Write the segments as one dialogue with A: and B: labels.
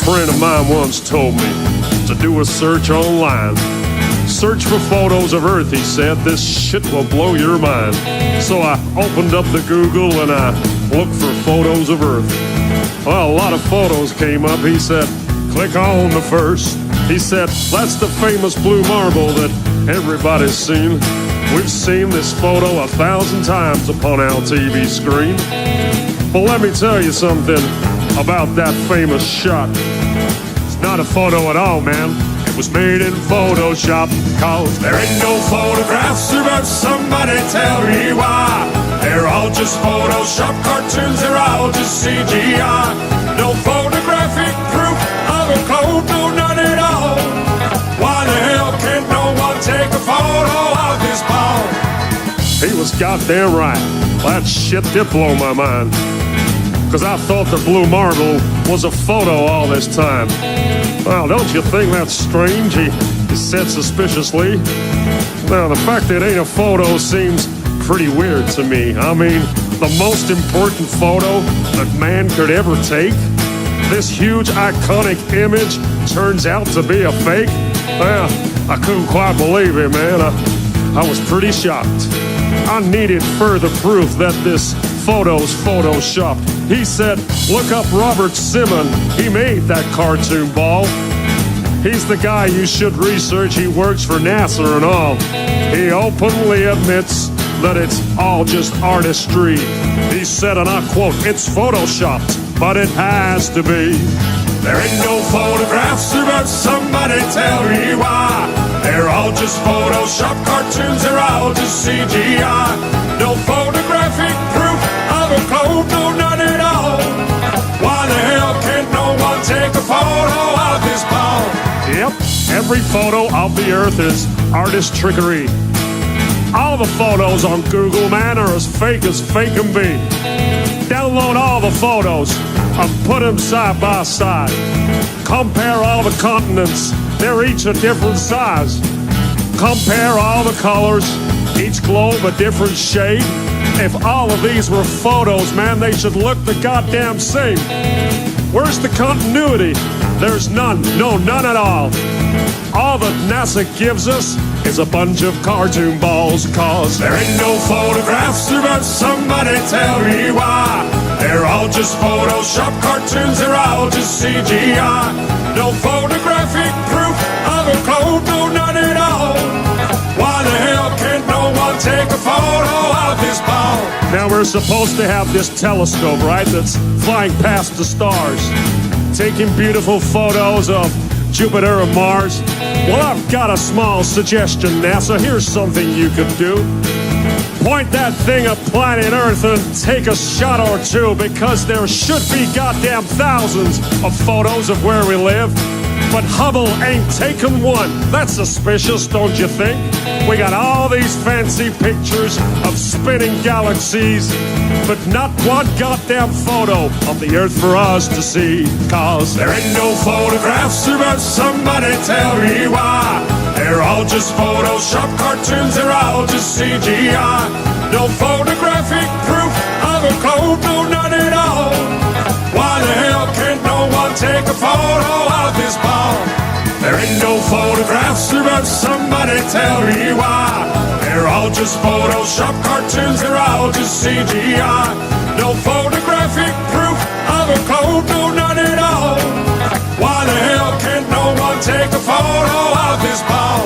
A: friend of mine once told me to do a search online. Search for photos of Earth, he said. This shit will blow your mind. So I opened up the Google and I looked for photos of Earth. Well, a lot of photos came up. He said, click on the first. He said, that's the famous blue marble that everybody's seen. We've seen this photo 1,000 times upon our TV screen. But let me tell you something about that famous shot. It's not a photo at all, man. It was made in Photoshop. Cause there ain't no photographs, but somebody tell me why. They're all just Photoshop cartoons, they're all just CGI. No photographic proof of a code, no none at all. Why the hell can't no one take a photo of this ball? He was goddamn right. That shit did blow my mind. Cause I thought the blue marble was a photo all this time. Well, don't you think that's strange? He said suspiciously. Now, the fact that it ain't a photo seems pretty weird to me. I mean, the most important photo that man could ever take? This huge iconic image turns out to be a fake? Well, I couldn't quite believe it, man. I was pretty shocked. I needed further proof that this photo's photoshopped. He said, look up Robert Simon. He made that cartoon ball. He's the guy you should research. He works for NASA and all. He openly admits that it's all just artistry. He said, and I quote, it's photoshopped, but it has to be. There ain't no photographs, but somebody tell me why. They're all just Photoshop cartoons, they're all just CGI. No photographic proof of a code, no none at all. Why the hell can't no one take a photo of this ball? Yep, every photo of the Earth is artist trickery. All the photos on Google, man, are as fake can be. Download all the photos and put them side by side. Compare all the continents, they're each a different size. Compare all the colors, each globe a different shade. If all of these were photos, man, they should look the goddamn same. Where's the continuity? There's none, no, none at all. All that NASA gives us is a bunch of cartoon balls. Cause there ain't no photographs, but somebody tell me why. They're all just Photoshop cartoons, they're all just CGI. No photographic proof of a code, no none at all. Why the hell can't no one take a photo of this ball? Now we're supposed to have this telescope, right, that's flying past the stars, taking beautiful photos of Jupiter and Mars. Well, I've got a small suggestion, NASA. Here's something you could do. Point that thing at planet Earth and take a shot or two, because there should be goddamn thousands of photos of where we live. But Hubble ain't taken one. That's suspicious, don't you think? We got all these fancy pictures of spinning galaxies, but not one goddamn photo of the Earth for us to see. Cause there ain't no photographs, but somebody tell me why. They're all just Photoshop cartoons, they're all just CGI. No photographic proof of a code, no none at all. Why the hell can't no one take a photo of this ball? There ain't no photographs, but somebody tell me why. They're all just Photoshop cartoons, they're all just CGI. No photographic proof of a code, no none at all. Why the hell can't no one take a photo of this ball?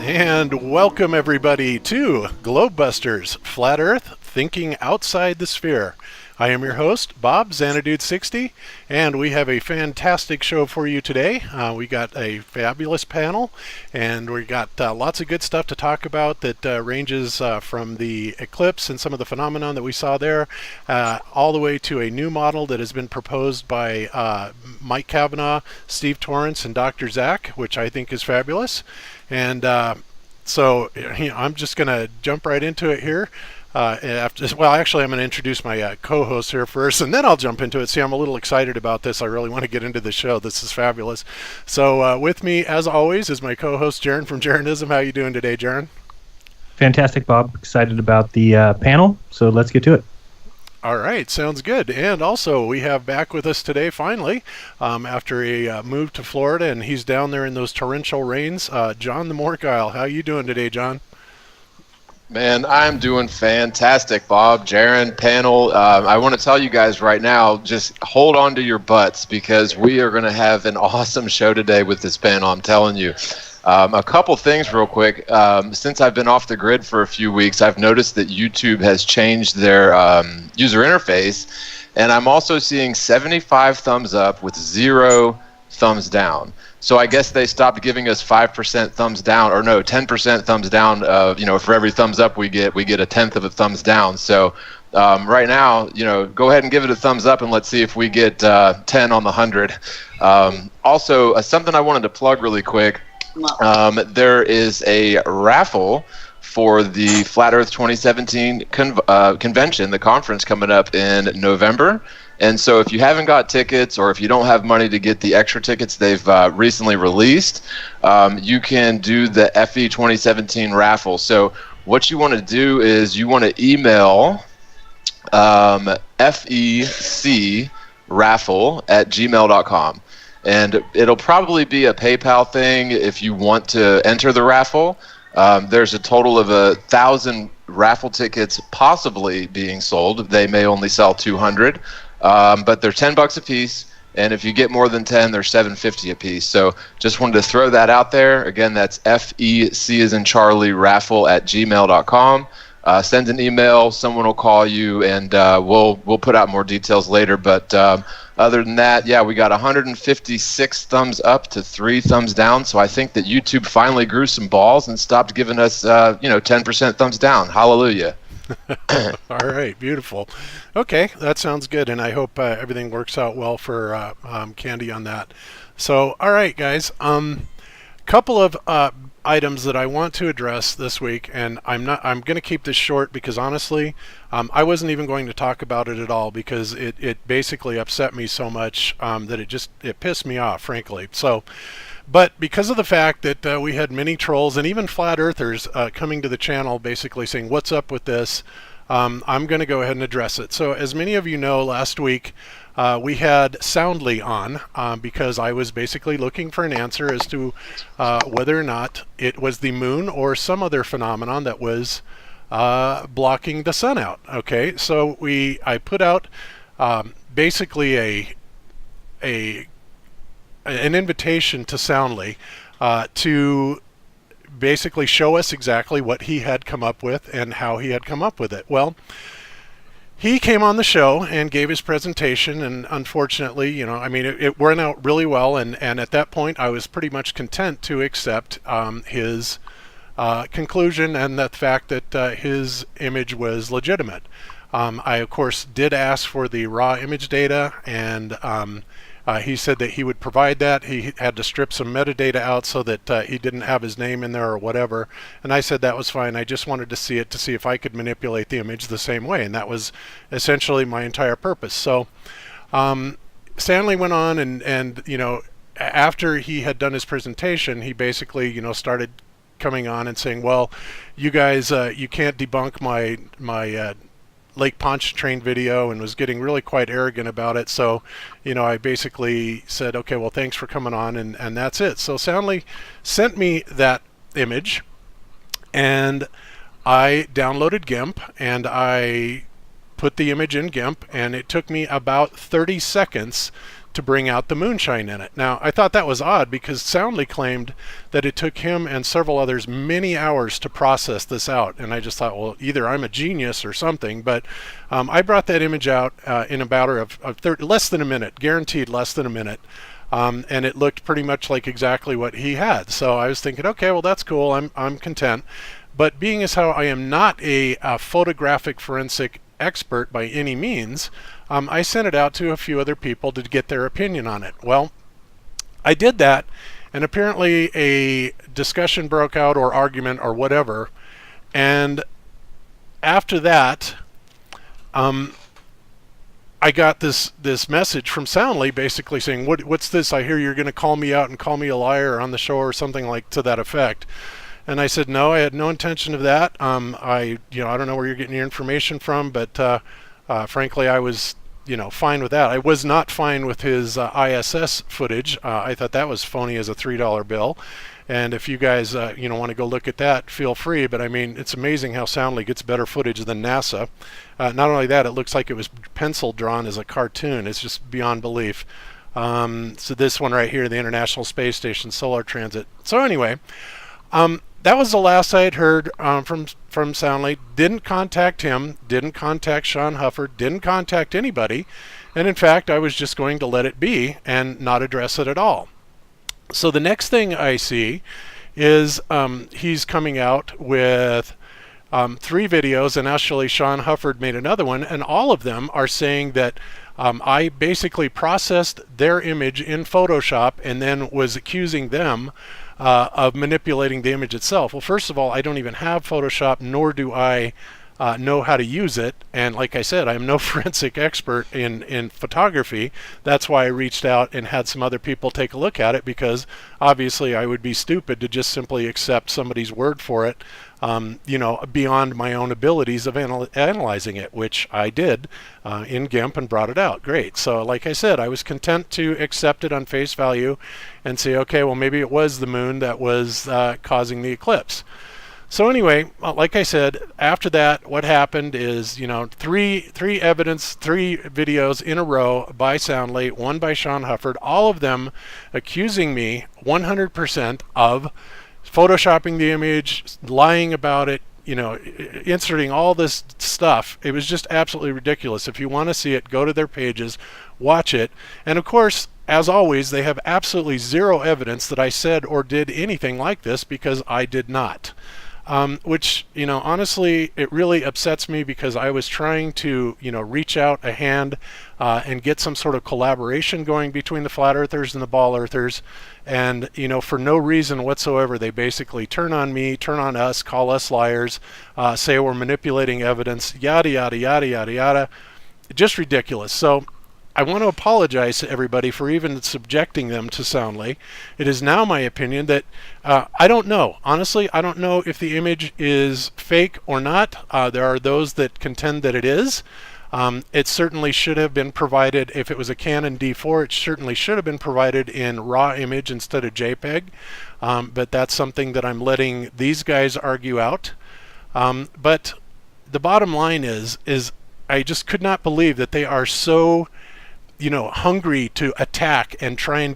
B: And welcome everybody to Globebusters, Flat Earth, Thinking Outside the Sphere. I am your host, Bob Xanadude60, and we have a fantastic show for you today. We got a fabulous panel, and we got lots of good stuff to talk about that ranges from the eclipse and some of the phenomenon that we saw there, all the way to a new model that has been proposed by Mike Kavanaugh, Steve Torrance, and Dr. Zach, which I think is fabulous. And so I'm just going to jump right into it here. Actually, I'm going to introduce my co-host here first, and then I'll jump into it. See, I'm a little excited about this. I really want to get into the show. This is fabulous. So with me, as always, is my co-host, Jaron from Jaronism. How are you doing today, Jaron?
C: Fantastic, Bob. Excited about the panel, so let's get to it.
B: All right, sounds good. And also, we have back with us today, finally, after a move to Florida, and he's down there in those torrential rains, John the Morkile. How are you doing today, John?
D: Man, I'm doing fantastic, Bob, Jaron, panel. I want to tell you guys right now, just hold on to your butts because we are going to have an awesome show today with this panel, I'm telling you. A couple things real quick. Since I've been off the grid for a few weeks, I've noticed that YouTube has changed their user interface, and I'm also seeing 75 thumbs up with 0 thumbs down. So I guess they stopped giving us 5% thumbs down, or no, 10% thumbs down. For every thumbs up we get a tenth of a thumbs down. So right now, go ahead and give it a thumbs up, and let's see if we get 10 on the 100. Also, something I wanted to plug really quick. There is a raffle for the Flat Earth 2017 convention, the conference coming up in November. And so if you haven't got tickets, or if you don't have money to get the extra tickets they've recently released, you can do the FE 2017 raffle. So what you want to do is you want to email fecraffle@gmail.com. And it'll probably be a PayPal thing if you want to enter the raffle. There's a total of 1,000 raffle tickets possibly being sold. They may only sell 200, but they're $10 a piece. And if you get more than 10, they're $7.50 a piece. So just wanted to throw that out there. Again, that's FEC as in Charlie raffle@gmail.com. Send an email, someone will call you, and we'll put out more details later. But other than that, yeah, we got 156 thumbs up to 3 thumbs down. So I think that YouTube finally grew some balls and stopped giving us 10% thumbs down. Hallelujah.
B: All right, beautiful. Okay, that sounds good, and I hope everything works out well for Candy on that. So, all right, guys. Couple of items that I want to address this week, and I'm going to keep this short because honestly, I wasn't even going to talk about it at all because it basically upset me so much that it pissed me off, frankly. So, but because of the fact that we had many trolls and even flat earthers coming to the channel basically saying, what's up with this? I'm going to go ahead and address it. So as many of you know, last week we had Soundly on because I was basically looking for an answer as to whether or not it was the moon or some other phenomenon that was blocking the sun out. Okay, so I put out basically an invitation to Soundly to basically show us exactly what he had come up with and how he had come up with it. Well, he came on the show and gave his presentation, and unfortunately, it went out really well, and at that point I was pretty much content to accept his conclusion and the fact that his image was legitimate. I, of course, did ask for the raw image data, and he said that he would provide that. He had to strip some metadata out so that he didn't have his name in there or whatever. And I said that was fine. I just wanted to see it to see if I could manipulate the image the same way. And that was essentially my entire purpose. So Stanley went on and after he had done his presentation, he basically, started coming on and saying, well, you guys, you can't debunk my Lake Pontchartrain video, and was getting really quite arrogant about it. So, I basically said, okay, well, thanks for coming on, and that's it. So Soundly sent me that image, and I downloaded GIMP, and I put the image in GIMP, and it took me about 30 seconds to bring out the moonshine in it. Now, I thought that was odd because Soundly claimed that it took him and several others many hours to process this out. And I just thought, well, either I'm a genius or something. But I brought that image out in a matter of less than a minute, guaranteed less than a minute. And it looked pretty much like exactly what he had. So I was thinking, okay, well, that's cool. I'm content. But being as how I am not a photographic forensic expert by any means, I sent it out to a few other people to get their opinion on it. Well, I did that, and apparently a discussion broke out, or argument, or whatever. And after that, I got this message from Soundly basically saying, what's this? I hear you're going to call me out and call me a liar on the show, or something like to that effect. And I said, no, I had no intention of that. I don't know where you're getting your information from, but frankly, I was, fine with that. I was not fine with his ISS footage. I thought that was phony as a $3 bill. And if you guys, want to go look at that, feel free. But I mean, it's amazing how Soundly gets better footage than NASA. Not only that, it looks like it was pencil drawn as a cartoon. It's just beyond belief. So this one right here, the International Space Station Solar Transit. So anyway, that was the last I had heard from Soundly. Didn't contact him, didn't contact Sean Hufford, didn't contact anybody. And in fact, I was just going to let it be and not address it at all. So the next thing I see is he's coming out with 3 videos, and actually Sean Hufford made another one, and all of them are saying that I basically processed their image in Photoshop and then was accusing them of manipulating the image itself. Well, first of all, I don't even have Photoshop, nor do I know how to use it. And like I said, I'm no forensic expert in photography. That's why I reached out and had some other people take a look at it, because obviously I would be stupid to just simply accept somebody's word for it, beyond my own abilities of analyzing it, which I did in GIMP and brought it out. Great. So like I said, I was content to accept it on face value and say, okay, well, maybe it was the moon that was causing the eclipse. So anyway, like I said, after that, what happened is, three videos in a row by Soundly, one by Sean Hufford, all of them accusing me 100% of photoshopping the image, lying about it, inserting all this stuff. It was just absolutely ridiculous. If you want to see it, go to their pages, watch it. And of course, as always, they have absolutely zero evidence that I said or did anything like this, because I did not. Which, honestly, it really upsets me, because I was trying to, reach out a hand and get some sort of collaboration going between the flat earthers and the ball earthers. And, for no reason whatsoever, they basically turn on me, turn on us, call us liars, say we're manipulating evidence, yada, yada, yada, yada, yada. Just ridiculous. So I want to apologize to everybody for even subjecting them to Soundly. It is now my opinion that I don't know. Honestly, I don't know if the image is fake or not. There are those that contend that it is. It certainly should have been provided, if it was a Canon D4, it certainly should have been provided in RAW image instead of JPEG. But that's something that I'm letting these guys argue out. But the bottom line is I just could not believe that they are so hungry to attack and try and,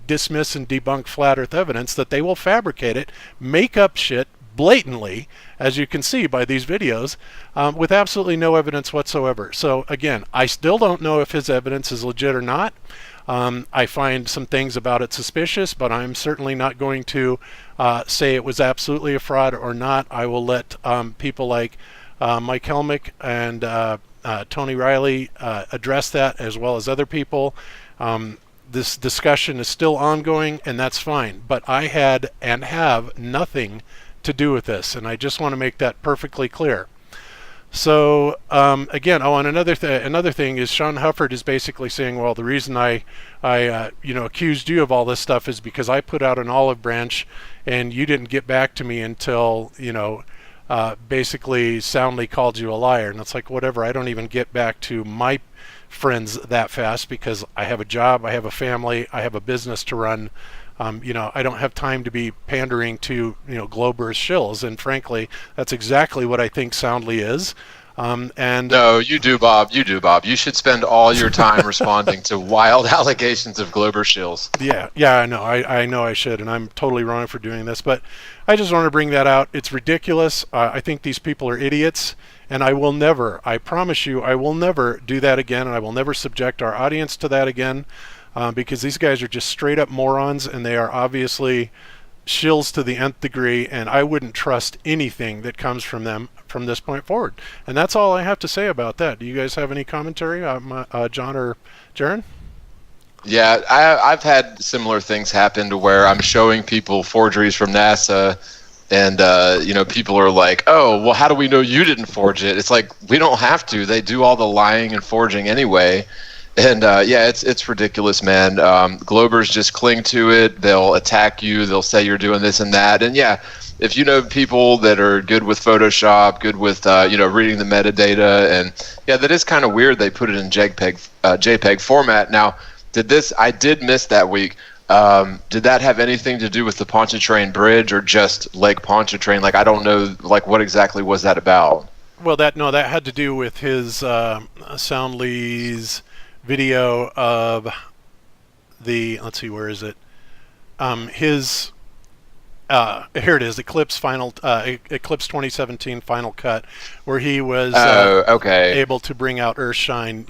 B: dismiss and debunk flat earth evidence, that they will fabricate it, make up shit blatantly, as you can see by these videos, with absolutely no evidence whatsoever. So again, I still don't know if his evidence is legit or not. I find some things about it suspicious, but I'm certainly not going to say it was absolutely a fraud or not. I will let people like Mike Helmick and Tony Riley address that, as well as other people. This discussion is still ongoing, and that's fine. But I had and have nothing to do with this, and I just want to make that perfectly clear. So again, and another thing is Sean Hufford is basically saying, well, the reason I accused you of all this stuff is because I put out an olive branch and you didn't get back to me until basically Soundly called you a liar. And it's like, whatever, I don't even get back to my friends that fast, because I have a job, I have a family, I have a business to run. I don't have time to be pandering to, Glober's shills. And frankly, that's exactly what I think Soundly is. And
D: No, you do, Bob. You do, Bob. You should spend all your time responding to wild allegations of Glober shills.
B: yeah, I know. I know I should, and I'm totally wrong for doing this, but I just want to bring that out. It's ridiculous. I think these people are idiots, and I promise you, I will never do that again, and I will never subject our audience to that again, because these guys are just straight up morons, and they are obviously shills to the nth degree, and I wouldn't trust anything that comes from them from this point forward. And that's all I have to say about that. Do you guys have any commentary, John or Jaron?
D: Yeah, I've had similar things happen to where I'm showing people forgeries from NASA, and people are like, "Oh, well, how do we know you didn't forge it?" It's like, we don't have to. They do all the lying and forging anyway. And it's ridiculous, man. Globers just cling to it. They'll attack you. They'll say you're doing this and that. And yeah, if you know people that are good with Photoshop, good with reading the metadata, and yeah, that is kind of weird. They put it in JPEG format. Now, I did miss that week. Did that have anything to do with the Pontchartrain Bridge or just Lake Pontchartrain? Like, I don't know. Like, what exactly was that about?
B: Well, that had to do with his Soundly's video of let's see, where is it? His here it is, Eclipse 2017 final cut, where he was able to bring out Earthshine,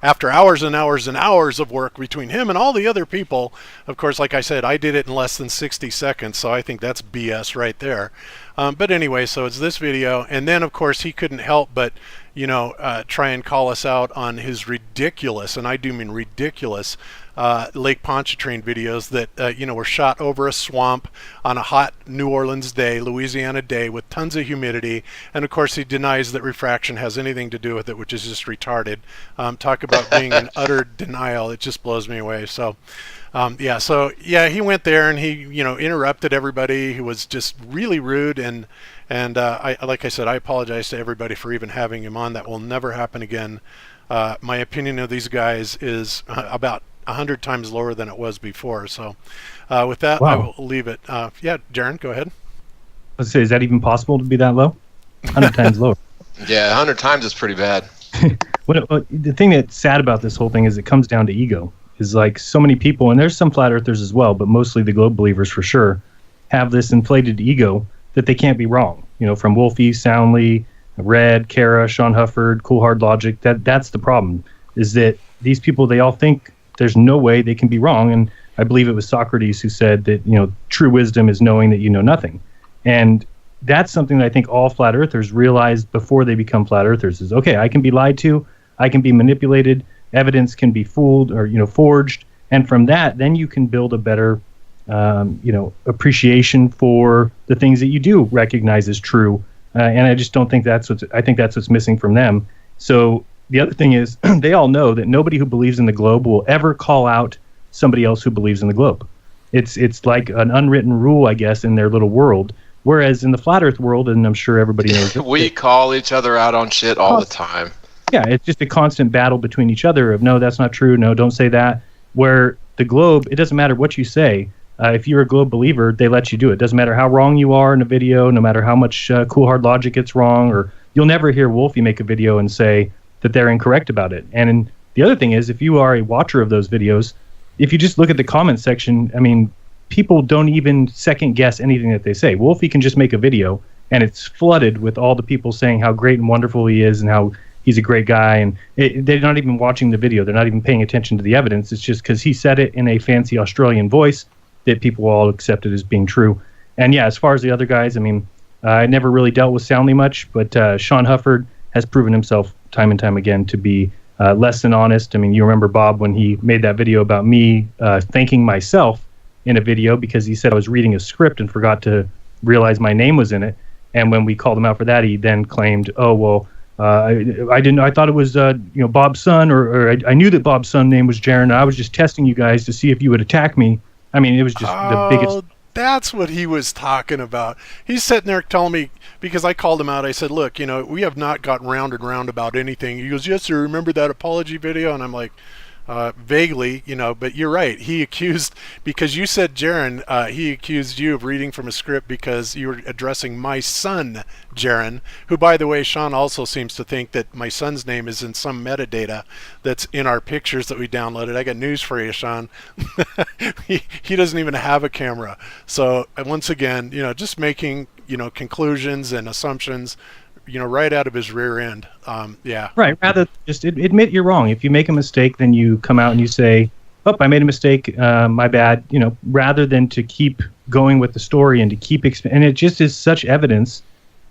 B: after hours and hours and hours of work between him and all the other people. Of course, like I said, I did it in less than 60 seconds, so I think that's BS right there. But anyway, so it's this video, and then of course he couldn't help but try and call us out on his ridiculous, and I do mean ridiculous, Lake Pontchartrain videos that were shot over a swamp on a hot New Orleans day, Louisiana day, with tons of humidity. And of course he denies that refraction has anything to do with it, which is just retarded. Talk about being in utter denial. It just blows me away. So he went there and he interrupted everybody. He was just really rude, and like I said, I apologize to everybody for even having him on. That will never happen again. My opinion of these guys is about 100 times lower than it was before. So with that, wow. I will leave it. Jaron, go ahead.
C: Let's say, is that even possible to be that low? 100 times lower.
D: Yeah, 100 times is pretty bad.
C: The thing that's sad about this whole thing is it comes down to ego. Is like so many people, and there's some flat earthers as well, but mostly the globe believers for sure, have this inflated ego that they can't be wrong. From Wolfie, Soundly, Red, Kara, Sean Hufford, Cool Hard Logic, that's the problem, is that these people, they all think there's no way they can be wrong. And I believe it was Socrates who said that, true wisdom is knowing that you know nothing. And that's something that I think all flat earthers realize before they become flat earthers is, okay, I can be lied to, I can be manipulated, evidence can be fooled or forged, and from that then you can build a better appreciation for the things that you do recognize as true, and I just don't think that's what's missing from them. So the other thing is they all know that nobody who believes in the globe will ever call out somebody else who believes in the globe. It's like an unwritten rule, I guess, in their little world. Whereas in the flat earth world, and I'm sure everybody knows
D: we call each other out on shit all the time.
C: Yeah, it's just a constant battle between each other of, no, that's not true, no, don't say that. Where the globe, it doesn't matter what you say. If you're a globe believer, they let you do it. Doesn't matter how wrong you are in a video, no matter how much Cool Hard Logic gets wrong, or you'll never hear Wolfie make a video and say that they're incorrect about it. And the other thing is, if you are a watcher of those videos, if you just look at the comment section, I mean, people don't even second guess anything that they say. Wolfie can just make a video, and it's flooded with all the people saying how great and wonderful he is and how he's a great guy, and they're not even watching the video. They're not even paying attention to the evidence. It's just because he said it in a fancy Australian voice that people all accepted as being true. And yeah, as far as the other guys, I mean, I never really dealt with Soundly much, but Sean Hufford has proven himself time and time again to be less than honest. I mean, you remember Bob when he made that video about me thanking myself in a video because he said I was reading a script and forgot to realize my name was in it. And when we called him out for that, he then claimed, oh, well, I didn't. I thought it was Bob's son, or I knew that Bob's son name was Jaron. I was just testing you guys to see if you would attack me. I mean, it was just the biggest.
B: That's what he was talking about. He's sitting there telling me, because I called him out. I said, "Look, we have not gotten round and round about anything." He goes, "Yes, sir. Remember that apology video?" And I'm like, vaguely, but you're right. He accused, because you said, Jaron, he accused you of reading from a script because you were addressing my son, Jaron, who, by the way, Sean also seems to think that my son's name is in some metadata that's in our pictures that we downloaded. I got news for you, Sean. he doesn't even have a camera. So once again, just making, conclusions and assumptions, right out of his rear end. Yeah.
C: Right. Rather just admit you're wrong. If you make a mistake, then you come out and you say, "Oh, I made a mistake. My bad." Rather than to keep going with the story and to keep and it just is such evidence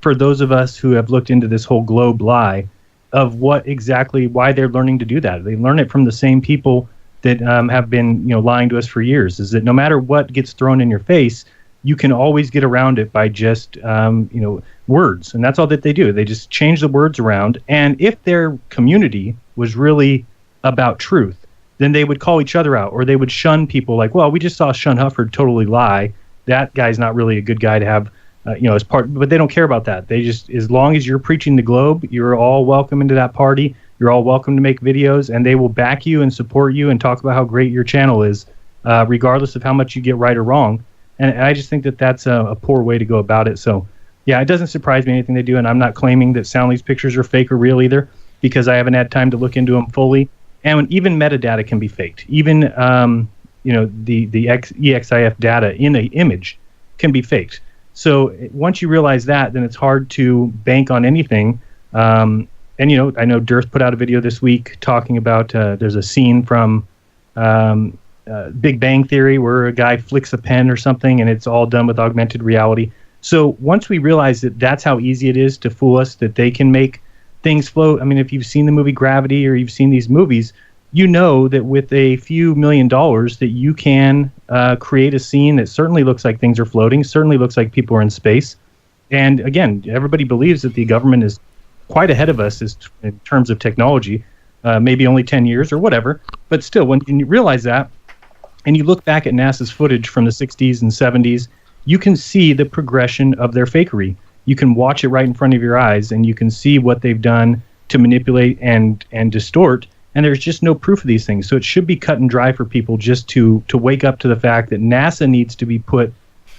C: for those of us who have looked into this whole globe lie of why they're learning to do that. They learn it from the same people that have been lying to us for years. Is that no matter what gets thrown in your face, you can always get around it by just words, and that's all that they do. They just change the words around, and if their community was really about truth, then they would call each other out, or they would shun people like, well, we just saw Sean Hufford totally lie. That guy's not really a good guy to have as part, but they don't care about that. They just, as long as you're preaching the globe, you're all welcome into that party. You're all welcome to make videos, and they will back you and support you and talk about how great your channel is, regardless of how much you get right or wrong. And I just think that that's a poor way to go about it. So, yeah, it doesn't surprise me anything they do, and I'm not claiming that Soundly's pictures are fake or real either, because I haven't had time to look into them fully. And even metadata can be faked. Even the EXIF data in an image can be faked. So once you realize that, then it's hard to bank on anything. And I know Dearth put out a video this week talking about there's a scene from Big Bang Theory where a guy flicks a pen or something, and it's all done with augmented reality. So once we realize that that's how easy it is to fool us, that they can make things float. I mean, if you've seen the movie Gravity or you've seen these movies, you know that with a few $1 million that you can create a scene that certainly looks like things are floating, certainly looks like people are in space. And again, everybody believes that the government is quite ahead of us in terms of technology, maybe only 10 years or whatever. But still, when you realize that, and you look back at NASA's footage from the 60s and 70s, you can see the progression of their fakery. You can watch it right in front of your eyes, and you can see what they've done to manipulate and distort, and there's just no proof of these things. So it should be cut and dry for people just to wake up to the fact that NASA needs to be put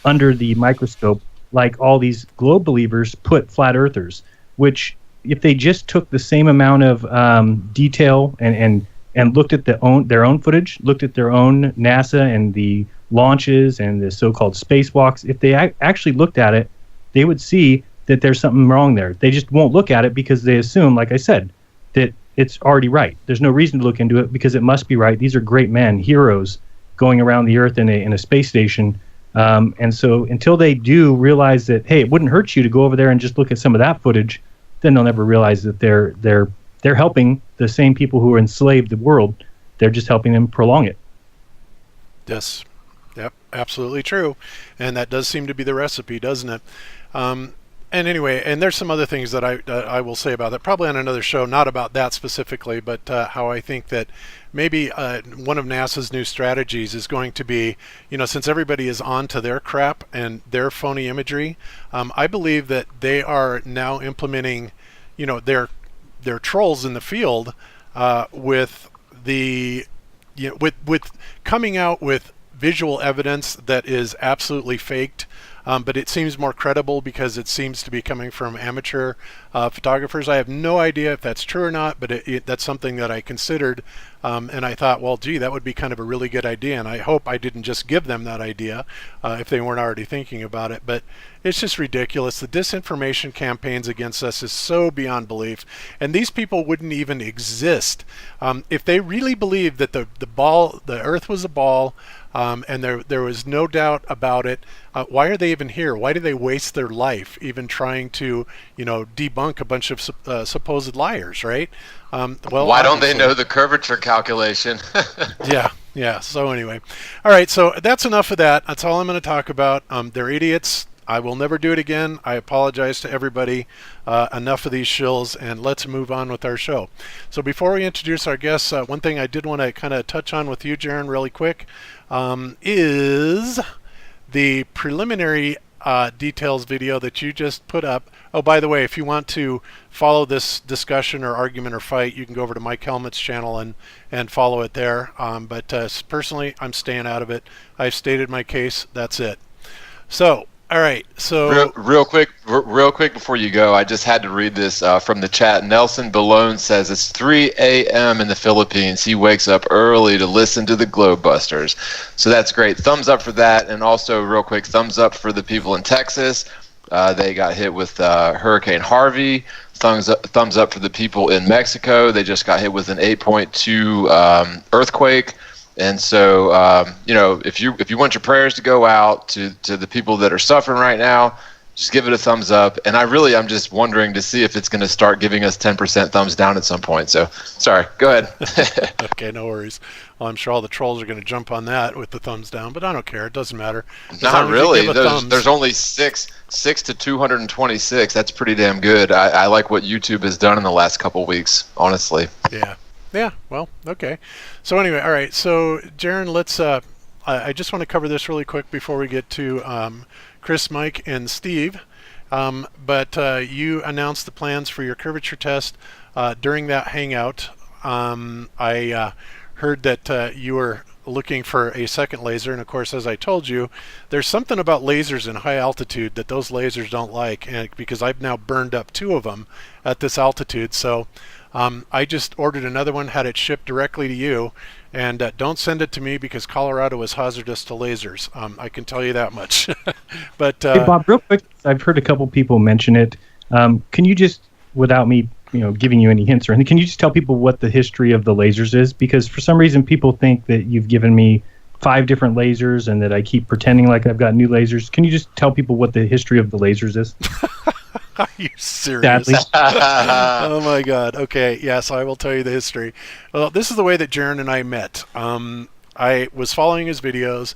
C: under the microscope like all these globe believers put flat earthers, which if they just took the same amount of detail and looked at their own footage, looked at their own NASA and the launches and the so-called spacewalks, if they actually looked at it, they would see that there's something wrong there. They just won't look at it because they assume, like I said, that it's already right. There's no reason to look into it because it must be right. These are great men, heroes, going around the Earth in a space station. And so until they do realize that, hey, it wouldn't hurt you to go over there and just look at some of that footage, then they'll never realize that they're helping the same people who enslaved the world. They're just helping them prolong it.
B: Yes. Yep, absolutely true. And that does seem to be the recipe, doesn't it? And anyway, and there's some other things that I will say about that, probably on another show, not about that specifically, but how I think that maybe one of NASA's new strategies is going to be, since everybody is on to their crap and their phony imagery, I believe that they are now implementing, their trolls in the field with coming out with visual evidence that is absolutely faked, but it seems more credible because it seems to be coming from amateur photographers. I have no idea if that's true or not, but that's something that I considered, and I thought, well, gee, that would be kind of a really good idea, and I hope I didn't just give them that idea if they weren't already thinking about it. But it's just ridiculous. The disinformation campaigns against us is so beyond belief, and these people wouldn't even exist if they really believed that the Earth was a ball, and there was no doubt about it. Why are they even here? Why do they waste their life even trying to, debunk a bunch of supposed liars, right? Well,
D: why don't they know the curvature calculation?
B: Yeah. So anyway, all right. So that's enough of that. That's all I'm going to talk about. They're idiots. I will never do it again. I apologize to everybody. Enough of these shills, and let's move on with our show. So before we introduce our guests, one thing I did want to kind of touch on with you, Jaron, really quick, is the preliminary details video that you just put up. Oh, by the way, if you want to follow this discussion or argument or fight, you can go over to Mike Helmet's channel and follow it there. But personally, I'm staying out of it. I've stated my case. That's it. So, all right. So
D: real quick before you go, I just had to read this from the chat. Nelson Balone says it's 3 a.m. in the Philippines. He wakes up early to listen to the Globebusters. So that's great. Thumbs up for that. And also, real quick, thumbs up for the people in Texas. They got hit with Hurricane Harvey. Thumbs up for the people in Mexico. They just got hit with an 8.2 earthquake. And so, if you want your prayers to go out to the people that are suffering right now, just give it a thumbs up. And I'm just wondering to see if it's going to start giving us 10% thumbs down at some point. So, sorry, go ahead.
B: Okay, no worries. Well, I'm sure all the trolls are going to jump on that with the thumbs down, but I don't care. It doesn't matter.
D: Not really. There's only six to 226. That's pretty damn good. I like what YouTube has done in the last couple weeks, honestly.
B: Yeah, well, okay. So anyway, all right. So, Jaron, let's. I just want to cover this really quick before we get to Chris, Mike, and Steve. But you announced the plans for your curvature test during that hangout. I heard that you were looking for a second laser, and of course, as I told you, there's something about lasers in high altitude that those lasers don't like, and because I've now burned up 2 of them at this altitude. So I just ordered another one, had it shipped directly to you, and don't send it to me because Colorado is hazardous to lasers. I can tell you that much. But
C: hey, Bob, real quick, I've heard a couple people mention it. Can you just, without me giving you any hints or anything, can you just tell people what the history of the lasers is? Because for some reason people think that you've given me 5 different lasers and that I keep pretending like I've got new lasers. Can you just tell people what the history of the lasers is?
B: Are you serious? Oh my God. Okay. Yes, I will tell you the history. Well, this is the way that Jaron and I met. I was following his videos.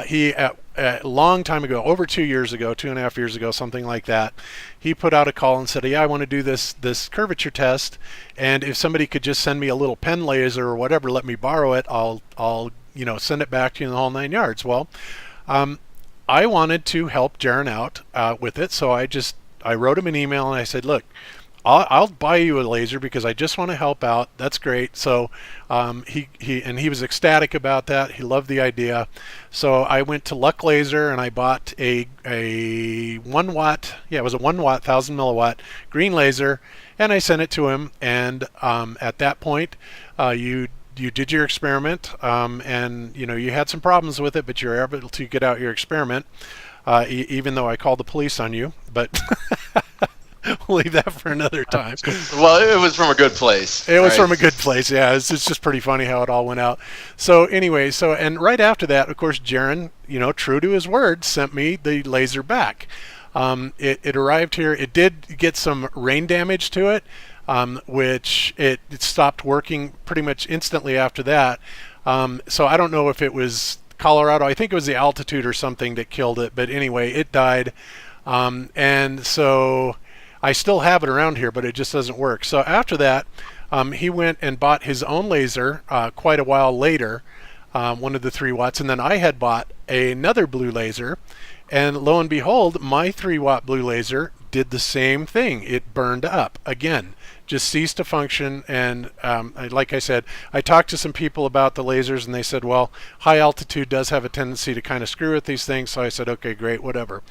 B: He a long time ago, over 2 years ago, 2.5 years ago, something like that, he put out a call and said, "Yeah, I want to do this curvature test, and if somebody could just send me a little pen laser or whatever, let me borrow it. I'll send it back to you in the whole 9 yards." Well, I wanted to help Jaron out with it, so I wrote him an email and I said, "Look, I'll buy you a laser because I just want to help out. That's great." So he was ecstatic about that. He loved the idea. So I went to Luck Laser and I bought a 1 watt. Yeah, it was a 1 watt, 1000 milliwatt green laser, and I sent it to him. And at that point, you did your experiment, and you had some problems with it, but you were able to get out your experiment, even though I called the police on you. But we'll leave that for another time.
D: Well, it was from a good place.
B: It was from a good place, yeah. It's just pretty funny how it all went out. So anyway, and right after that, of course, Jaron, true to his word, sent me the laser back. It arrived here. It did get some rain damage to it, which it stopped working pretty much instantly after that. So I don't know if it was Colorado. I think it was the altitude or something that killed it. But anyway, it died. And so I still have it around here, but it just doesn't work. So after that, he went and bought his own laser quite a while later, one of the 3 watts. And then I had bought another blue laser. And lo and behold, my 3 watt blue laser did the same thing. It burned up again, just ceased to function. And like I said, I talked to some people about the lasers and they said, well, high altitude does have a tendency to kind of screw with these things. So I said, okay, great, whatever.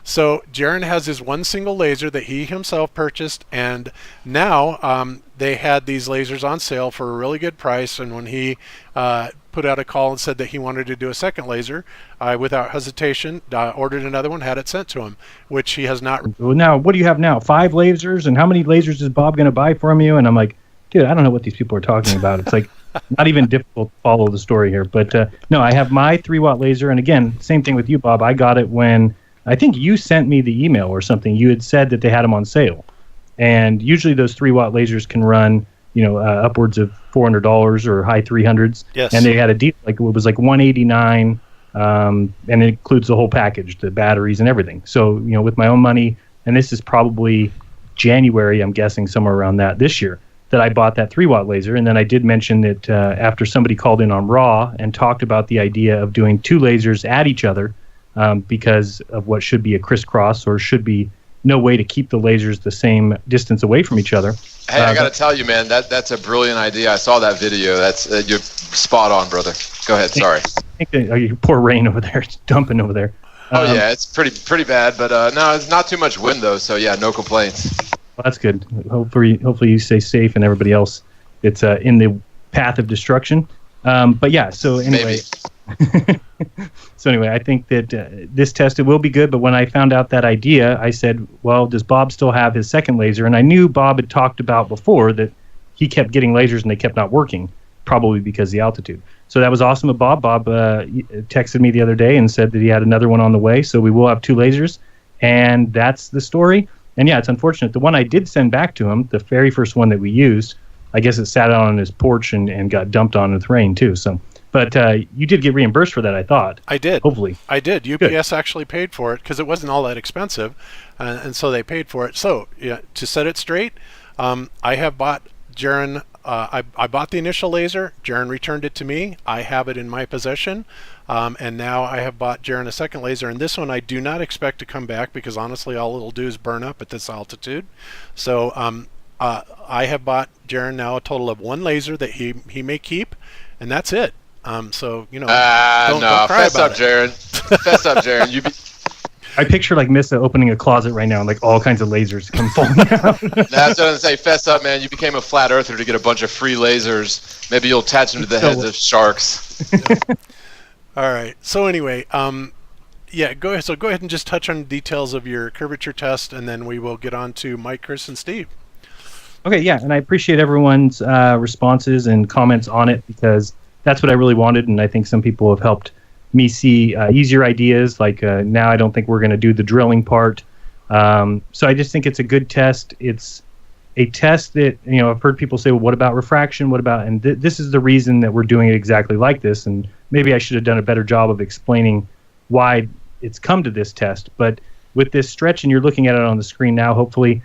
B: So Jaron has his one single laser that he himself purchased, and now they had these lasers on sale for a really good price. And when he put out a call and said that he wanted to do a second laser, I, without hesitation, ordered another one, had it sent to him, which he has not.
C: Well, now, what do you have now? 5 lasers? And how many lasers is Bob going to buy from you? And I'm like, dude, I don't know what these people are talking about. It's like not even difficult to follow the story here. But no, I have my 3 watt laser. And again, same thing with you, Bob. I got it when I think you sent me the email or something. You had said that they had them on sale. And usually those 3 watt lasers can run, upwards of $400 or high 300s.
B: Yes.
C: And they had a deal, it was like $189, and it includes the whole package, the batteries and everything. So, with my own money, and this is probably January, I'm guessing somewhere around this year, that I bought that 3 watt laser. And then I did mention that after somebody called in on Raw and talked about the idea of doing 2 lasers at each other, because of what should be a crisscross or should be no way to keep the lasers the same distance away from each other.
D: Hey, I got to tell you, man, that's a brilliant idea. I saw that video. That's you're spot on, brother. Go ahead. Sorry.
C: I think that, poor rain over there. It's dumping over there.
D: Oh yeah, it's pretty bad, but no, it's not too much wind though. So yeah, no complaints.
C: Well, that's good. Hopefully you stay safe and everybody else. It's in the path of destruction. But yeah. So anyway. So anyway, I think that this test, it will be good, but when I found out that idea, I said, well, does Bob still have his second laser? And I knew Bob had talked about before that he kept getting lasers and they kept not working, probably because of the altitude. So that was awesome of Bob. Bob texted me the other day and said that he had another one on the way, so we will have 2 lasers, and that's the story. And yeah, it's unfortunate. The one I did send back to him, the very first one that we used, I guess it sat out on his porch and got dumped on with rain too, so... But you did get reimbursed for that, I thought.
B: I did.
C: Hopefully.
B: I did. UPS actually paid for it because it wasn't all that expensive, and so they paid for it. So, yeah, to set it straight, I have bought Jaron. I bought the initial laser. Jaron returned it to me. I have it in my possession, and now I have bought Jaron a second laser. And this one I do not expect to come back because honestly, all it'll do is burn up at this altitude. So I have bought Jaron now a total of 1 laser that he may keep, and that's it. So don't cry
D: fess
B: about
D: up, Jaron. Fess up, Jaron.
C: I picture like Missa opening a closet right now and like all kinds of lasers come falling out.
D: That's what I'm saying. Fess up, man. You became a flat earther to get a bunch of free lasers. Maybe you'll attach them to the heads of sharks.
B: All right. So anyway, yeah, go ahead. So go ahead and just touch on the details of your curvature test, and then we will get on to Mike, Chris, and Steve.
C: Okay, yeah, and I appreciate everyone's responses and comments on it because that's what I really wanted, and I think some people have helped me see easier ideas, like now I don't think we're going to do the drilling part. So I just think it's a good test. It's a test that, I've heard people say, well, what about refraction? What about, and this is the reason that we're doing it exactly like this, and maybe I should have done a better job of explaining why it's come to this test. But with this stretch, and you're looking at it on the screen now, hopefully,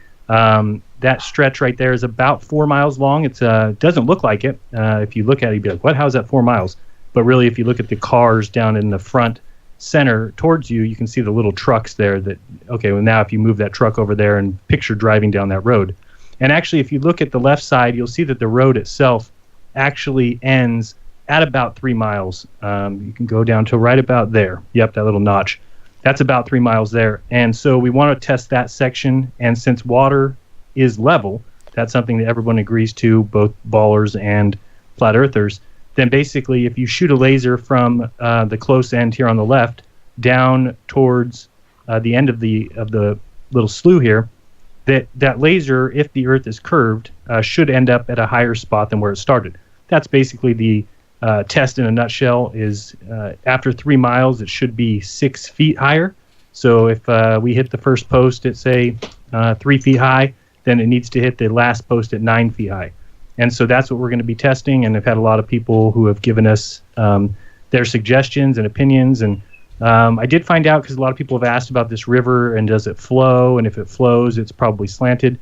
C: that stretch right there is about 4 miles long. It doesn't look like it. If you look at it, you'd be like, what? How is that 4 miles? But really, if you look at the cars down in the front center towards you, you can see the little trucks there that, okay, well, now if you move that truck over there and picture driving down that road. And actually, if you look at the left side, you'll see that the road itself actually ends at about 3 miles. You can go down to right about there. Yep, that little notch. That's about 3 miles there. And so we want to test that section. And since water is level, that's something that everyone agrees to, both ballers and flat earthers, then basically if you shoot a laser from the close end here on the left down towards the end of the little slough here, that laser, if the earth is curved, should end up at a higher spot than where it started. That's basically the test in a nutshell. Is after 3 miles it should be 6 feet higher. So if we hit the first post at say 3 feet high, then it needs to hit the last post at 9 feet high. And so that's what we're going to be testing, and I've had a lot of people who have given us their suggestions and opinions. And I did find out, because a lot of people have asked about this river and does it flow, and if it flows, it's probably slanted.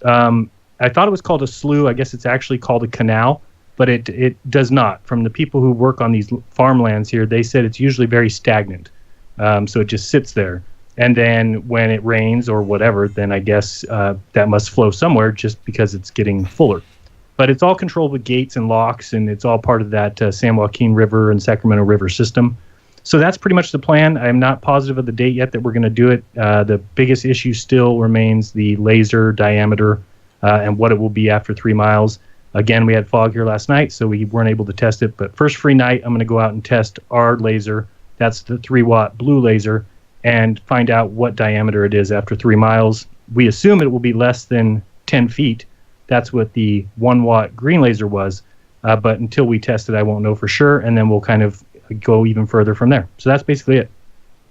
C: I thought it was called a slough. I guess it's actually called a canal, but it does not. From the people who work on these farmlands here, they said it's usually very stagnant. So it just sits there. And then when it rains or whatever, then I guess that must flow somewhere just because it's getting fuller. But it's all controlled with gates and locks, and it's all part of that San Joaquin River and Sacramento River system. So that's pretty much the plan. I'm not positive of the date yet that we're going to do it. The biggest issue still remains the laser diameter and what it will be after 3 miles. Again, we had fog here last night, so we weren't able to test it. But first free night, I'm going to go out and test our laser. That's the 3-watt blue laser, and find out what diameter it is after 3 miles. We assume it will be less than 10 feet. That's what the 1-watt green laser was. But until we test it, I won't know for sure, and then we'll kind of go even further from there. So that's basically it.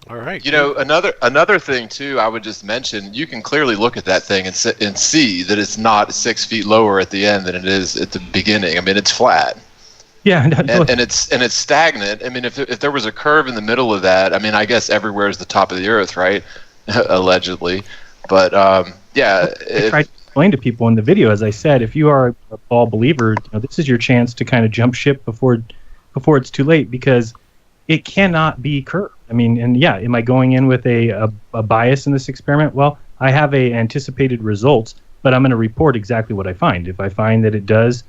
B: All right.
D: Another thing too, I would just mention, you can clearly look at that thing and see that it's not 6 feet lower at the end than it is at the beginning. I mean, it's flat.
C: Yeah,
D: and it's stagnant. I mean, if there was a curve in the middle of that, I mean, I guess everywhere is the top of the earth, right? Allegedly, but yeah.
C: I tried to explain to people in the video, as I said, if you are a ball believer, this is your chance to kind of jump ship before it's too late, because it cannot be curved. I mean, and yeah, am I going in with a bias in this experiment? Well, I have a anticipated results, but I'm going to report exactly what I find. If I find that it does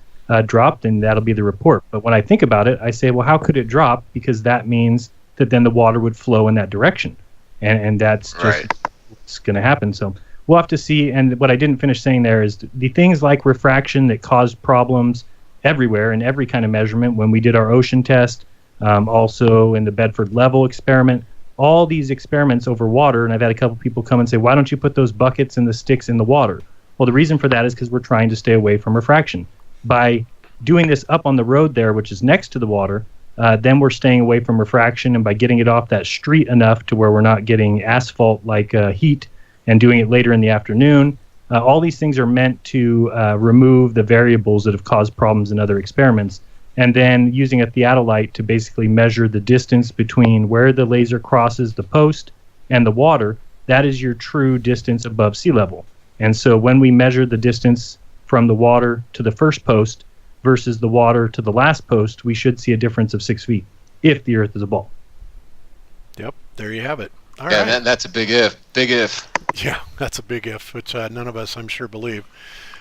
C: drop, then that'll be the report. But when I think about it, I say, well, how could it drop? Because that means that then the water would flow in that direction. And that's just what's going to happen. So we'll have to see. And what I didn't finish saying there is the things like refraction that caused problems everywhere in every kind of measurement. When we did our ocean test, also in the Bedford level experiment, all these experiments over water, and I've had a couple people come and say, why don't you put those buckets and the sticks in the water? Well, the reason for that is because we're trying to stay away from refraction. By doing this up on the road there, which is next to the water, then we're staying away from refraction, and by getting it off that street enough to where we're not getting asphalt-like heat and doing it later in the afternoon, all these things are meant to remove the variables that have caused problems in other experiments. And then using a theodolite to basically measure the distance between where the laser crosses the post and the water, that is your true distance above sea level. And so when we measure the distance from the water to the first post versus the water to the last post, we should see a difference of 6 feet if the Earth is a ball.
B: Yep, there you have it. All
D: right.
B: right.
D: That's a big if. Big if.
B: Yeah, that's a big if, which none of us, I'm sure, believe.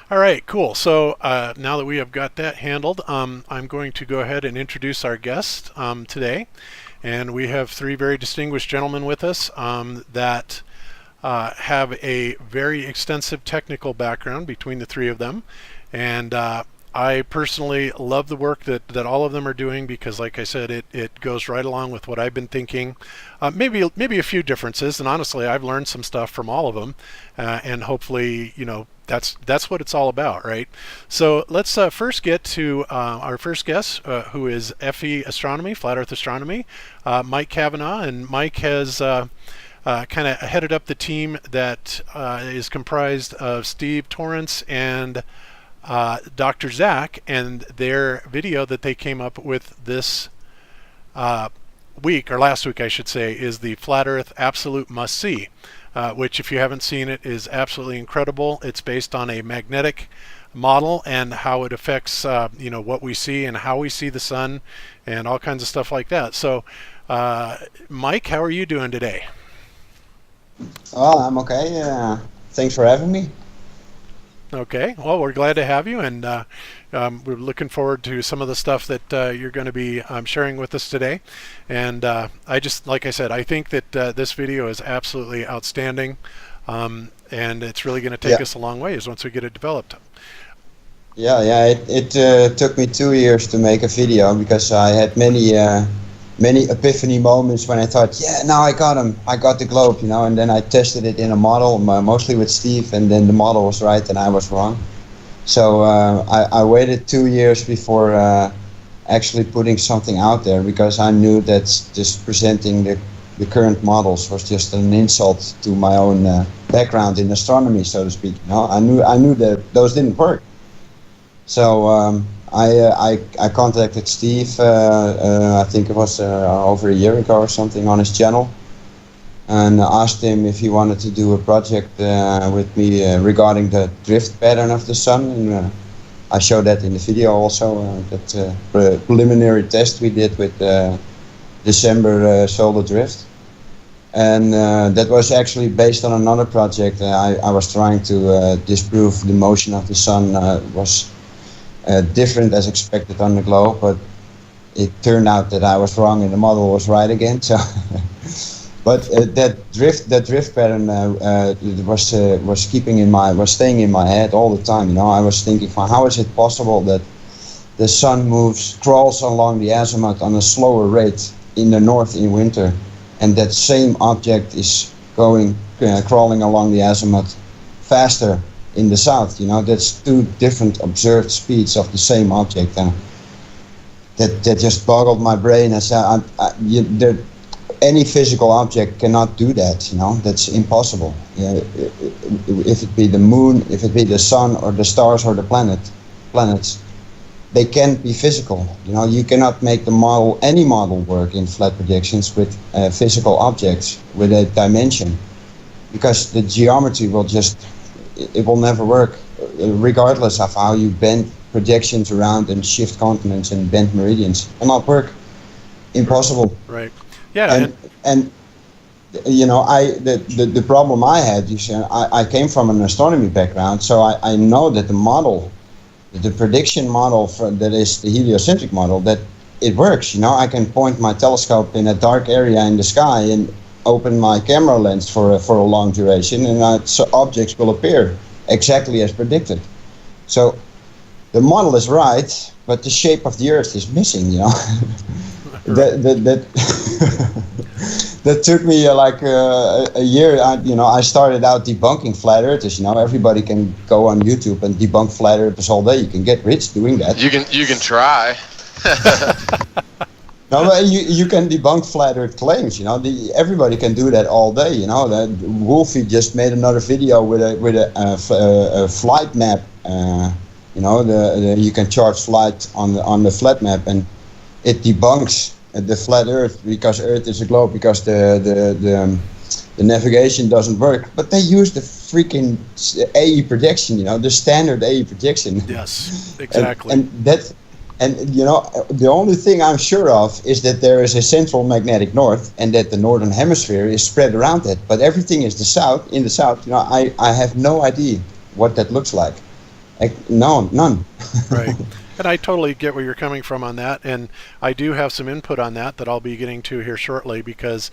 B: All right, cool. So now that we have got that handled, I'm going to go ahead and introduce our guest today. And we have three very distinguished gentlemen with us that have a very extensive technical background between the three of them. And I personally love the work that all of them are doing because, like I said, it goes right along with what I've been thinking. Maybe a few differences, and honestly, I've learned some stuff from all of them, and hopefully, that's what it's all about, right? So let's first get to our first guest, who is FE Astronomy, Flat Earth Astronomy, Mike Cavanaugh, and Mike has kind of headed up the team that is comprised of Steve Torrance and Dr. Zach, and their video that they came up with this week, or last week I should say, is the Flat Earth Absolute Must See, which, if you haven't seen it, is absolutely incredible. It's based on a magnetic model and how it affects what we see and how we see the sun and all kinds of stuff like that. So Mike, how are you doing today?
E: Well, I'm okay. Thanks for having me.
B: Okay, well, we're glad to have you, and we're looking forward to some of the stuff that you're going to be sharing with us today. And like I said, I think that this video is absolutely outstanding, and it's really going to take us a long ways once we get it developed.
E: Yeah, it took me 2 years to make a video because I had many epiphany moments when I thought, yeah, now I got him. I got the globe, and then I tested it in a model, mostly with Steve, and then the model was right and I was wrong. So I waited 2 years before actually putting something out there because I knew that just presenting the current models was just an insult to my own background in astronomy, so to speak. I knew that those didn't work. So I contacted Steve, I think it was over a year ago or something, on his channel, and asked him if he wanted to do a project with me regarding the drift pattern of the sun. And I showed that in the video also, that preliminary test we did with December solar drift. And that was actually based on another project. I was trying to disprove the motion of the sun was different as expected on the globe, but it turned out that I was wrong and the model was right again. So, but that drift pattern was staying in my head all the time. I was thinking, how is it possible that the sun crawls along the azimuth on a slower rate in the north in winter, and that same object is crawling along the azimuth faster in the south? That's two different observed speeds of the same object. That just boggled my brain. I said, any physical object cannot do that. That's impossible. If it be the moon, if it be the sun, or the stars, or the planets, they can't be physical. You cannot make any model work in flat projections with physical objects with a dimension, because the geometry it will never work, regardless of how you bend projections around and shift continents and bend meridians. It will not work. Impossible.
B: Right. Yeah,
E: and you know, the problem I had, you see, I came from an astronomy background, so I know that the model, the prediction model that is the heliocentric model, that it works. You know, I can point my telescope in a dark area in the sky and open my camera lens for a long duration, and so objects will appear exactly as predicted. So the model is right, but the shape of the Earth is missing. You know, that took me like a year. I started out debunking flat earthers. You know, everybody can go on YouTube and debunk flat earthers all day. You can get rich doing that.
D: You can try.
E: No, but you can debunk flat Earth claims. You know, everybody can do that all day. You know, Wolfie just made another video with a flight map. You know, you can charge flight on the flat map, and it debunks the flat Earth because Earth is a globe, because the navigation doesn't work. But they use the freaking AE projection. You know, the standard AE projection.
B: Yes, exactly.
E: And you know, the only thing I'm sure of is that there is a central magnetic north, and that the northern hemisphere is spread around it. But everything is in the south. You know, I have no idea what that looks like. None.
B: Right. And I totally get where you're coming from on that, and I do have some input on that I'll be getting to here shortly, because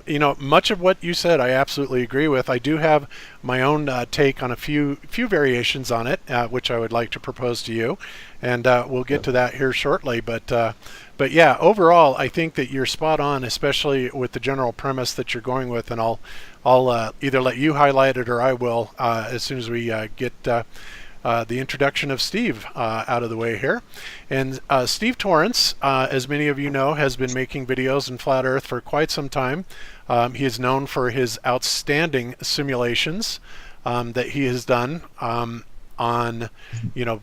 B: you know, much of what you said I absolutely agree with. I do have my own take on a few variations on it, which I would like to propose to you, and we'll get to that here shortly. But yeah, overall, I think that you're spot on, especially with the general premise that you're going with, and I'll either let you highlight it or I will as soon as we get the introduction of Steve out of the way here. And Steve Torrance, as many of you know, has been making videos in Flat Earth for quite some time. He is known for his outstanding simulations that he has done on, you know,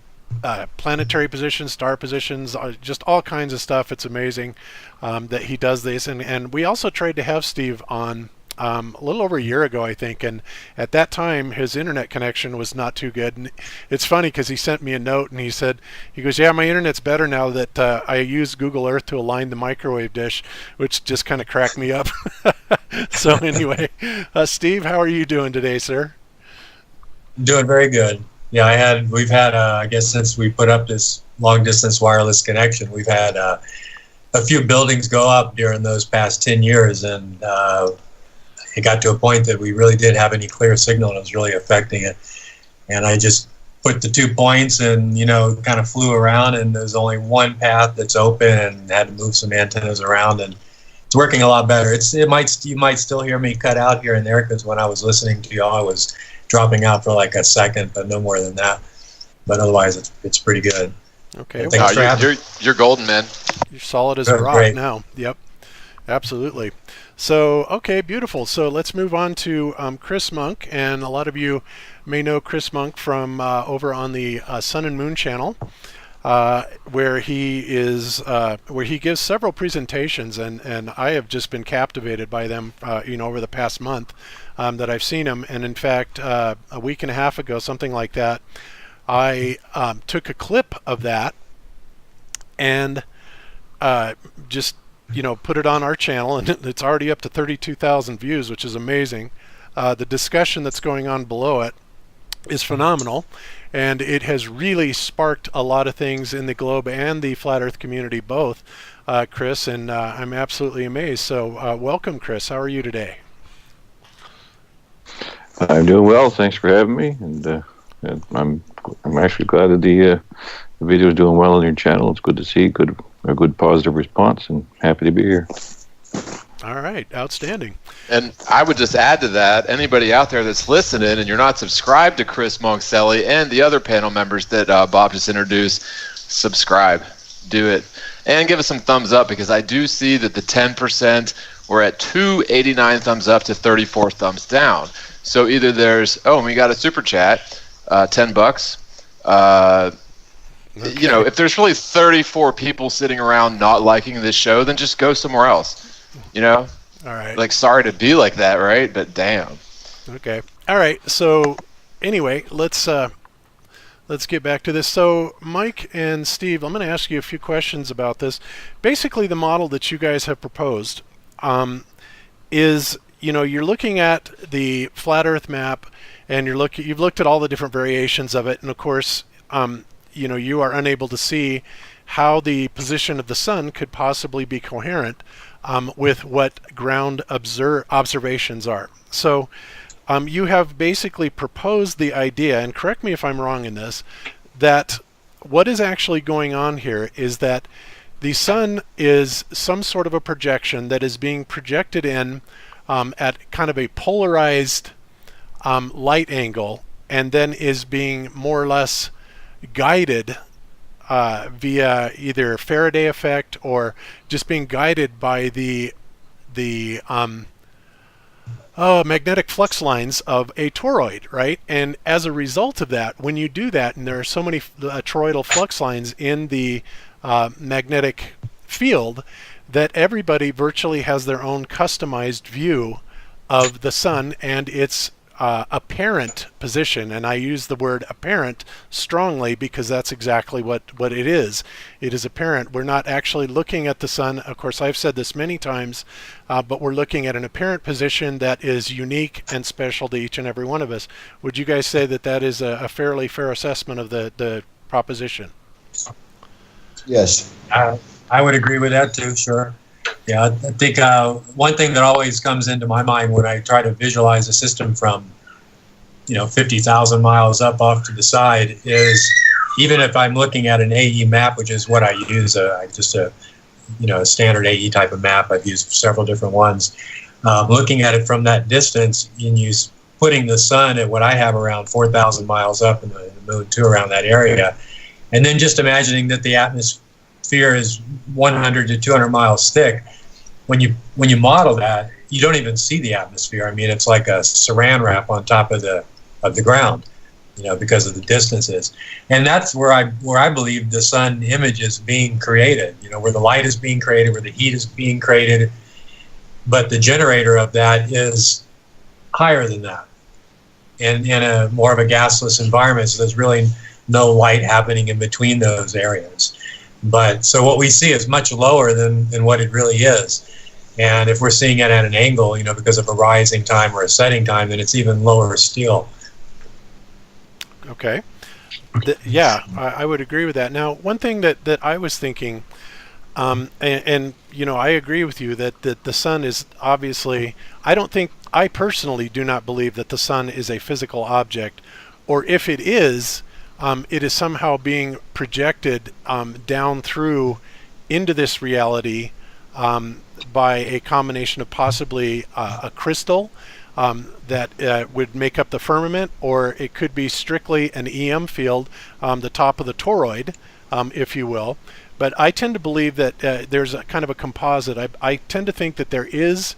B: planetary positions, star positions, just all kinds of stuff. It's amazing that he does this. And we also tried to have Steve on a little over a year ago, I think, and at that time his internet connection was not too good. And it's funny because he sent me a note and he goes, yeah, my internet's better now that I use Google Earth to align the microwave dish, which just kind of cracked me up. So anyway, Steve, how are you doing today, sir?
F: Doing very good. Yeah, we've had I guess since we put up this long distance wireless connection, we've had a few buildings go up during those past 10 years, and it got to a point that we really didn't have any clear signal, and it was really affecting it. And I just put the 2 points and, you know, kind of flew around, and there's only one path that's open, and had to move some antennas around, and it's working a lot better. You might still hear me cut out here and there, because when I was listening to y'all, I was dropping out for like a second, but no more than that. But otherwise, it's pretty good.
B: Okay.
D: You're golden, man.
B: You're solid as a rock
F: great.
B: now. Yep. Absolutely. So, okay, beautiful. So let's move on to Chris Monk, and a lot of you may know Chris Monk from over on the Sun and Moon channel, where he gives several presentations, and I have just been captivated by them, you know, over the past month that I've seen him. And in fact, a week and a half ago, something like that, I took a clip of that and just, you know, put it on our channel, and it's already up to 32,000 views, which is amazing. The discussion that's going on below it is phenomenal, and it has really sparked a lot of things in the globe and the flat earth community both, Chris, and I'm absolutely amazed. So welcome, Chris. How are you today?
G: I'm doing well. Thanks for having me, and I'm actually glad that the video is doing well on your channel. It's good to see a good positive response, and happy to be here.
B: All right, outstanding.
D: And I would just add to that, anybody out there that's listening and you're not subscribed to Chris Monkselli and the other panel members that Bob just introduced, subscribe. Do it. And give us some thumbs up, because I do see that the 10%, we're at 289 thumbs up to 34 thumbs down. So either there's, and we got a super chat, $10. Okay. You know, if there's really 34 people sitting around not liking this show, then just go somewhere else. You know?
B: All right.
D: Like, sorry to be like that, right? But damn.
B: Okay. All right. So anyway, let's get back to this. So Mike and Steve, I'm going to ask you a few questions about this. Basically, the model that you guys have proposed, is, you're looking at the flat Earth map, and you've looked at all the different variations of it, and of course, you are unable to see how the position of the sun could possibly be coherent with what ground observations are. So you have basically proposed the idea, and correct me if I'm wrong in this, that what is actually going on here is that the sun is some sort of a projection that is being projected in at kind of a polarized light angle, and then is being more or less guided via either Faraday effect or just being guided by the magnetic flux lines of a toroid, right? And as a result of that, when you do that, and there are so many toroidal flux lines in the magnetic field, that everybody virtually has their own customized view of the sun and its apparent position. And I use the word apparent strongly because that's exactly what it is. It is apparent. We're not actually looking at the sun. Of course, I've said this many times, but we're looking at an apparent position that is unique and special to each and every one of us. Would you guys say that that is a fairly fair assessment of the proposition?
E: Yes.
F: I would agree with that too, sure. Yeah, I think one thing that always comes into my mind when I try to visualize a system from, 50,000 miles up off to the side is, even if I'm looking at an AE map, which is what I use, just a standard AE type of map. I've used several different ones. Looking at it from that distance and putting the sun at what I have around 4,000 miles up and the moon too around that area, and then just imagining that the atmosphere is 100 to 200 miles thick. When you model that, you don't even see the atmosphere. I mean, it's like a saran wrap on top of the ground, because of the distances. And that's where I believe the sun image is being created. Where the light is being created, where the heat is being created, but the generator of that is higher than that, and in a more of a gasless environment. So there's really no light happening in between those areas. But so what we see is much lower than what it really is. And if we're seeing it at an angle, because of a rising time or a setting time, then it's even lower still.
B: Okay. I would agree with that. Now, one thing that I was thinking, and I agree with you that the sun is obviously, I personally do not believe that the sun is a physical object, or if it is somehow being projected down through into this reality by a combination of possibly a crystal that would make up the firmament, or it could be strictly an EM field, the top of the toroid, if you will. But I tend to believe that there's a kind of a composite. I tend to think that there is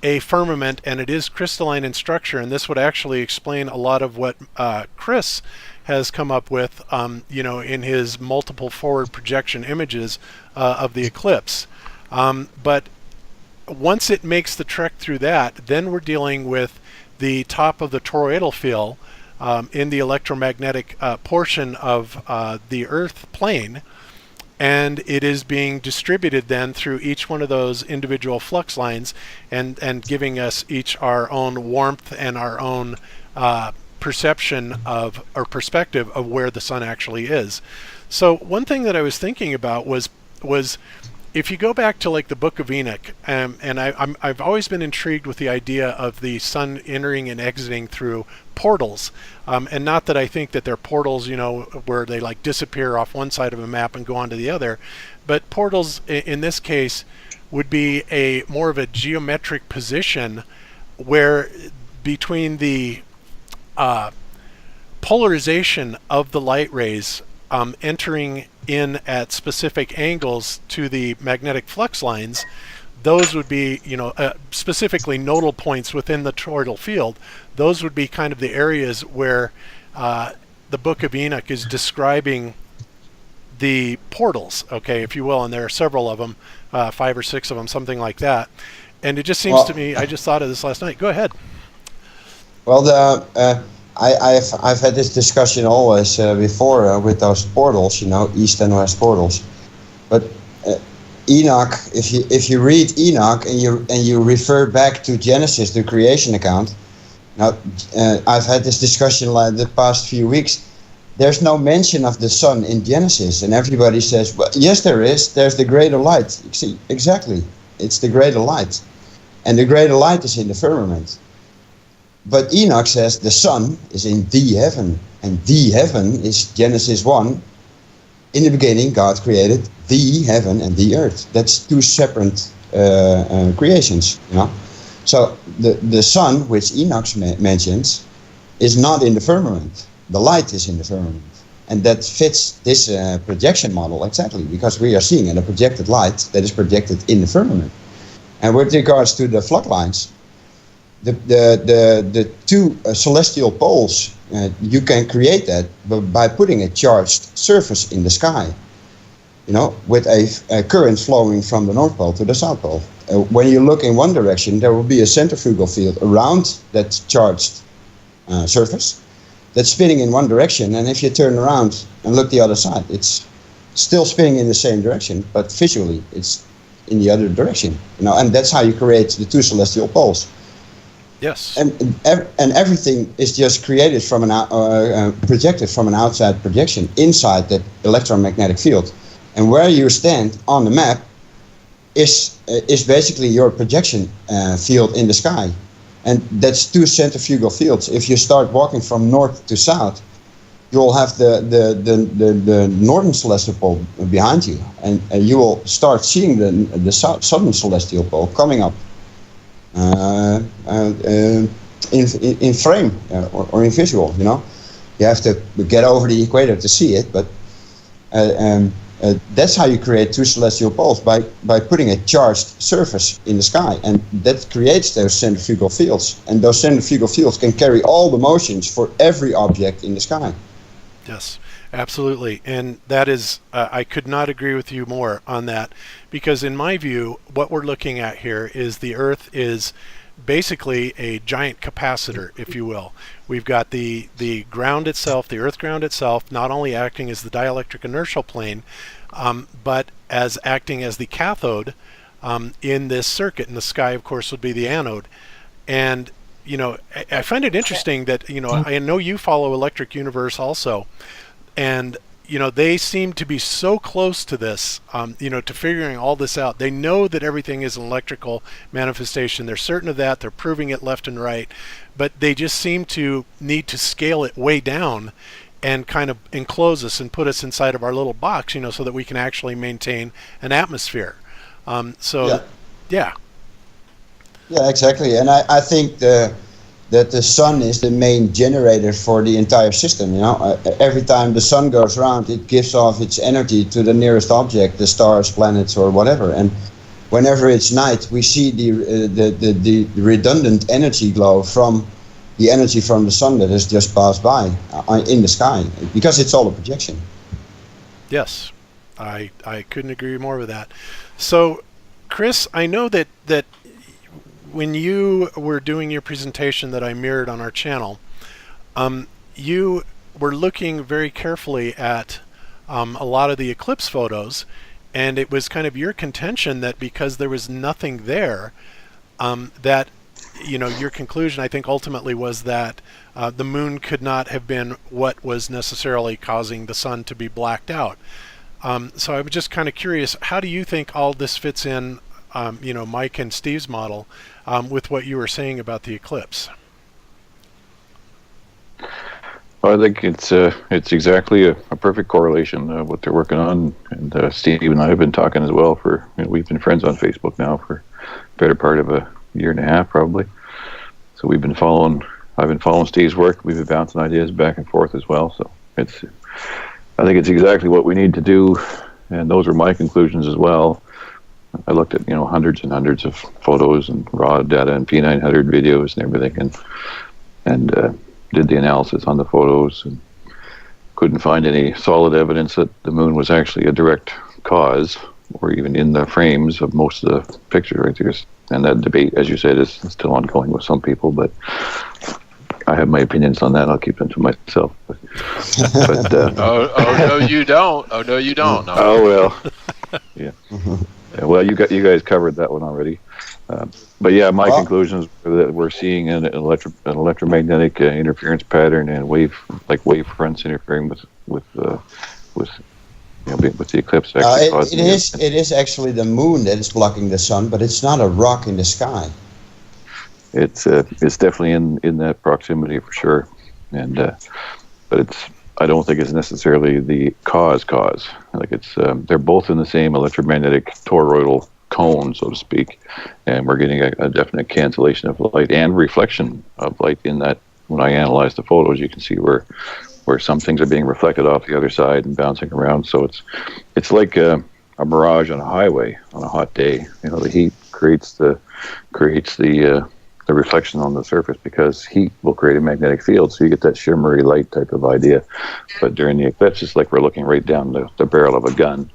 B: a firmament, and it is crystalline in structure, and this would actually explain a lot of what Chris has come up with, in his multiple forward projection images of the eclipse. But once it makes the trek through that, then we're dealing with the top of the toroidal field in the electromagnetic portion of the Earth plane, and it is being distributed then through each one of those individual flux lines, and giving us each our own warmth and our own perception of, or perspective of, where the sun actually is. So one thing that I was thinking about was if you go back to like the Book of Enoch, and I've always been intrigued with the idea of the sun entering and exiting through portals, and not that I think that they're portals, where they like disappear off one side of a map and go on to the other, but portals in this case would be a more of a geometric position where between the polarization of the light rays entering in at specific angles to the magnetic flux lines, those would be, specifically nodal points within the toroidal field. Those would be kind of the areas where the Book of Enoch is describing the portals, okay, if you will, and there are several of them, 5 or 6 of them, something like that. And it just seems to me, I just thought of this last night. Go ahead.
E: Well, I've had this discussion always before with those portals, east and west portals. But Enoch, if you read Enoch and you refer back to Genesis, the creation account. Now, I've had this discussion like the past few weeks. There's no mention of the sun in Genesis, and everybody says, well, yes, there is. There's the greater light. You see, exactly, it's the greater light, and the greater light is in the firmament. But Enoch says the sun is in the heaven, and the heaven is Genesis 1. In the beginning, God created the heaven and the earth. That's two separate creations, you know. So the sun, which Enoch mentions, is not in the firmament. The light is in the firmament. And that fits this projection model exactly, because we are seeing a projected light that is projected in the firmament. And with regards to the flood lines, the two celestial poles, you can create that by putting a charged surface in the sky, you know, with a current flowing from the North Pole to the South Pole. When you look in one direction, there will be a centrifugal field around that charged surface that's spinning in one direction, and if you turn around and look the other side, it's still spinning in the same direction, but visually it's in the other direction, you know, and that's how you create the two celestial poles.
B: Yes.
E: And everything is just created from projected from an outside projection inside that electromagnetic field. And where you stand on the map is basically your projection field in the sky. And that's two centrifugal fields. If you start walking from north to south, you will have the northern celestial pole behind you, and you will start seeing the southern celestial pole coming up in frame or in visual. You know, you have to get over the equator to see it, but that's how you create two celestial poles, by putting a charged surface in the sky, and that creates those centrifugal fields, and those centrifugal fields can carry all the motions for every object in the sky.
B: Yes, absolutely. And that is, I could not agree with you more on that, because in my view, what we're looking at here is the Earth is basically a giant capacitor, if you will. We've got the ground itself, the Earth ground itself, not only acting as the dielectric inertial plane, but as acting as the cathode in this circuit. And the sky, of course, would be the anode. And you know, I find it interesting that, you know, I know you follow Electric Universe also, and you know, they seem to be so close to this, you know, to figuring all this out. They know that everything is an electrical manifestation. They're certain of that. They're proving it left and right, but they just seem to need to scale it way down and kind of enclose us and put us inside of our little box, you know, so that we can actually maintain an atmosphere.
E: Yeah, exactly. And I think that the sun is the main generator for the entire system. You know, every time the sun goes around, it gives off its energy to the nearest object, the stars, planets, or whatever. And whenever it's night, we see the redundant energy glow from the energy from the sun that has just passed by in the sky, because it's all a projection.
B: Yes, I couldn't agree more with that. So, Chris, I know that when you were doing your presentation that I mirrored on our channel, you were looking very carefully at a lot of the eclipse photos, and it was kind of your contention that because there was nothing there, that, you know, your conclusion, I think, ultimately was that the moon could not have been what was necessarily causing the sun to be blacked out. So I was just kind of curious, how do you think all this fits in, you know, Mike and Steve's model, with what you were saying about the eclipse?
G: Well, I think it's exactly a perfect correlation of what they're working on, and Steve and I have been talking as well for, you know, we've been friends on Facebook now for the better part of a year and a half probably. So I've been following Steve's work. We've been bouncing ideas back and forth as well. So I think it's exactly what we need to do, and those are my conclusions as well. I looked at, you know, hundreds and hundreds of photos and raw data and P900 videos and everything, and did the analysis on the photos, and couldn't find any solid evidence that the moon was actually a direct cause, or even in the frames of most of the pictures right there. And that debate, as you said, is still ongoing with some people, but I have my opinions on that. I'll keep them to myself. But
D: oh no, you don't. Oh no, you don't. No.
G: Oh well. Yeah. Well, you guys covered that one already. But yeah, my conclusions were that we're seeing an electromagnetic interference pattern and wave fronts interfering with the eclipse.
E: It is actually the moon that is blocking the sun, but it's not a rock in the sky.
G: It's definitely in that proximity for sure, and but I don't think it's necessarily the cause. Like they're both in the same electromagnetic toroidal cone, so to speak, and we're getting a definite cancellation of light and reflection of light in that. When I analyze the photos, you can see where some things are being reflected off the other side and bouncing around. So it's like a mirage on a highway on a hot day. The heat creates the reflection on the surface, because heat will create a magnetic field, so you get that shimmery light type of idea. But during the eclipse, it's like we're looking right down the barrel of a gun,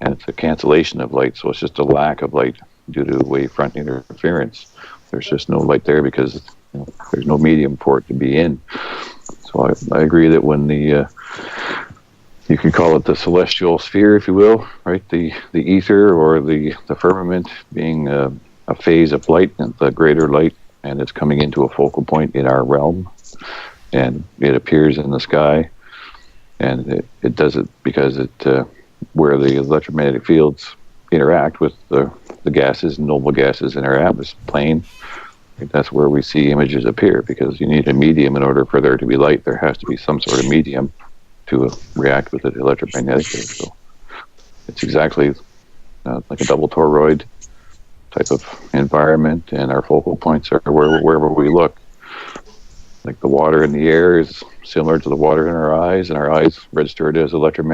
G: and it's a cancellation of light, so it's just a lack of light due to wavefront interference. There's just no light there because there's no medium for it to be in. So I agree that when you can call it the celestial sphere, if you will, right? The ether or the firmament being a phase of light, and the greater light, and it's coming into a focal point in our realm, and it appears in the sky, and it does it because where the electromagnetic fields interact with the gases, noble gases in our atmosphere plane, that's where we see images appear, because you need a medium in order for there to be light. There has to be some sort of medium to react with it electromagnetically. So it's exactly like a double toroid type of environment, and our focal points are wherever we look. Like the water in the air is similar to the water in our eyes, and our eyes register it as electric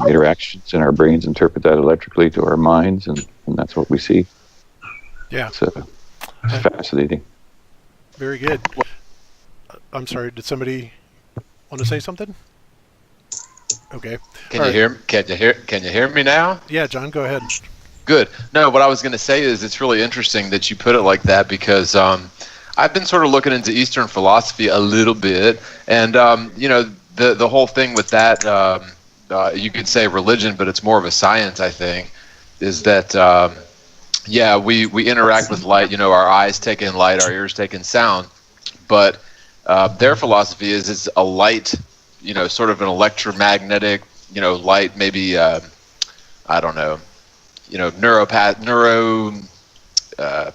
G: interactions, and our brains interpret that electrically to our minds, and that's what we see.
B: Yeah.
G: It's fascinating.
B: Very good. I'm sorry, did somebody want to say something? Okay.
D: Can you hear me now?
B: Yeah, John, go ahead.
D: Good. No, what I was going to say is it's really interesting that you put it like that, because I've been sort of looking into Eastern philosophy a little bit, and the whole thing with that, you could say religion, but it's more of a science, I think, is that we interact with light. Our eyes take in light, our ears take in sound, but their philosophy is it's a light, sort of an electromagnetic, light, maybe I don't know, neuro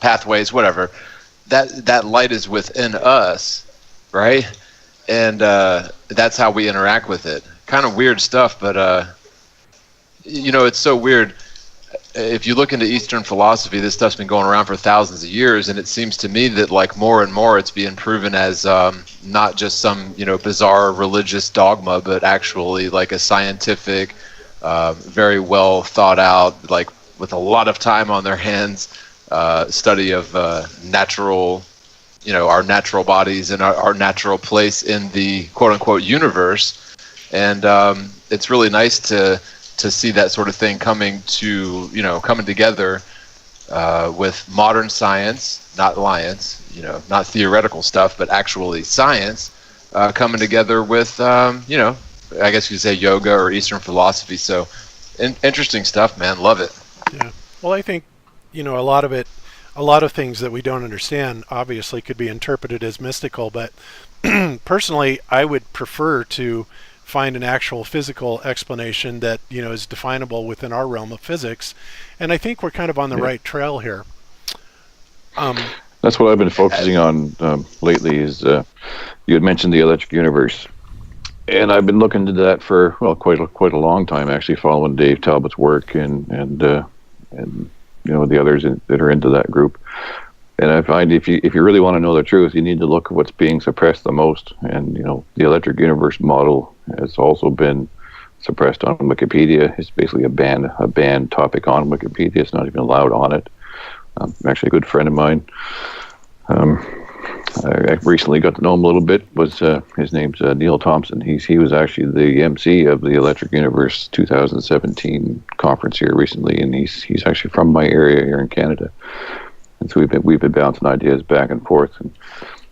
D: pathways, whatever. That light is within us, right? And that's how we interact with it. Kind of weird stuff, but it's so weird. If you look into Eastern philosophy, this stuff's been going around for thousands of years, and it seems to me that like more and more it's being proven as not just some bizarre religious dogma, but actually like a scientific, very well thought out, like with a lot of time on their hands, study of natural, our natural bodies and our natural place in the quote unquote universe, and it's really nice to see that sort of thing coming together with modern science, not not theoretical stuff, but actually science coming together with, I guess you could say yoga or Eastern philosophy. So interesting stuff, man. Love it.
B: Yeah. Well, I think, a lot of things that we don't understand obviously could be interpreted as mystical, but personally, I would prefer to find an actual physical explanation that is definable within our realm of physics, and I think we're kind of on the right trail here.
G: That's what I've been focusing on lately. Is you had mentioned the electric universe, and I've been looking into that for quite a long time, actually, following Dave Talbot's work and the others that are into that group. And I find if you really want to know the truth, you need to look at what's being suppressed the most. And the electric universe model has also been suppressed on Wikipedia. It's basically a banned topic on Wikipedia. It's not even allowed on it. Actually, a good friend of mine, I recently got to know him a little bit. His name's Neil Thompson. He was actually the MC of the Electric Universe 2017 conference here recently, and he's actually from my area here in Canada. And so we've been bouncing ideas back and forth, and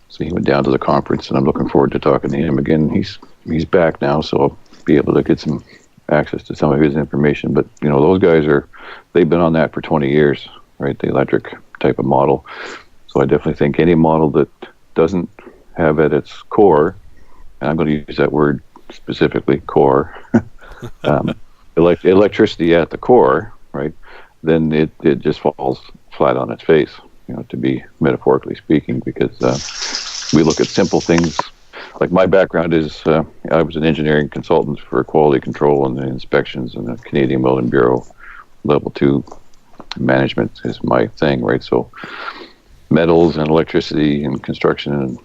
G: so he went down to the conference, and I'm looking forward to talking to him again. He's back now, so I'll be able to get some access to some of his information. But those guys they've been on that for 20 years, right? The electric type of model. So I definitely think any model that doesn't have at its core, and I'm going to use that word specifically, core, electricity at the core, right? Then it just falls flat on its face, to be metaphorically speaking, because we look at simple things. Like my background is, I was an engineering consultant for quality control and inspections in the Canadian Building Bureau. Level 2 management is my thing, right? So metals and electricity and construction and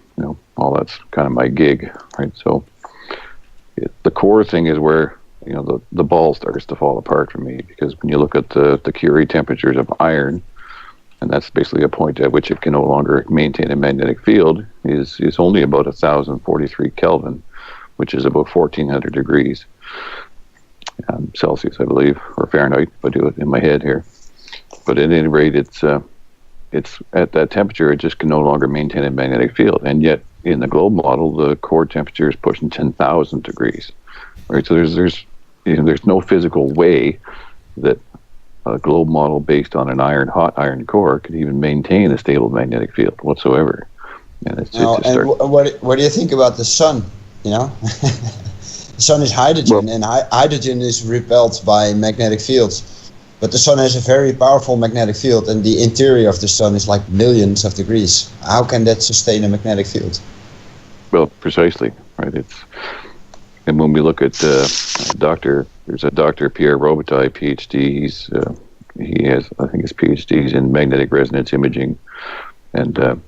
G: all that's kind of my gig, right? So the core thing is where the ball starts to fall apart for me, because when you look at the Curie temperatures of iron, and that's basically a point at which it can no longer maintain a magnetic field, is only about 1043 Kelvin, which is about 1400 degrees Celsius, I believe, or Fahrenheit, if I do it in my head here. But at any rate, it's at that temperature, it just can no longer maintain a magnetic field. And yet, in the globe model, the core temperature is pushing 10,000 degrees. Right, so there's no physical way that a globe model based on an hot iron core could even maintain a stable magnetic field whatsoever. And
E: what do you think about the sun? The sun is hydrogen, and hydrogen is repelled by magnetic fields. But the sun has a very powerful magnetic field, and the interior of the sun is like millions of degrees. How can that sustain a magnetic field?
G: Well, precisely, right? And when we look at there's a Dr. Pierre Robitaille, PhD. He has, I think, his PhDs in magnetic resonance imaging, and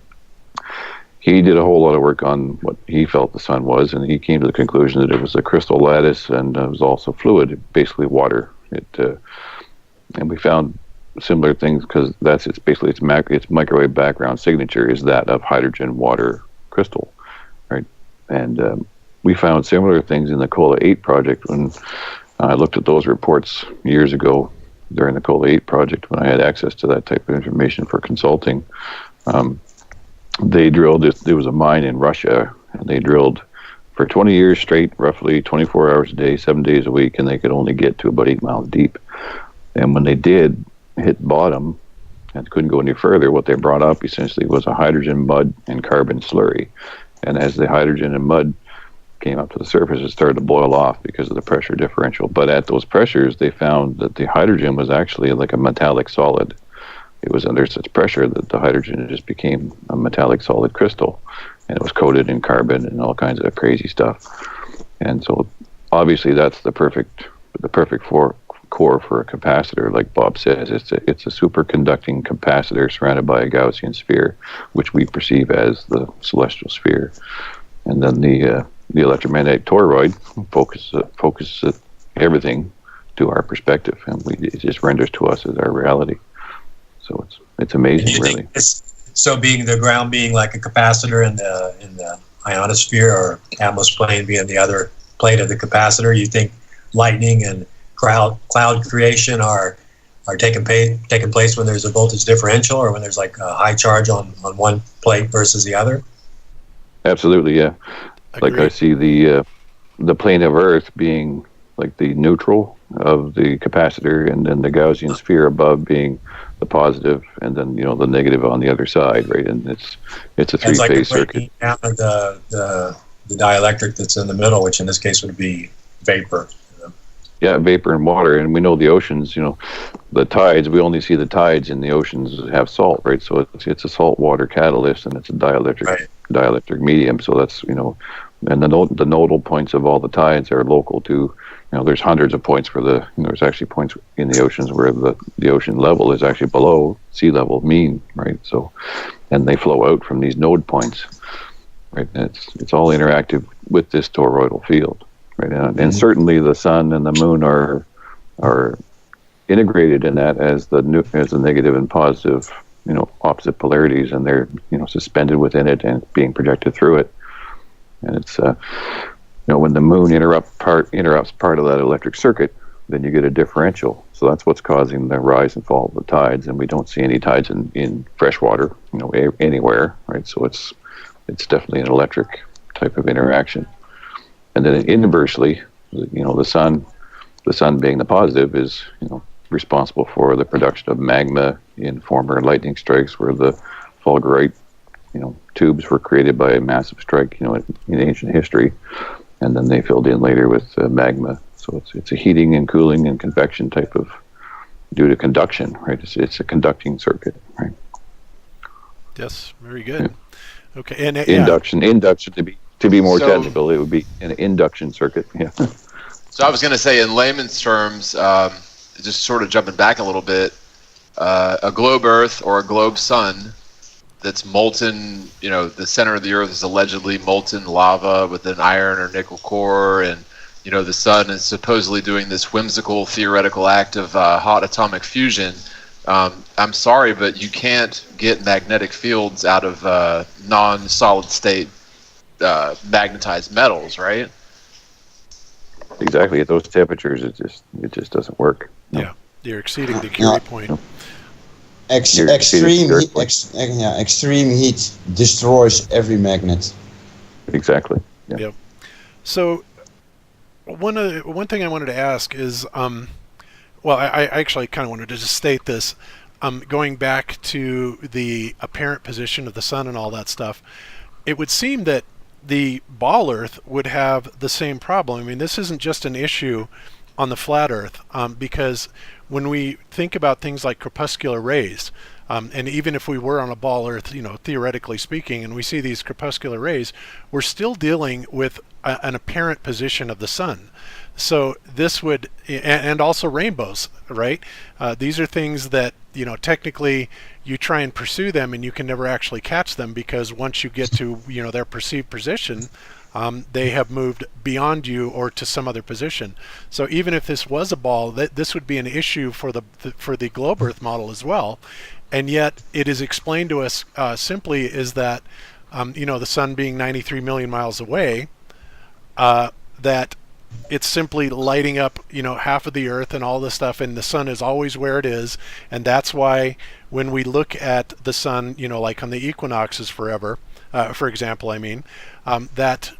G: he did a whole lot of work on what he felt the sun was, and he came to the conclusion that it was a crystal lattice, and it was also fluid, basically water. And we found similar things because its microwave background signature is that of hydrogen water crystal, right? And we found similar things in the Cola 8 project. When I looked at those reports years ago during the Cola 8 project, when I had access to that type of information for consulting, they drilled, there was a mine in Russia, and they drilled for 20 years straight, roughly 24 hours a day, 7 days a week, and they could only get to about 8 miles deep. And when they did hit bottom and couldn't go any further, what they brought up essentially was a hydrogen, mud, and carbon slurry. And as the hydrogen and mud came up to the surface, it started to boil off because of the pressure differential. But at those pressures, they found that the hydrogen was actually like a metallic solid. It was under such pressure that the hydrogen just became a metallic solid crystal, and it was coated in carbon and all kinds of crazy stuff. And so obviously that's the perfect core for a capacitor. Like Bob says, it's a superconducting capacitor surrounded by a Gaussian sphere, which we perceive as the celestial sphere. And then the electromagnetic toroid focuses everything to our perspective, and it just renders to us as our reality. So it's amazing, really.
F: So being the ground being like a capacitor in the ionosphere, or Atmos plane being the other plate of the capacitor, you think lightning and cloud creation are taking place when there's a voltage differential, or when there's like a high charge on one plate versus the other?
G: Absolutely, yeah. Agreed. Like I see the plane of Earth being like the neutral of the capacitor, and then the Gaussian sphere above being the positive, and then the negative on the other side, right? And it's a three-phase circuit.
F: Down the dielectric that's in the middle, which in this case would be vapor.
G: Yeah, vapor and water, and we know the oceans. The tides. We only see the tides in the oceans have salt, right? So it's a salt water catalyst, and it's a dielectric medium. So that's and the nodal points of all the tides are local to. There's hundreds of points for there's actually points in the oceans where the ocean level is actually below sea level mean, right? So, and they flow out from these node points, right? And it's all interactive with this toroidal field, right? And certainly the sun and the moon are integrated in that as the negative and positive, opposite polarities, and they're suspended within it and being projected through it, and it's when the moon interrupts part of that electric circuit, then you get a differential. So that's what's causing the rise and fall of the tides, and we don't see any tides in fresh water, anywhere, right? So it's definitely an electric type of interaction. And then inversely, the sun the sun being the positive is, responsible for the production of magma in former lightning strikes where the fulgurite, tubes were created by a massive strike, in ancient history, and then they filled in later with magma. So it's a heating and cooling and convection type of, due to conduction, right? It's a conducting circuit, right?
B: Yes, very good. Yeah. Okay, and
G: induction to be more technical, it would be an induction circuit. Yeah.
D: So I was going to say, in layman's terms, just sort of jumping back a little bit, a globe Earth or a globe sun that's molten, the center of the Earth is allegedly molten lava with an iron or nickel core, and the sun is supposedly doing this whimsical theoretical act of hot atomic fusion. I'm sorry, but you can't get magnetic fields out of non-solid state magnetized metals, right?
G: Exactly. At those temperatures, it just doesn't work. No.
B: Yeah, you're exceeding the Curie point.
G: No.
E: Extreme heat destroys every magnet.
G: Exactly. Yeah.
B: Yep. So one thing I wanted to ask is, I actually kind of wanted to just state this, going back to the apparent position of the sun and all that stuff. It would seem that the ball Earth would have the same problem. I mean, this isn't just an issue on the flat Earth, because when we think about things like crepuscular rays, and even if we were on a ball Earth, theoretically speaking, and we see these crepuscular rays, we're still dealing with an apparent position of the sun. So this would, and also rainbows, right? These are things that, technically you try and pursue them and you can never actually catch them, because once you get to, their perceived position, they have moved beyond you or to some other position. So even if this was a ball, this would be an issue for the globe Earth model as well. And yet it is explained to us simply is that, the sun being 93 million miles away, that it's simply lighting up, half of the Earth and all this stuff, and the sun is always where it is. And that's why when we look at the sun, like on the equinoxes for example, that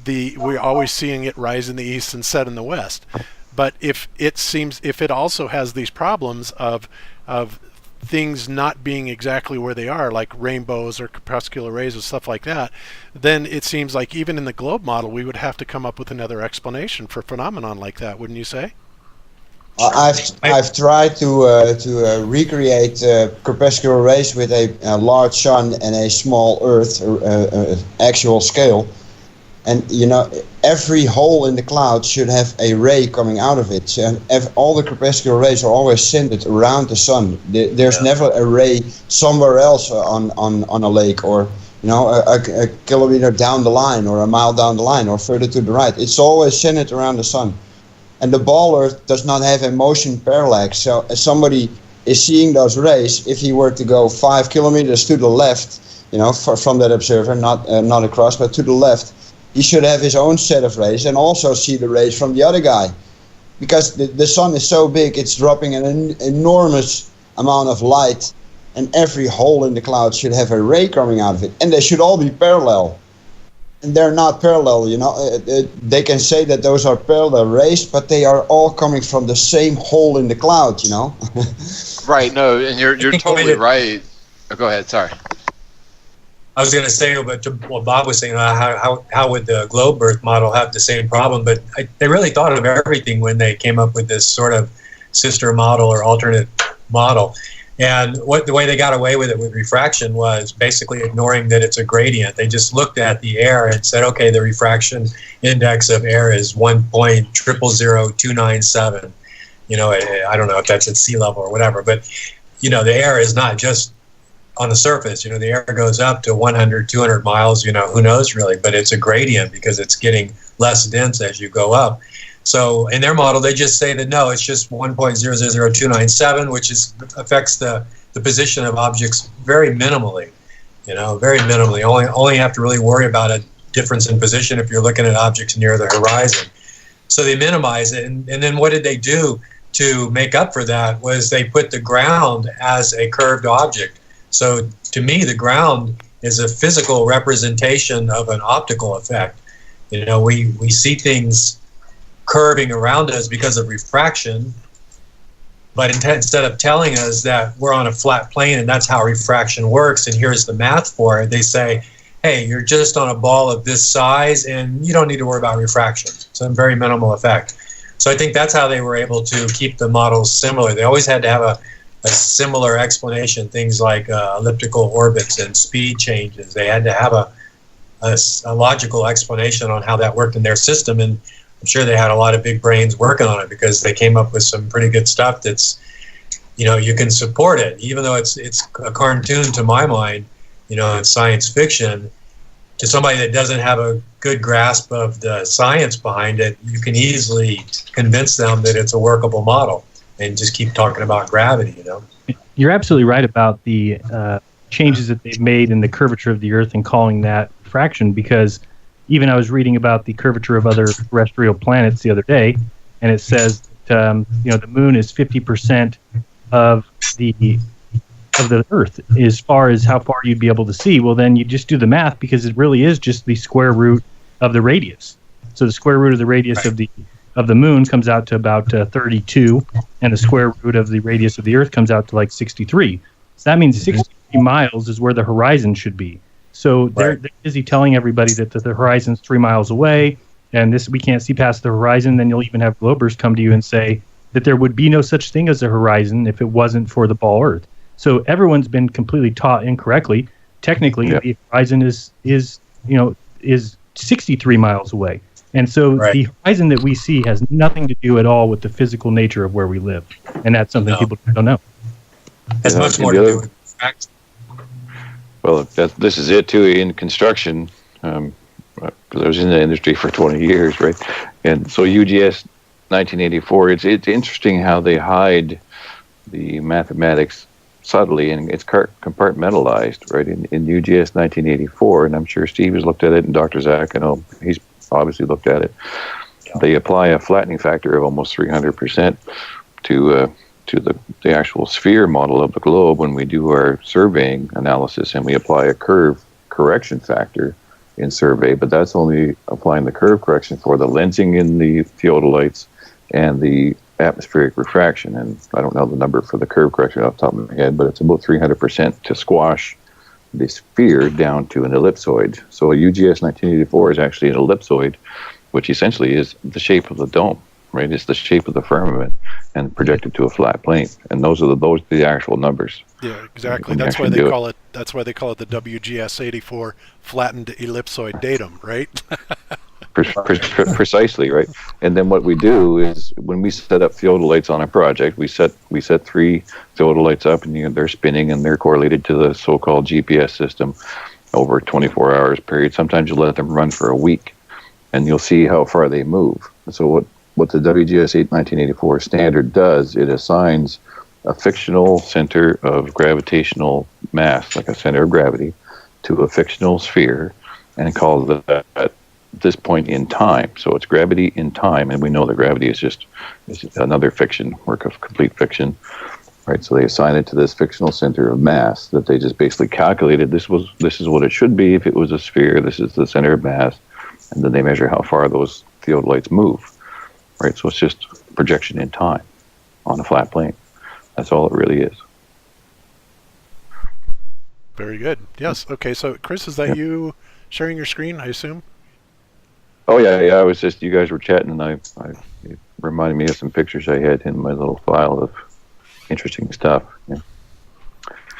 B: we're always seeing it rise in the east and set in the west. But if it also has these problems of things not being exactly where they are, like rainbows or crepuscular rays and stuff like that, then it seems like even in the globe model we would have to come up with another explanation for a phenomenon like that, wouldn't you say?
E: I've tried to recreate crepuscular rays with a large sun and a small Earth, actual scale. And every hole in the cloud should have a ray coming out of it. So all the crepuscular rays are always centered around the sun. There's never a ray somewhere else on a lake, or a kilometer down the line, or a mile down the line, or further to the right. It's always centered around the sun. And the ball Earth does not have a motion parallax. So as somebody is seeing those rays, if he were to go 5 kilometers to the left, from that observer, not across, but to the left, he should have his own set of rays and also see the rays from the other guy. Because the sun is so big, it's dropping an enormous amount of light, and every hole in the cloud should have a ray coming out of it. And they should all be parallel. And they're not parallel, They can say that those are parallel rays, but they are all coming from the same hole in the cloud,
D: Right, no, and you're totally right. Oh, go ahead, sorry.
F: I was going to say, but to what Bob was saying, how would the globe Earth model have the same problem? But they really thought of everything when they came up with this sort of sister model or alternate model. And the way they got away with it with refraction was basically ignoring that it's a gradient. They just looked at the air and said, okay, the refraction index of air is 1.000297. I don't know if that's at sea level or whatever, but the air is not just on the surface. The air goes up to 100, 200 miles, who knows really, but it's a gradient because it's getting less dense as you go up. So in their model, they just say that no, it's just 1.000297, which affects the position of objects very minimally, very minimally. Only have to really worry about a difference in position if you're looking at objects near the horizon. So they minimize it. And then what did they do to make up for that was they put the ground as a curved object. So to me, the ground is a physical representation of an optical effect. We see things curving around us because of refraction. But instead of telling us that we're on a flat plane and that's how refraction works and here's the math for it, they say, hey, you're just on a ball of this size and you don't need to worry about refraction. So very minimal effect. So I think that's how they were able to keep the models similar. They always had to have a similar explanation, things like elliptical orbits and speed changes. They had to have a logical explanation on how that worked in their system, and I'm sure they had a lot of big brains working on it because they came up with some pretty good stuff that's, you can support it, even though it's a cartoon to my mind, it's science fiction. To somebody that doesn't have a good grasp of the science behind it, you can easily convince them that it's a workable model and just keep talking about gravity,
C: You're absolutely right about the changes that they've made in the curvature of the Earth and calling that fraction, because even I was reading about the curvature of other terrestrial planets the other day, and it says that, the moon is 50% of the Earth as far as how far you'd be able to see. Well, then you just do the math, because it really is just the square root of the radius. So the square root of the radius of the moon comes out to about 32, and the square root of the radius of the Earth comes out to like 63. So that means 63 miles is where the horizon should be. So they're busy telling everybody that the horizon's 3 miles away, and we can't see past the horizon. Then you'll even have Globers come to you and say that there would be no such thing as a horizon if it wasn't for the ball Earth. So everyone's been completely taught incorrectly. Technically, the horizon is 63 miles away. And so the horizon that we see has nothing to do at all with the physical nature of where we live. And that's something people don't know.
F: Has much more to do with fact.
G: Well, this is it too in construction, because I was in the industry for 20 years, right? And so UGS 1984, it's interesting how they hide the mathematics subtly, and it's compartmentalized, right? In UGS 1984, and I'm sure Steve has looked at it, and Dr. Zach, I know he's obviously looked at it. They apply a flattening factor of almost 300% to the actual sphere model of the globe when we do our surveying analysis, and we apply a curve correction factor in survey, but that's only applying the curve correction for the lensing in the theodolites and the atmospheric refraction. And I don't know the number for the curve correction off the top of my head, but it's about 300% to squash the sphere down to an ellipsoid. So a UGS 1984 is actually an ellipsoid, which essentially is the shape of the dome. Right, it's the shape of the firmament and projected to a flat plane, and those are the actual numbers.
B: Yeah, exactly. That's why they call it. That's why they call it the WGS 84 flattened ellipsoid datum, right?
G: Precisely, right. And then what we do is when we set up theodolites on a project, we set 3 theodolites up, and they're spinning and they're correlated to the so-called GPS system over a 24 hours period. Sometimes you let them run for a week, and you'll see how far they move. So what the WGS 1984 standard does, it assigns a fictional center of gravitational mass, like a center of gravity, to a fictional sphere, and calls that at this point in time. So it's gravity in time, and we know that gravity is just another fiction, work of complete fiction, right? So they assign it to this fictional center of mass that they just basically calculated. This is what it should be if it was a sphere. This is the center of mass, and then they measure how far those theodolites move. Right, so it's just projection in time on a flat plane. That's all it really is.
B: Very good. Yes. Okay. So, Chris, is that you sharing your screen, I assume?
G: Oh yeah. I was just, you guys were chatting, and it reminded me of some pictures I had in my little file of interesting stuff. Yeah.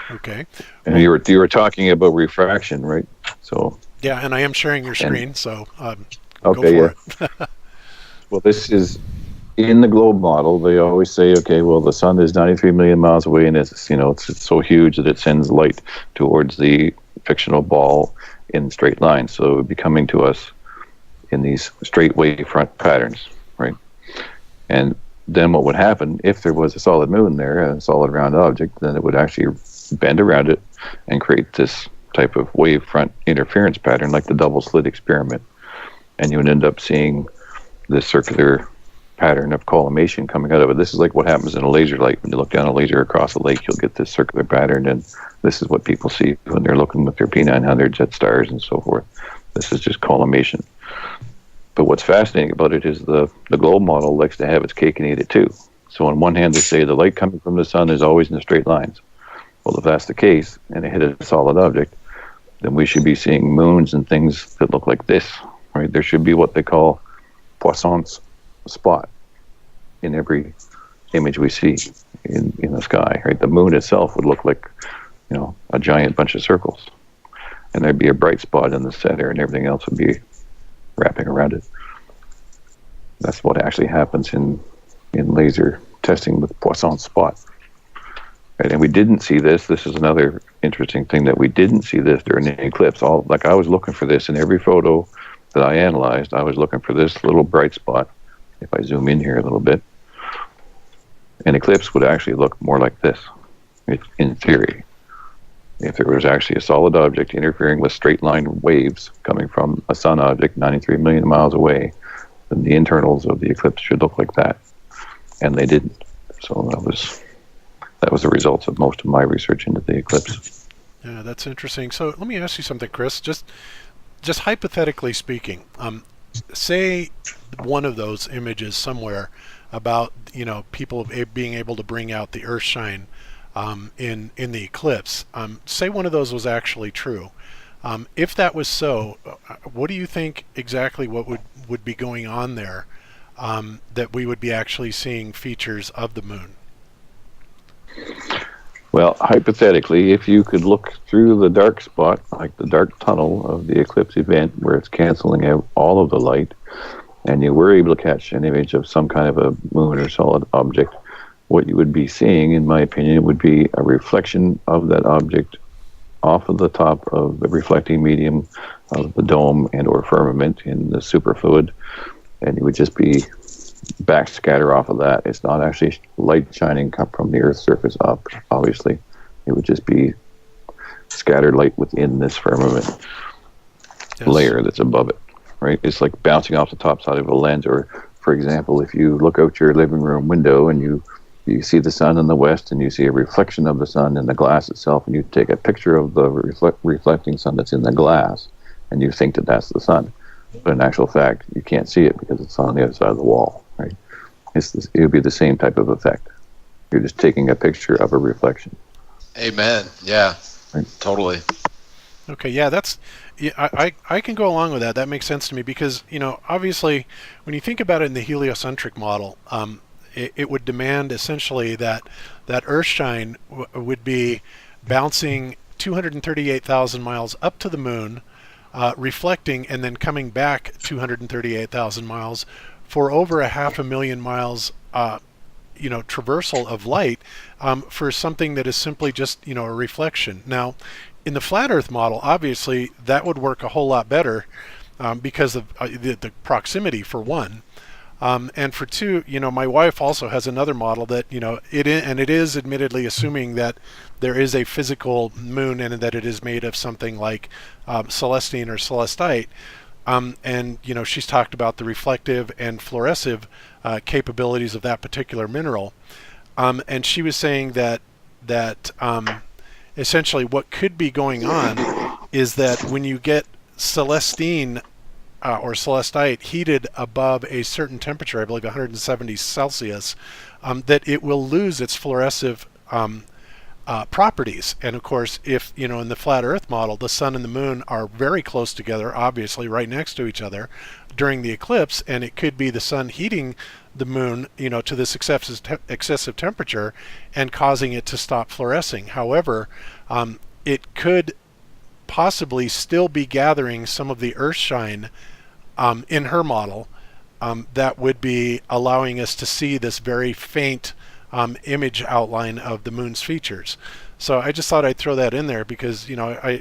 B: Okay.
G: And well, you were talking about refraction, right? So.
B: Yeah, and I am sharing your screen, so
G: okay,
B: go for it.
G: Well, this is in the globe model. They always say, okay, well, the sun is 93 million miles away, and it's so huge that it sends light towards the fictional ball in straight lines. So it would be coming to us in these straight wavefront patterns, right? And then what would happen if there was a solid moon there, a solid round object, then it would actually bend around it and create this type of wavefront interference pattern, like the double slit experiment, and you would end up seeing this circular pattern of collimation coming out of it. This is like what happens in a laser light. When you look down a laser across a lake, you'll get this circular pattern, and this is what people see when they're looking with their P900s at stars and so forth. This is just collimation. But what's fascinating about it is the globe model likes to have its cake and eat it too. So on one hand, they say the light coming from the sun is always in straight lines. Well, if that's the case, and it hit a solid object, then we should be seeing moons and things that look like this, right? There should be what they call Poisson's spot in every image we see in the sky, right? The moon itself would look like, a giant bunch of circles. And there'd be a bright spot in the center, and everything else would be wrapping around it. That's what actually happens in laser testing with Poisson's spot. Right? And we didn't see this. This is another interesting thing, that we didn't see this during the eclipse. I was looking for this in every photo that I analyzed. I was looking for this little bright spot. If I zoom in here a little bit, an eclipse would actually look more like this, in theory. If there was actually a solid object interfering with straight line waves coming from a sun object 93 million miles away, then the internals of the eclipse should look like that. And they didn't. So that was the results of most of my research into the eclipse.
B: Yeah, that's interesting. So let me ask you something, Chris. Just hypothetically speaking, say one of those images somewhere about people being able to bring out the Earthshine in the eclipse. Say one of those was actually true. If that was so, what do you think exactly what would be going on there, that we would be actually seeing features of the moon?
G: Well, hypothetically, if you could look through the dark spot, like the dark tunnel of the eclipse event where it's canceling out all of the light, and you were able to catch an image of some kind of a moon or solid object, what you would be seeing, in my opinion, would be a reflection of that object off of the top of the reflecting medium of the dome and or firmament in the superfluid, and you would just be backscatter off of that. It's not actually light shining up from the Earth's surface up, obviously. It would just be scattered light within this firmament layer that's above it, right? It's like bouncing off the top side of a lens. Or, for example, if you look out your living room window and you see the sun in the west and you see a reflection of the sun in the glass itself, and you take a picture of the reflecting sun that's in the glass, and you think that that's the sun. But in actual fact, you can't see it because it's on the other side of the wall, right? It would be the same type of effect. You're just taking a picture of a reflection.
D: Amen. Yeah,
G: right?
D: Totally.
B: Okay, yeah, I can go along with that. That makes sense to me because, obviously, when you think about it in the heliocentric model, it would demand essentially that Earthshine would be bouncing 238,000 miles up to the moon, reflecting and then coming back 238,000 miles for over 500,000 miles, traversal of light for something that is simply just, a reflection. Now, in the flat Earth model, obviously, that would work a whole lot better because of the proximity, for one. And for two, my wife also has another model that, it is admittedly assuming that there is a physical moon and that it is made of something like celestine or celestite. And, she's talked about the reflective and fluorescive capabilities of that particular mineral. And she was saying that essentially what could be going on is that when you get celestine or celestite heated above a certain temperature, I believe 170 Celsius, that it will lose its fluorescive properties. And of course, if, in the flat Earth model, the sun and the moon are very close together, obviously right next to each other during the eclipse, and it could be the sun heating the moon, to this excessive temperature and causing it to stop fluorescing. However, it could possibly still be gathering some of the Earthshine in her model that would be allowing us to see this very faint image outline of the moon's features. So I just thought I'd throw that in there because,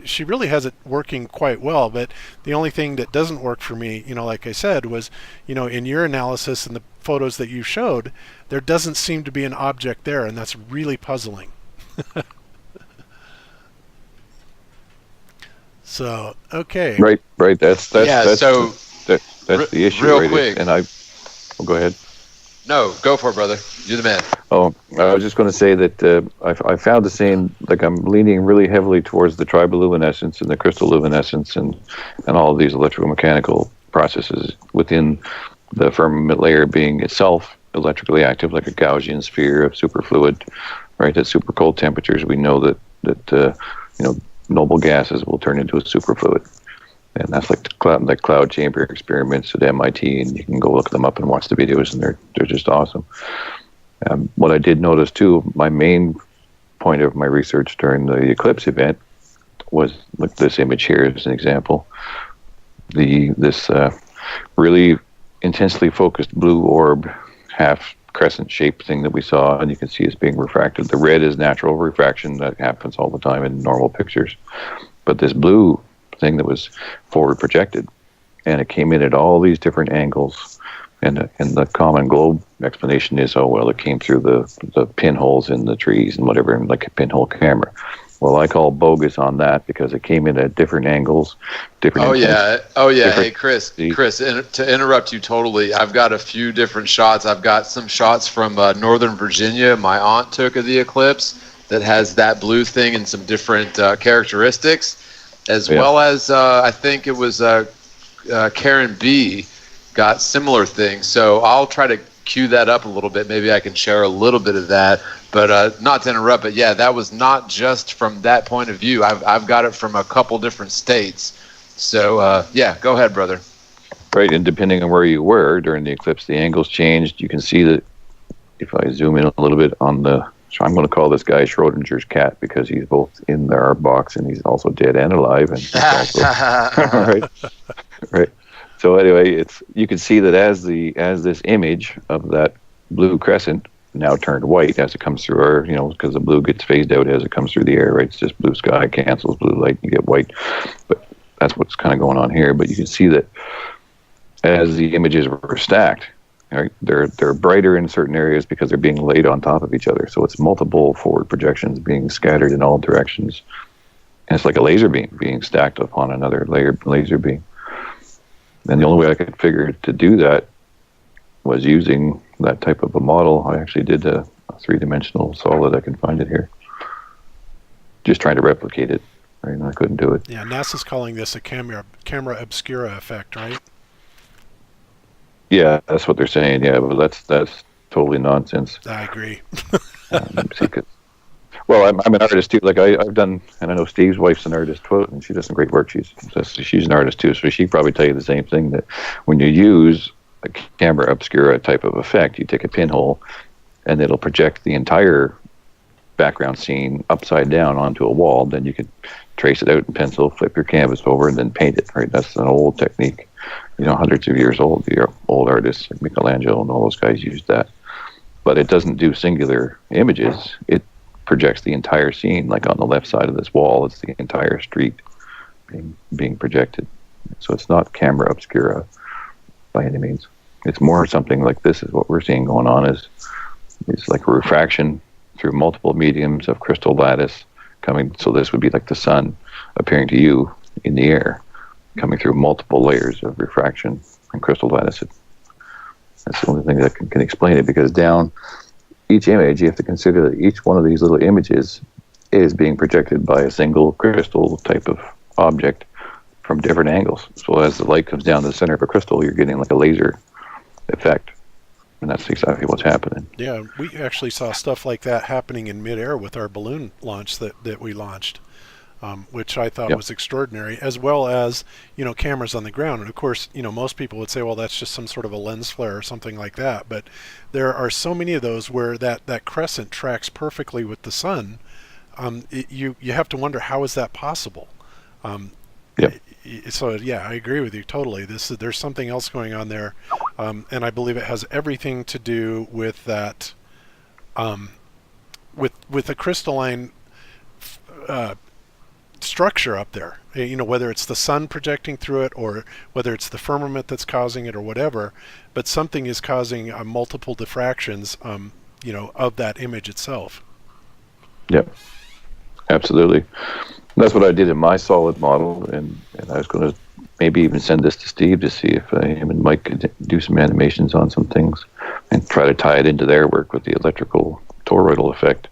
B: she really has it working quite well, but the only thing that doesn't work for me, like I said, was, in your analysis and the photos that you showed, there doesn't seem to be an object there, and that's really puzzling. So, okay.
G: Right. That's
D: so
G: the issue.
D: Real
G: right?
D: quick.
G: And go ahead.
D: No, go for it, brother. You're the man.
G: Oh, I was just going to say that I found the same, like I'm leaning really heavily towards the triboluminescence and the crystalluminescence and all of these electromechanical processes within the firmament layer being itself electrically active, like a Gaussian sphere of superfluid, right? At super cold temperatures, we know that noble gases will turn into a superfluid. And that's like the cloud chamber experiments at MIT, and you can go look them up and watch the videos, and they're just awesome. What I did notice too, my main point of my research during the eclipse event was, like this image here as an example, this really intensely focused blue orb, half crescent shaped thing that we saw, and you can see it's being refracted. The red is natural refraction that happens all the time in normal pictures, but this blue thing that was forward projected, and it came in at all these different angles, and the common globe explanation is, oh well, it came through the pinholes in the trees and whatever, and like a pinhole camera. Well, I call bogus on that because it came in at different angles, different.
D: Oh yeah. Hey, Chris, to interrupt you totally, I've got a few different shots. I've got some shots from Northern Virginia. My aunt took of the eclipse that has that blue thing and some different characteristics, as well as I think it was Karen B got similar things. So I'll try to cue that up a little bit. Maybe I can share a little bit of that. But not to interrupt, but yeah, that was not just from that point of view. I've got it from a couple different states. So yeah, go ahead, brother.
G: Right, and depending on where you were during the eclipse, the angles changed. You can see that if I zoom in a little bit on so I'm going to call this guy Schrodinger's cat because he's both in our box and he's also dead and alive. And also, right. So anyway, you can see that as this image of that blue crescent now turned white as it comes through our, because the blue gets phased out as it comes through the air, right? It's just blue sky cancels blue light, you get white. But that's what's kind of going on here. But you can see that as the images were stacked, right, they're brighter in certain areas because they're being laid on top of each other. So it's multiple forward projections being scattered in all directions. And it's like a laser beam being stacked upon another laser beam. And the only way I could figure to do that was using that type of a model. I actually did a three-dimensional solid. I can find it here. Just trying to replicate it, right? And I couldn't do it.
B: Yeah, NASA's calling this a camera obscura effect, right?
G: Yeah, that's what they're saying. Yeah, but that's totally nonsense.
B: I agree.
G: Well, I'm an artist too. Like I've done, and I know Steve's wife's an artist too, and she does some great work. She's an artist too, so she'd probably tell you the same thing, that when you use a camera obscura type of effect, you take a pinhole, and it'll project the entire background scene upside down onto a wall. Then you can trace it out in pencil, flip your canvas over, and then paint it. Right? That's an old technique, hundreds of years old. The old artists like Michelangelo and all those guys used that, but it doesn't do singular images. It projects the entire scene. Like on the left side of this wall, it's the entire street being projected. So it's not camera obscura by any means. It's more something like this is what we're seeing going on is like a refraction through multiple mediums of crystal lattice coming. So this would be like the sun appearing to you in the air, coming through multiple layers of refraction and crystal lattice. That's the only thing that can explain it, because down each image, you have to consider that each one of these little images is being projected by a single crystal type of object from different angles. So as the light comes down to the center of a crystal, you're getting like a laser effect. And that's exactly what's happening.
B: Yeah, we actually saw stuff like that happening in midair with our balloon launch that we launched, which I thought was extraordinary, as well as, cameras on the ground. And of course, most people would say, well, that's just some sort of a lens flare or something like that. But there are so many of those where that crescent tracks perfectly with the sun. You have to wonder, how is that possible? So yeah, I agree with you totally. There's something else going on there, and I believe it has everything to do with that, with the crystalline structure up there. Whether it's the sun projecting through it, or whether it's the firmament that's causing it, or whatever. But something is causing multiple diffractions, of that image itself.
G: Yep, absolutely. That's what I did in my solid model, and I was going to maybe even send this to Steve to see if him and Mike could do some animations on some things and try to tie it into their work with the electrical toroidal effect.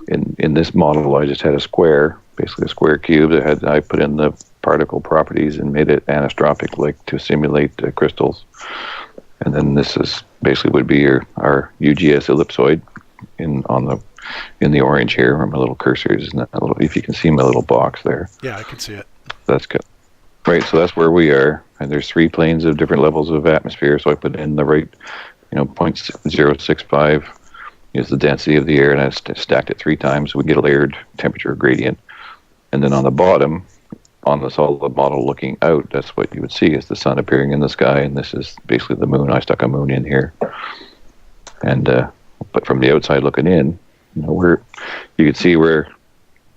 G: In this model, I just had a square, basically a square cube that I put in the particle properties and made it anisotropic, like to simulate crystals. And then this is basically would be our UGS ellipsoid in the orange here, where my little cursor is. In that little, if you can see my little box there.
B: Yeah, I can see it.
G: That's good. Right, so that's where we are, and there's 3 planes of different levels of atmosphere. So I put in the right, 0.065 is the density of the air, and I stacked it 3 times, so we get a layered temperature gradient. And then on the bottom, on the solid model looking out, that's what you would see is the sun appearing in the sky, and this is basically the moon. I stuck a moon in here, and but from the outside looking in, you can see where,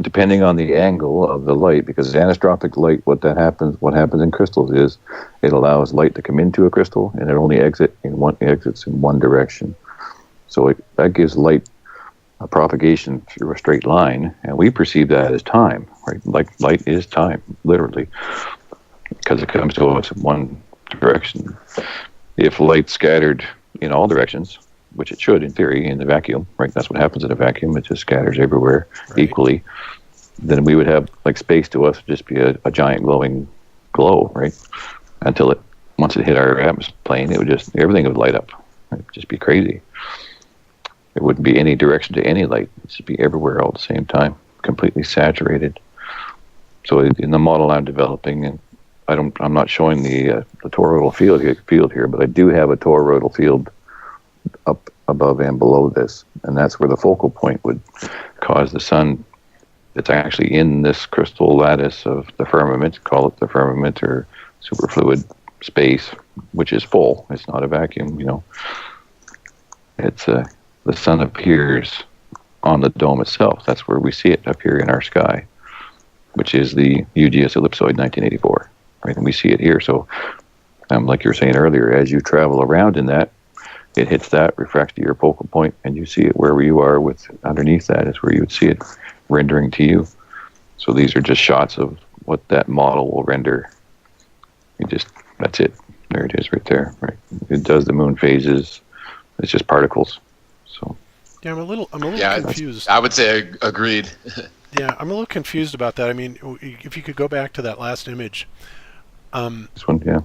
G: depending on the angle of the light, because anisotropic light, what happens in crystals is it allows light to come into a crystal, and it only exits in one direction. So that gives light a propagation through a straight line, and we perceive that as time, right? Like light is time, literally, because it comes to us in one direction. If light scattered in all directions, which it should in theory in the vacuum, right? That's what happens in a vacuum. It just scatters everywhere equally. Then we would have, like, space to us just be a giant glowing glow, right? Until once it hit our atmosphere plane, everything would light up. It would just be crazy. It wouldn't be any direction to any light. It would just be everywhere all at the same time, completely saturated. So in the model I'm developing, and I'm not showing the toroidal field here, but I do have a toroidal field up above and below this, and that's where the focal point would cause the sun. It's actually in this crystal lattice of the firmament, call it the firmament or superfluid space, which is full. It's not a vacuum, It's the sun appears on the dome itself. That's where we see it up here in our sky, which is the UGS ellipsoid 1984, right? And we see it here. So, like you were saying earlier, as you travel around in that, it hits that, refracts to your focal point, and you see it wherever you are. Underneath that is where you would see it rendering to you. So these are just shots of what that model will render. That's it. There it is right there. Right. It does the moon phases. It's just particles. So.
B: Yeah, I'm a little confused.
D: I would say agreed.
B: Yeah, I'm a little confused about that. I mean, if you could go back to that last image.
G: This one, yeah.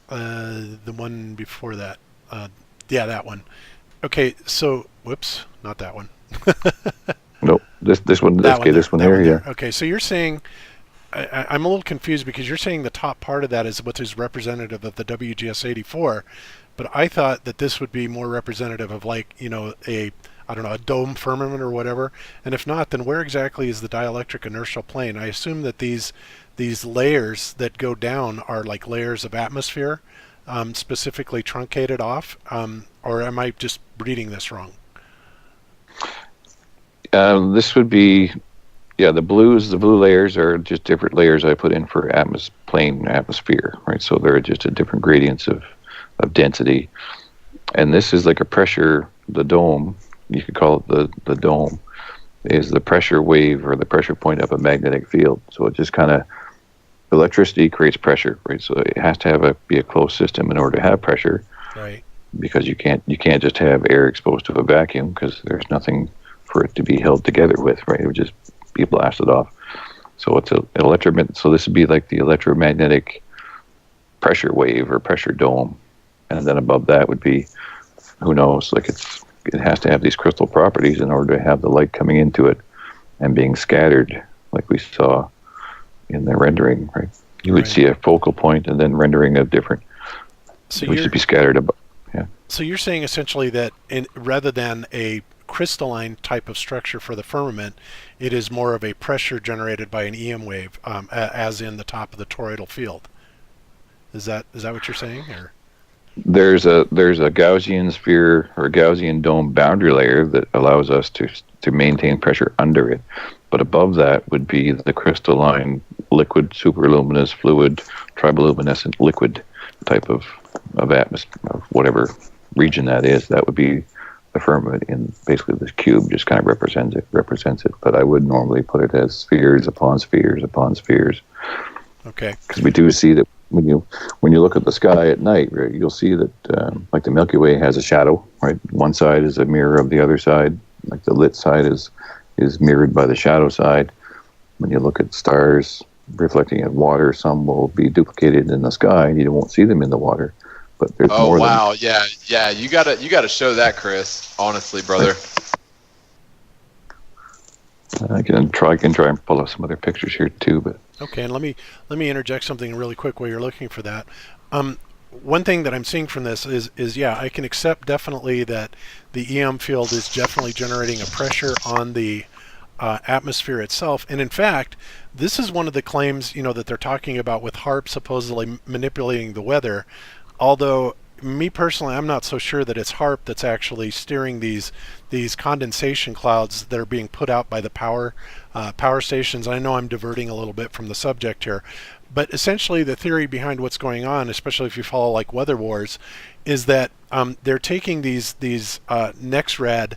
B: The one before that. Yeah, that one. Okay, so whoops, not that one.
G: Nope, this one. This one here. Yeah.
B: Okay, so you're saying I'm a little confused because you're saying the top part of that is what is representative of the WGS 84, but I thought that this would be more representative of, like, a dome firmament or whatever. And if not, then where exactly is the dielectric inertial plane? I assume that these layers that go down are like layers of atmosphere, specifically truncated off, or am I just reading this wrong?
G: This would be, the blue layers are just different layers I put in for plane atmosphere, right? So they're just a different gradients of density. And this is like a pressure, the dome, you could call it the dome, is the pressure wave or the pressure point of a magnetic field. So it just kind of, electricity creates pressure, right? So it has to be a closed system in order to have pressure,
B: right? Because
G: you can't just have air exposed to a vacuum, because there's nothing for it to be held together with, right? It would just be blasted off. So it's so this would be like the electromagnetic pressure wave or pressure dome, and then above that would be, who knows? Like it has to have these crystal properties in order to have the light coming into it and being scattered, like we saw in the rendering, right? You would see a focal point and then rendering of different. So it should be scattered above. Yeah.
B: So you're saying essentially that rather than a crystalline type of structure for the firmament, it is more of a pressure generated by an EM wave, as in the top of the toroidal field. Is that what you're saying? Or
G: there's a Gaussian sphere or Gaussian dome boundary layer that allows us to maintain pressure under it, but above that would be the crystalline liquid, superluminous fluid, triboluminescent liquid type of atmosphere, of whatever region that is. That would be the firmament, in basically this cube just kind of represents it. But I would normally put it as spheres upon spheres upon spheres.
B: Okay.
G: Because we do see that when you look at the sky at night, right, you'll see that like the Milky Way has a shadow, right? One side is a mirror of the other side. Like the lit side is mirrored by the shadow side. When you look at stars, reflecting in water. Some will be duplicated in the sky, and you won't see them in the water. But there's more.
D: Oh wow, yeah. You gotta show that, Chris. Honestly, brother.
G: I can try and pull up some other pictures here too. But
B: okay, and let me interject something really quick while you're looking for that. One thing that I'm seeing from this is I can accept definitely that the EM field is definitely generating a pressure on the atmosphere itself. And in fact, this is one of the claims, that they're talking about with HAARP supposedly manipulating the weather. Although, me personally, I'm not so sure that it's HAARP that's actually steering these condensation clouds that are being put out by the power stations. I know I'm diverting a little bit from the subject here, but essentially the theory behind what's going on, especially if you follow like Weather Wars, is that they're taking these NEXRAD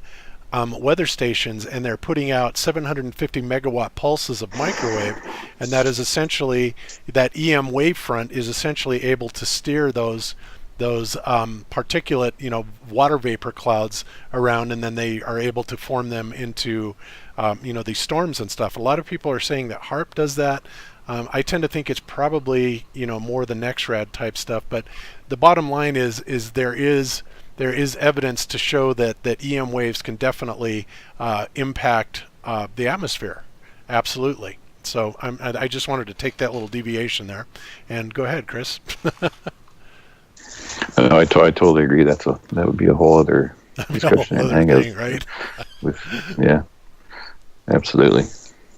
B: weather stations and they're putting out 750 megawatt pulses of microwave, and that is essentially, that EM wavefront is essentially able to steer those particulate, water vapor clouds around, and then they are able to form them into, these storms and stuff. A lot of people are saying that HAARP does that. I tend to think it's probably, more the NEXRAD type stuff, but the bottom line is there is evidence to show that EM waves can definitely impact the atmosphere. Absolutely. So I just wanted to take that little deviation there. And go ahead, Chris.
G: No, I totally agree. That would be a whole other discussion and hangout,
B: right?
G: Yeah, absolutely.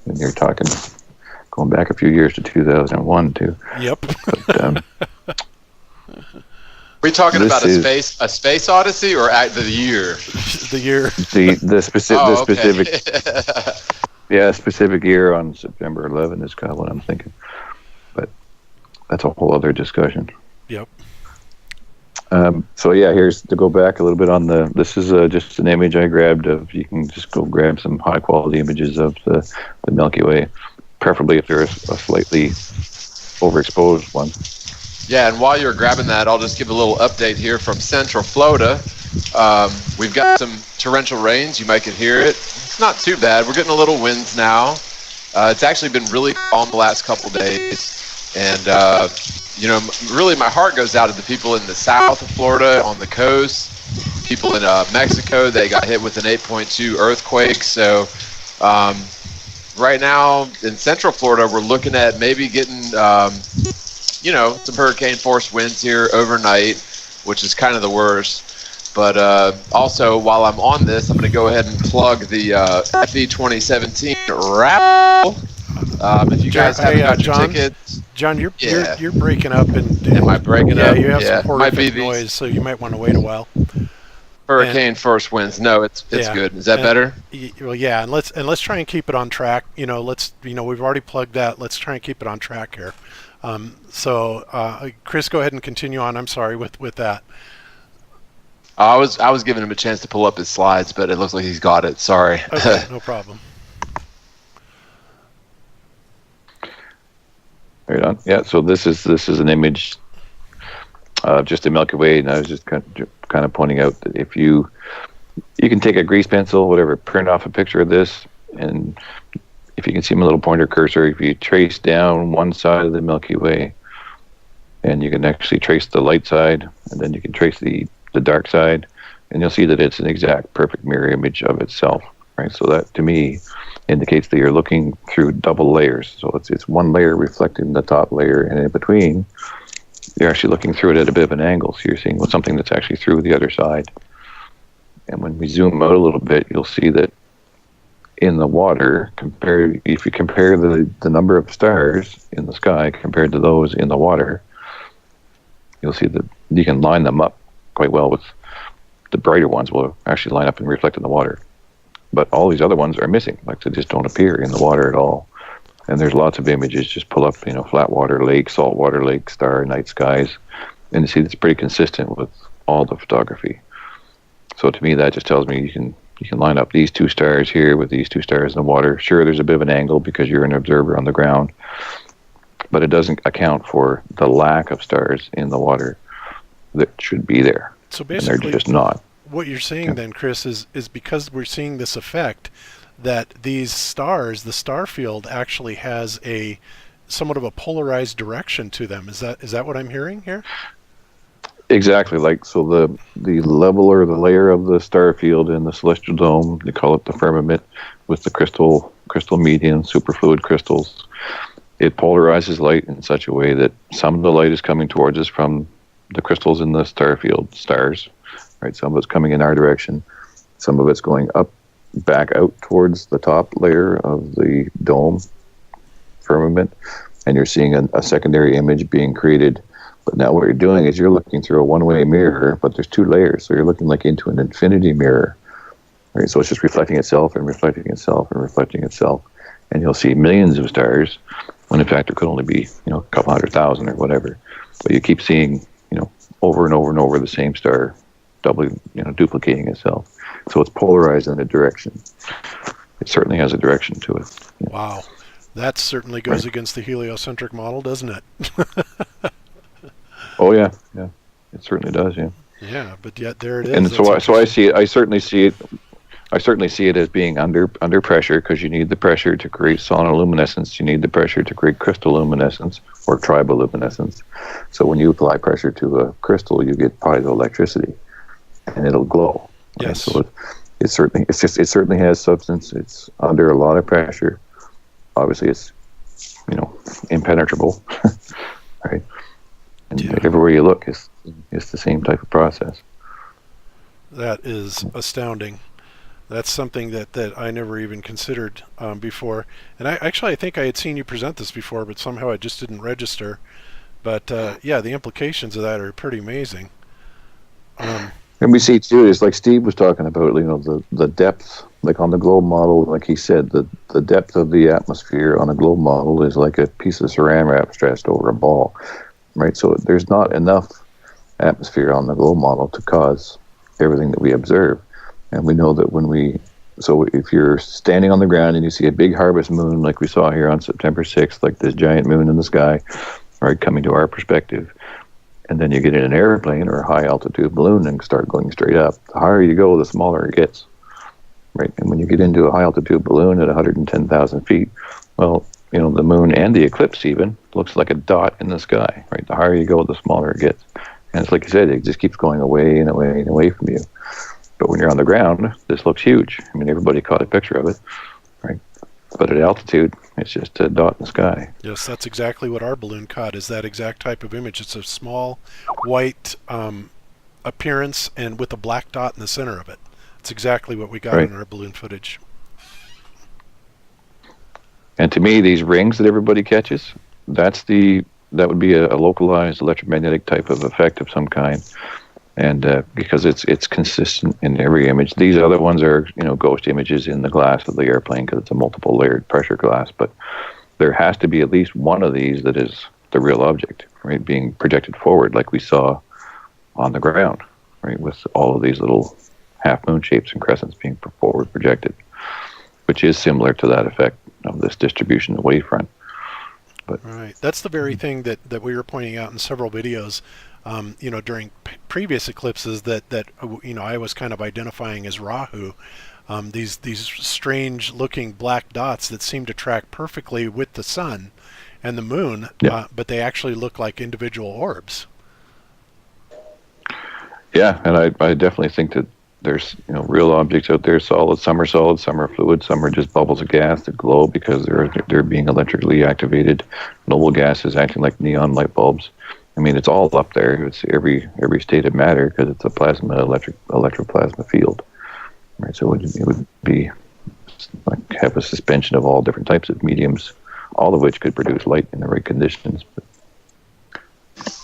G: And you're talking going back a few years to 2001 too.
B: Yep.
G: But,
D: we talking about a space odyssey or the year?
B: The year.
G: The specific.
D: Okay.
G: Yeah, specific year on September 11 is kind of what I'm thinking. But that's a whole other discussion.
B: Yep.
G: So yeah, here's to go back a little bit on this is just an image I grabbed of, you can just go grab some high quality images of the Milky Way, preferably if they're a slightly overexposed one.
D: Yeah, and while you're grabbing that, I'll just give a little update here from Central Florida. We've got some torrential rains. You might can hear it. It's not too bad. We're getting a little winds now. It's actually been really calm the last couple days. And, really my heart goes out to the people in the south of Florida, on the coast, people in Mexico. They got hit with an 8.2 earthquake. So right now in Central Florida, we're looking at maybe getting, some hurricane force winds here overnight, which is kind of the worst. But also, while I'm on this, I'm going to go ahead and plug the FE 2017 raffle. If you guys haven't got your tickets,
B: John, you're breaking up, and
D: am I breaking up?
B: You have some
D: might be
B: horrific noise, so you might want to wait a while.
D: Hurricane force winds. No, it's good. Is that better?
B: Well, yeah, and let's try and keep it on track. We've already plugged that. Let's try and keep it on track here. So, Chris, go ahead and continue on. I'm sorry with that.
D: I was giving him a chance to pull up his slides, but it looks like he's got it. Sorry.
B: Okay, no problem.
G: Right on. Yeah. So this is an image of just the Milky Way, and I was just kind of pointing out that if you can take a grease pencil, whatever, print off a picture of this, and if you can see my little pointer cursor, if you trace down one side of the Milky Way, and you can actually trace the light side, and then you can trace the dark side, and you'll see that it's an exact perfect mirror image of itself, right? So that to me indicates that you're looking through double layers. So it's one layer reflecting the top layer, and in between you're actually looking through it at a bit of an angle, so you're seeing something that's actually through the other side. And when we zoom out a little bit, you'll see that in the water, if you compare the number of stars in the sky compared to those in the water, you'll see that you can line them up quite well. With the brighter ones will actually line up and reflect in the water, but all these other ones are missing, like they just don't appear in the water at all. And there's lots of images. Just pull up flat water lake, salt water lake, star, night skies, and you see it's pretty consistent with all the photography. So to me, that just tells me you can line up these two stars here with these two stars in the water. Sure, there's a bit of an angle because you're an observer on the ground, but it doesn't account for the lack of stars in the water that should be there.
B: So basically,
G: and they're just not.
B: What you're saying then, Chris, is because we're seeing this effect that these stars, the star field actually has a somewhat of a polarized direction to them. Is that what I'm hearing here?
G: Exactly. Like, so the level or the layer of the star field in the celestial dome, they call it the firmament, with the crystal median, superfluid crystals, it polarizes light in such a way that some of the light is coming towards us from the crystals in the star field, stars, right? Some of it's coming in our direction. Some of it's going up, back out towards the top layer of the dome firmament, and you're seeing a secondary image being created. But now what you're doing is you're looking through a one-way mirror, but there's two layers, so you're looking like into an infinity mirror. Right? So it's just reflecting itself and reflecting itself and reflecting itself, and you'll see millions of stars, when in fact there could only be, a couple 100,000 or whatever. But you keep seeing, over and over and over the same star, doubling, duplicating itself. So it's polarized in a direction. It certainly has a direction to it. Yeah.
B: Wow, that certainly goes against the heliocentric model, doesn't it?
G: Oh yeah, it certainly does. Yeah.
B: Yeah, but yet there it is.
G: And so I see it. I certainly see it as being under pressure, because you need the pressure to create sonoluminescence. You need the pressure to create crystalloluminescence or triboluminescence. So when you apply pressure to a crystal, you get piezoelectricity, and it'll glow. Right?
B: Yes.
G: So it certainly has substance. It's under a lot of pressure. Obviously, it's impenetrable, right? And everywhere you look, it's the same type of process.
B: That is astounding. That's something that I never even considered before. And I think I had seen you present this before, but somehow I just didn't register. But the implications of that are pretty amazing.
G: And we see too, is like Steve was talking about, the depth, like on the globe model, like he said, the depth of the atmosphere on a globe model is like a piece of saran wrap stretched over a ball, right? So there's not enough atmosphere on the globe model to cause everything that we observe. And we know that so if you're standing on the ground and you see a big harvest moon like we saw here on September 6th, like this giant moon in the sky, right, coming to our perspective, and then you get in an airplane or a high altitude balloon and start going straight up, the higher you go, the smaller it gets, right? And when you get into a high altitude balloon at 110,000 feet, well, the moon and the eclipse even looks like a dot in the sky, right? The higher you go, the smaller it gets. And it's like you said, it just keeps going away and away and away from you. But when you're on the ground, this looks huge. I mean, everybody caught a picture of it, right? But at altitude, it's just a dot in the sky.
B: Yes, that's exactly what our balloon caught, is that exact type of image. It's a small white appearance and with a black dot in the center of it. It's exactly what we got in our balloon footage. And
G: to me, these rings that everybody catches, that would be a localized electromagnetic type of effect of some kind. And because it's consistent in every image. These other ones are, ghost images in the glass of the airplane, because it's a multiple layered pressure glass. But there has to be at least one of these that is the real object, right, being projected forward, like we saw on the ground, right, with all of these little half moon shapes and crescents being forward projected, which is similar to that effect of this distribution of wavefront. But
B: right, that's the very thing that we were pointing out in several videos. During previous eclipses that I was kind of identifying as Rahu, these strange looking black dots that seem to track perfectly with the sun and the moon, but they actually look like individual orbs. Yeah,
G: and I definitely think that there's real objects out there, solid, some are fluid, some are just bubbles of gas that glow because they're being electrically activated. Noble gases acting like neon light bulbs. I mean, it's all up there. It's every state of matter, because it's a electroplasma field, right? So it would be like have a suspension of all different types of mediums, all of which could produce light in the right conditions. But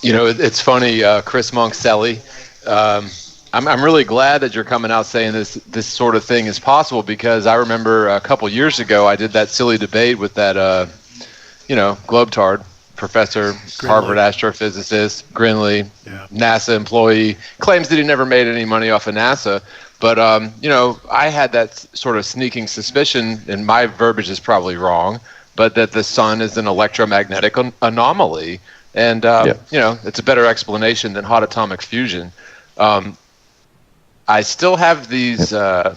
D: it's funny, Chris Moncelli. I'm really glad that you're coming out saying this sort of thing is possible, because I remember a couple years ago I did that silly debate with that globetard professor, Grinley. Harvard astrophysicist, Grinley, NASA employee, claims that he never made any money off of NASA. But, I had that sort of sneaking suspicion, and my verbiage is probably wrong, but that the sun is an electromagnetic anomaly. And, it's a better explanation than hot atomic fusion. I still have these, the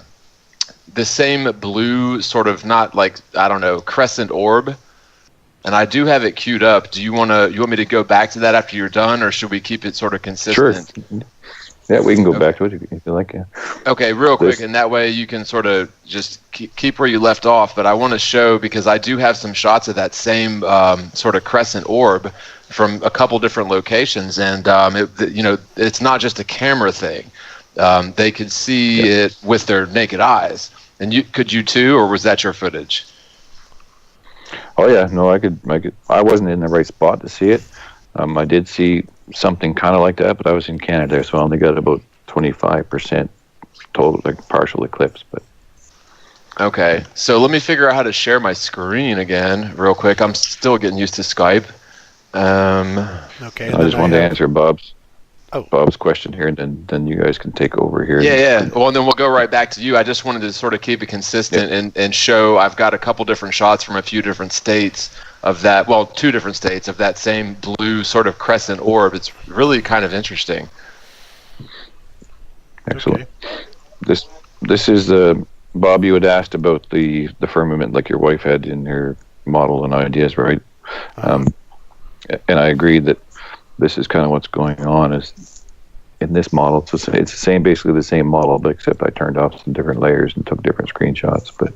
D: same blue sort of, not like, I don't know, crescent orb and I do have it queued up. Do you want me to go back to that after you're done, or should we keep it sort of consistent?
G: Sure. Yeah, we can go back to it if you like. Yeah.
D: Okay, real quick, and that way you can sort of just keep where you left off. But I want to show, because I do have some shots of that same sort of crescent orb from a couple different locations, and it's not just a camera thing. They could see it with their naked eyes. And could you too, or was that your footage?
G: Oh yeah, no, I could. I wasn't in the right spot to see it. I did see something kind of like that, but I was in Canada, so I only got about 25% total, like partial eclipse. But
D: okay, so let me figure out how to share my screen again, real quick. I'm still getting used to Skype.
B: Okay.
G: I just wanted to answer Bob's question here, and then you guys can take over here.
D: Yeah. Well, and then we'll go right back to you. I just wanted to sort of keep it consistent and show I've got a couple different shots from a few different states of that. Well, 2 different states of that same blue sort of crescent orb. It's really kind of interesting.
G: Excellent. Okay. This is Bob. You had asked about the firmament, like your wife had in her model and ideas, right? And I agree that this is kind of what's going on. Is in this model, it's the same, basically the same model, but except I turned off some different layers and took different screenshots. But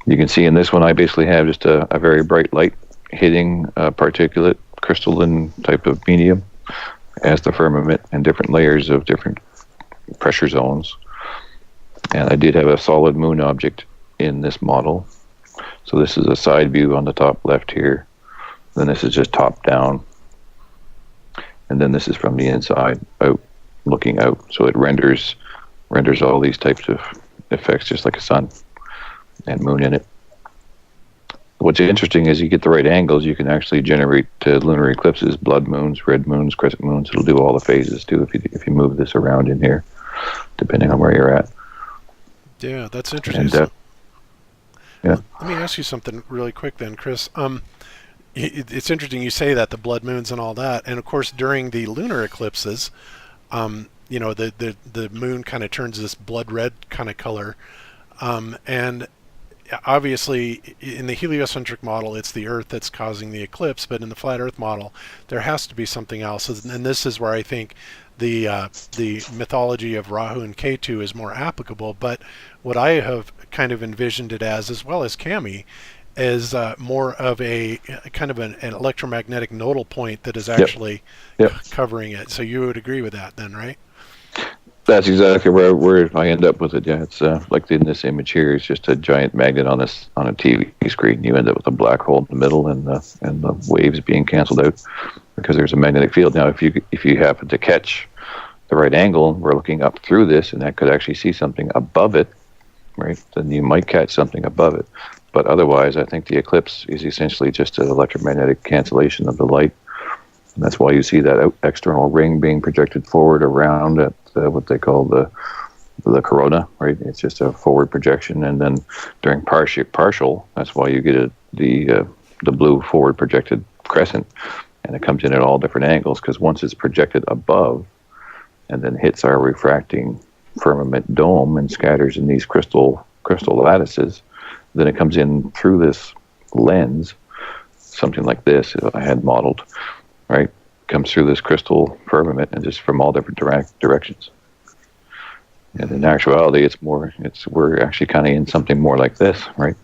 G: you can see in this one, I basically have just a very bright light hitting a particulate crystalline type of medium as the firmament, and different layers of different pressure zones. And I did have a solid moon object in this model. So this is a side view on the top left here. Then this is just top down. And then this is from the inside out, looking out. So it renders all these types of effects just like a sun and moon in it. What's interesting is you get the right angles, you can actually generate lunar eclipses, blood moons, red moons, crescent moons. It'll do all the phases too if you move this around in here, depending on where you're at.
B: Yeah, that's interesting.
G: And,
B: let me ask you something really quick then, Chris. It's interesting you say that, the blood moons and all that, and of course during the lunar eclipses, the moon kind of turns this blood red kind of color, and obviously in the heliocentric model it's the Earth that's causing the eclipse, but in the flat Earth model there has to be something else, and this is where I think the mythology of Rahu and Ketu is more applicable. But what I have kind of envisioned it as well as Cami, is more of a kind of an electromagnetic nodal point that is actually covering it. So you would agree with that then, right?
G: That's exactly where I end up with it. Yeah, it's like in this image here, it's just a giant magnet on a TV screen. You end up with a black hole in the middle, and the waves being canceled out because there's a magnetic field. Now, if you happen to catch the right angle, we're looking up through this, and that could actually see something above it, right? Then you might catch something above it. But otherwise, I think the eclipse is essentially just an electromagnetic cancellation of the light. And that's why you see that external ring being projected forward around at what they call the corona, right? It's just a forward projection. And then during partial, that's why you get the blue forward projected crescent. And it comes in at all different angles, because once it's projected above and then hits our refracting firmament dome and scatters in these crystal lattices, then it comes in through this lens, something like this I had modeled, right? Comes through this crystal firmament and just from all different directions. And in actuality, we're actually kind of in something more like this, right?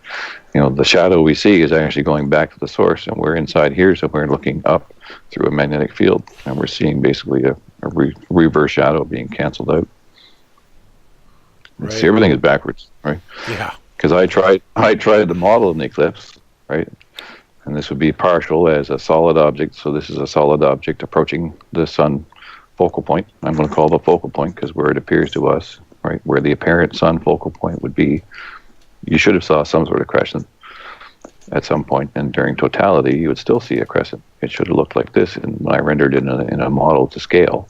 G: The shadow we see is actually going back to the source, and we're inside here, so we're looking up through a magnetic field, and we're seeing basically a reverse shadow being canceled out. Right. See, everything is backwards, right?
B: Yeah.
G: Because I tried to model an eclipse, right? And this would be partial as a solid object. So this is a solid object approaching the sun focal point. I'm going to call the focal point because where it appears to us, right, where the apparent sun focal point would be, you should have saw some sort of crescent at some point. And during totality, you would still see a crescent. It should have looked like this. And when I rendered it in a model to scale,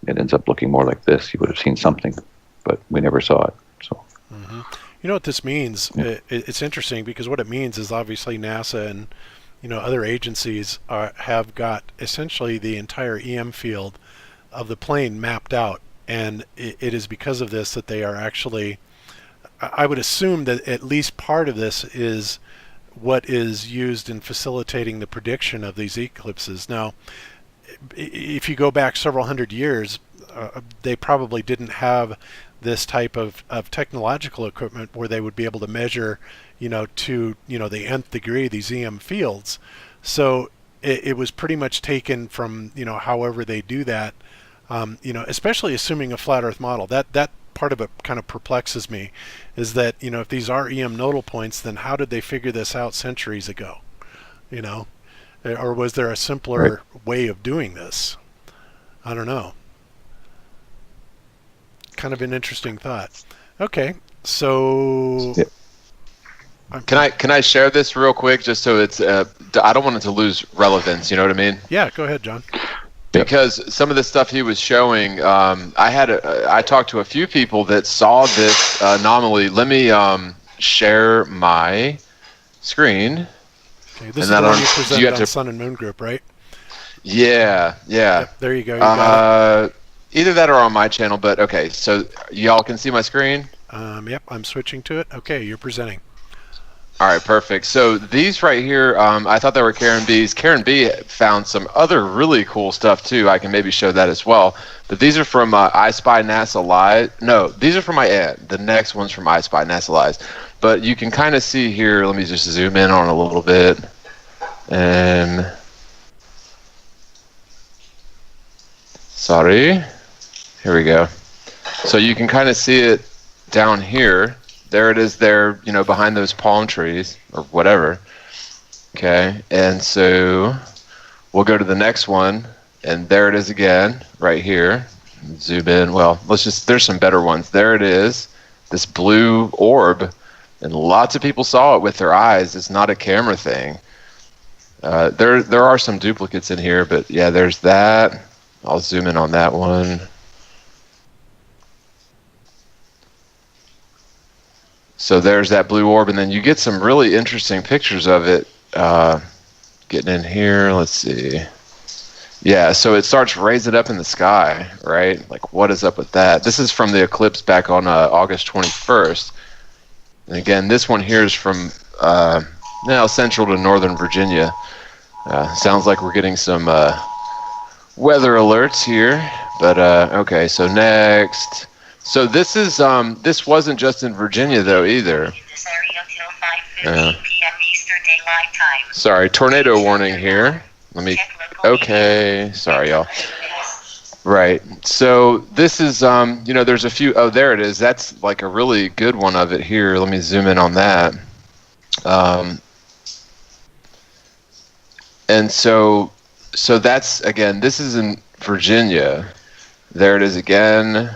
G: it ends up looking more like this. You would have seen something, but we never saw it. So.
B: Mm-hmm. You know what this means? It's interesting because what it means is obviously NASA and other agencies have got essentially the entire EM field of the plane mapped out, and it is because of this that they are actually, I would assume that at least part of this is what is used in facilitating the prediction of these eclipses. Now, if you go back several hundred years, they probably didn't have this type of technological equipment where they would be able to measure, to, the nth degree, these EM fields. So it was pretty much taken from, however they do that, especially assuming a flat Earth model. That part of it kind of perplexes me, is that, if these are EM nodal points, then how did they figure this out centuries ago? Or was there a simpler way of doing this? I don't know. Kind of an interesting thought. Okay, so
D: can I share this real quick, just so it's I don't want it to lose relevance. You know what I mean?
B: Yeah, go ahead, John.
D: Because some of the stuff he was showing, I talked to a few people that saw this anomaly. Let me share my screen.
B: Okay, this is the one you presented on Sun and Moon Group, right?
D: Yeah.
B: Yep, there you go. You got it.
D: Either that or on my channel, but okay, so y'all can see my screen?
B: Yep, I'm switching to it. Okay, you're presenting.
D: All right, perfect. So these right here, I thought they were Karen B's. Karen B found some other really cool stuff too. I can maybe show that as well. But these are from I Spy NASA Live. No, these are from my aunt. The next one's from I Spy NASA Live. But you can kind of see here, let me just zoom in on a little bit. And sorry. Here we go. So you can kind of see it down here. There it is there, behind those palm trees or whatever. Okay, and so we'll go to the next one, and there it is again, right here. Zoom in. Well, there's some better ones. There it is, this blue orb, and lots of people saw it with their eyes. It's not a camera thing. There are some duplicates in here, but yeah, there's that. I'll zoom in on that one. So there's that blue orb, and then you get some really interesting pictures of it. Getting in here, let's see. Yeah, so it starts raising up in the sky, right? Like, what is up with that? This is from the eclipse back on August 21st. And again, this one here is from now central to northern Virginia. Sounds like we're getting some weather alerts here. But okay, so next. So this is this wasn't just in Virginia though either. Sorry, tornado warning here. Okay, sorry y'all. Right. So this is there's a few. Oh, there it is. That's like a really good one of it here. Let me zoom in on that. And so that's, again, this is in Virginia. There it is again.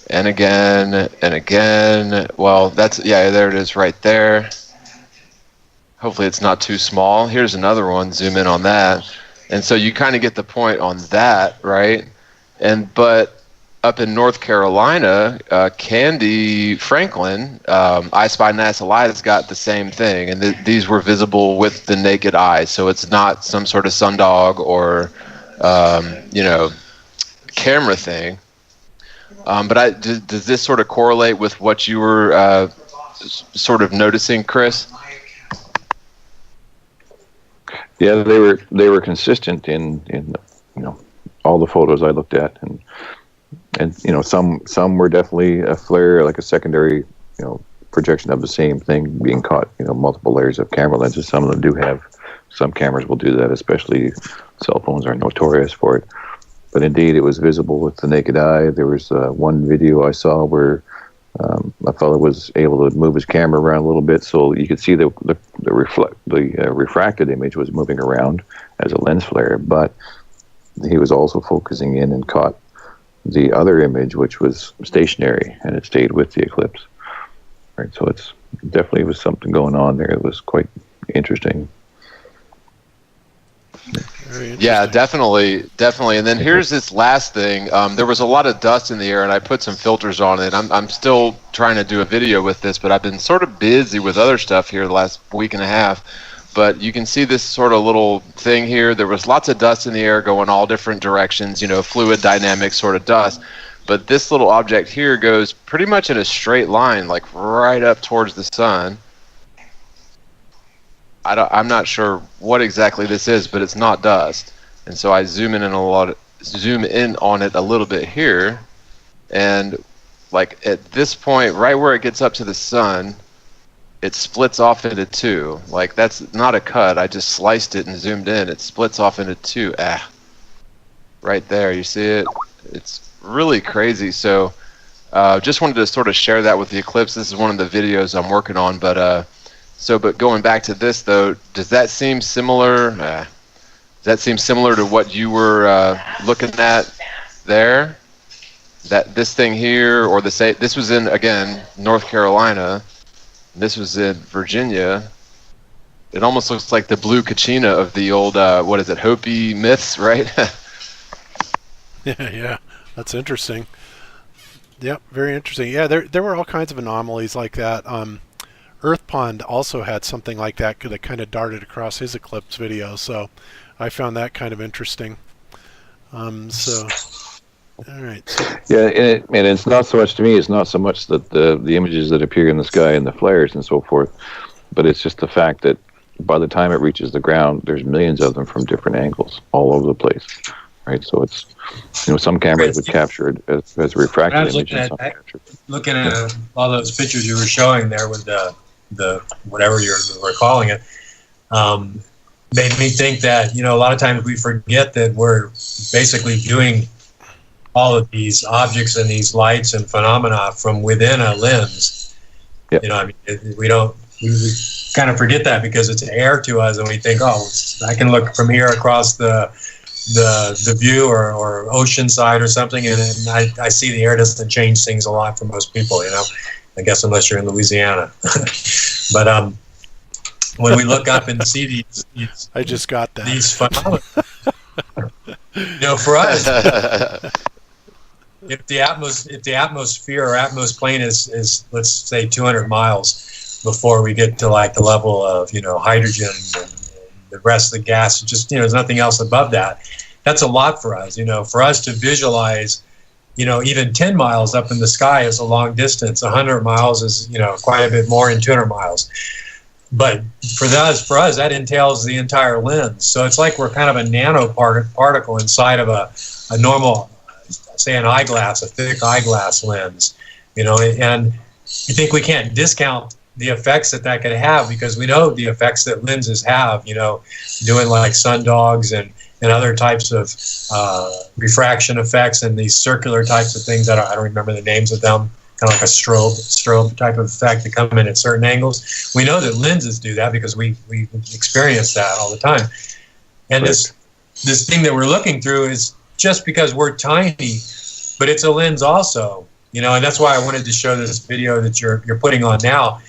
D: And again, and again. Well, that's, yeah, there it is right there. Hopefully it's not too small. Here's another one. Zoom in on that. And so you kind of get the point on that, right? But up in North Carolina, Candy Franklin, I Spy NASA Live, has got the same thing. And these were visible with the naked eye. So it's not some sort of sundog or, camera thing. But does this sort of correlate with what you were sort of noticing, Chris?
G: Yeah, they were consistent in all the photos I looked at, and some were definitely a flare, like a secondary projection of the same thing being caught, multiple layers of camera lenses. Some of them do have. Some cameras will do that, especially cell phones are notorious for it. But indeed, it was visible with the naked eye. There was one video I saw where a fellow was able to move his camera around a little bit, so you could see the refracted image was moving around as a lens flare. But he was also focusing in and caught the other image, which was stationary, and it stayed with the eclipse. Right, so it's definitely was something going on there. It was quite interesting.
D: Yeah, definitely. And then here's this last thing. There was a lot of dust in the air, and I put some filters on it. I'm still trying to do a video with this, but I've been sort of busy with other stuff here the last week and a half. But you can see this sort of little thing here. There was lots of dust in the air going all different directions, fluid dynamic sort of dust. But this little object here goes pretty much in a straight line, like right up towards the sun. I'm not sure what exactly this is, but it's not dust. And so I zoom in on it a little bit here, and like at this point, right where it gets up to the sun, it splits off into two. Like that's not a cut. I just sliced it and zoomed in. It splits off into two. Right there, you see it? It's really crazy. So just wanted to sort of share that with the eclipse. This is one of the videos I'm working on, but going back to this though, does that seem similar? Does that seem similar to what you were looking at there? That this thing here, or this was in, again, North Carolina. This was in Virginia. It almost looks like the blue kachina of the old, what is it, Hopi myths, right?
B: Yeah, that's interesting. Yep, very interesting. Yeah, there were all kinds of anomalies like that. Earth Pond also had something like that that kind of darted across his eclipse video, so I found that kind of interesting. All right.
G: Yeah, and it's not so much, to me, it's not so much that the images that appear in the sky and the flares and so forth, but it's just the fact that by the time it reaches the ground, there's millions of them from different angles all over the place, right? So it's, some cameras would capture it as a refracted image.
F: Looking at all those pictures you were showing there with the whatever you were calling it, made me think that, a lot of times we forget that we're basically viewing all of these objects and these lights and phenomena from within a lens. Yep. We kind of forget that because it's air to us, and we think, I can look from here across the view or ocean side or something, and I see the air doesn't change things a lot for most people, I guess unless you're in Louisiana. But when we look up and see these
B: I just got that.
F: These phenomena, for us, if the atmosphere or atmosphere is let's say 200 miles before we get to like the level of hydrogen and the rest of the gas, just there's nothing else above that. That's a lot for us. For us to visualize, even 10 miles up in the sky is a long distance. 100 miles is quite a bit more, in 200 miles. But for us, that entails the entire lens. So it's like we're kind of a nano particle inside of a normal, say, an eyeglass, a thick eyeglass lens, and I think we can't discount the effects that could have, because we know the effects that lenses have, doing like sundogs and other types of refraction effects and these circular types of things that I don't remember the names of them, kind of like a strobe type of effect that come in at certain angles. We know that lenses do that because we experience that all the time. And this thing that we're looking through is just because we're tiny, but it's a lens also, and that's why I wanted to show this video that you're putting on now,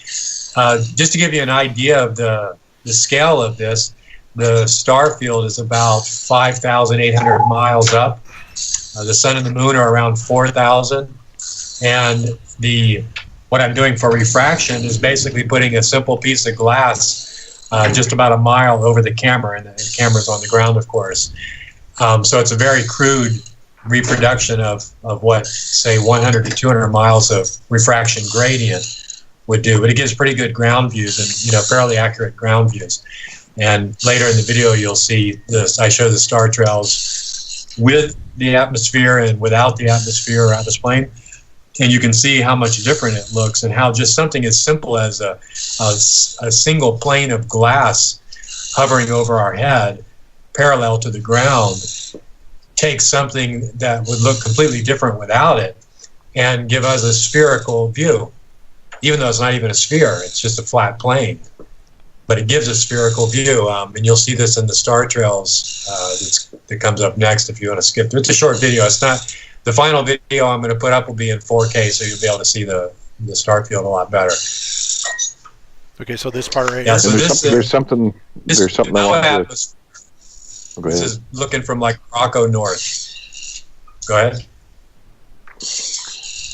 F: just to give you an idea of the scale of this. The star field is about 5,800 miles up. The sun and the moon are around 4,000, and what I'm doing for refraction is basically putting a simple piece of glass just about a mile over the camera, and the camera's on the ground, of course. So it's a very crude reproduction of what, say, 100 to 200 miles of refraction gradient would do, but it gives pretty good ground views and fairly accurate ground views. And later in the video, you'll see this. I show the star trails with the atmosphere and without the atmosphere or atmosphere plane, and you can see how much different it looks, and how just something as simple as a single plane of glass hovering over our head, parallel to the ground, takes something that would look completely different without it and give us a spherical view, even though it's not even a sphere, it's just a flat plane. But it gives a spherical view, and you'll see this in the star trails that comes up next if you want to skip through. It's a short video. It's not the final video I'm going to put up will be in 4K, so you'll be able to see the star field a lot better.
B: Okay, so this part right
F: here.
G: So there's something I want to. Go ahead.
F: This is looking from like Morocco north. Go ahead.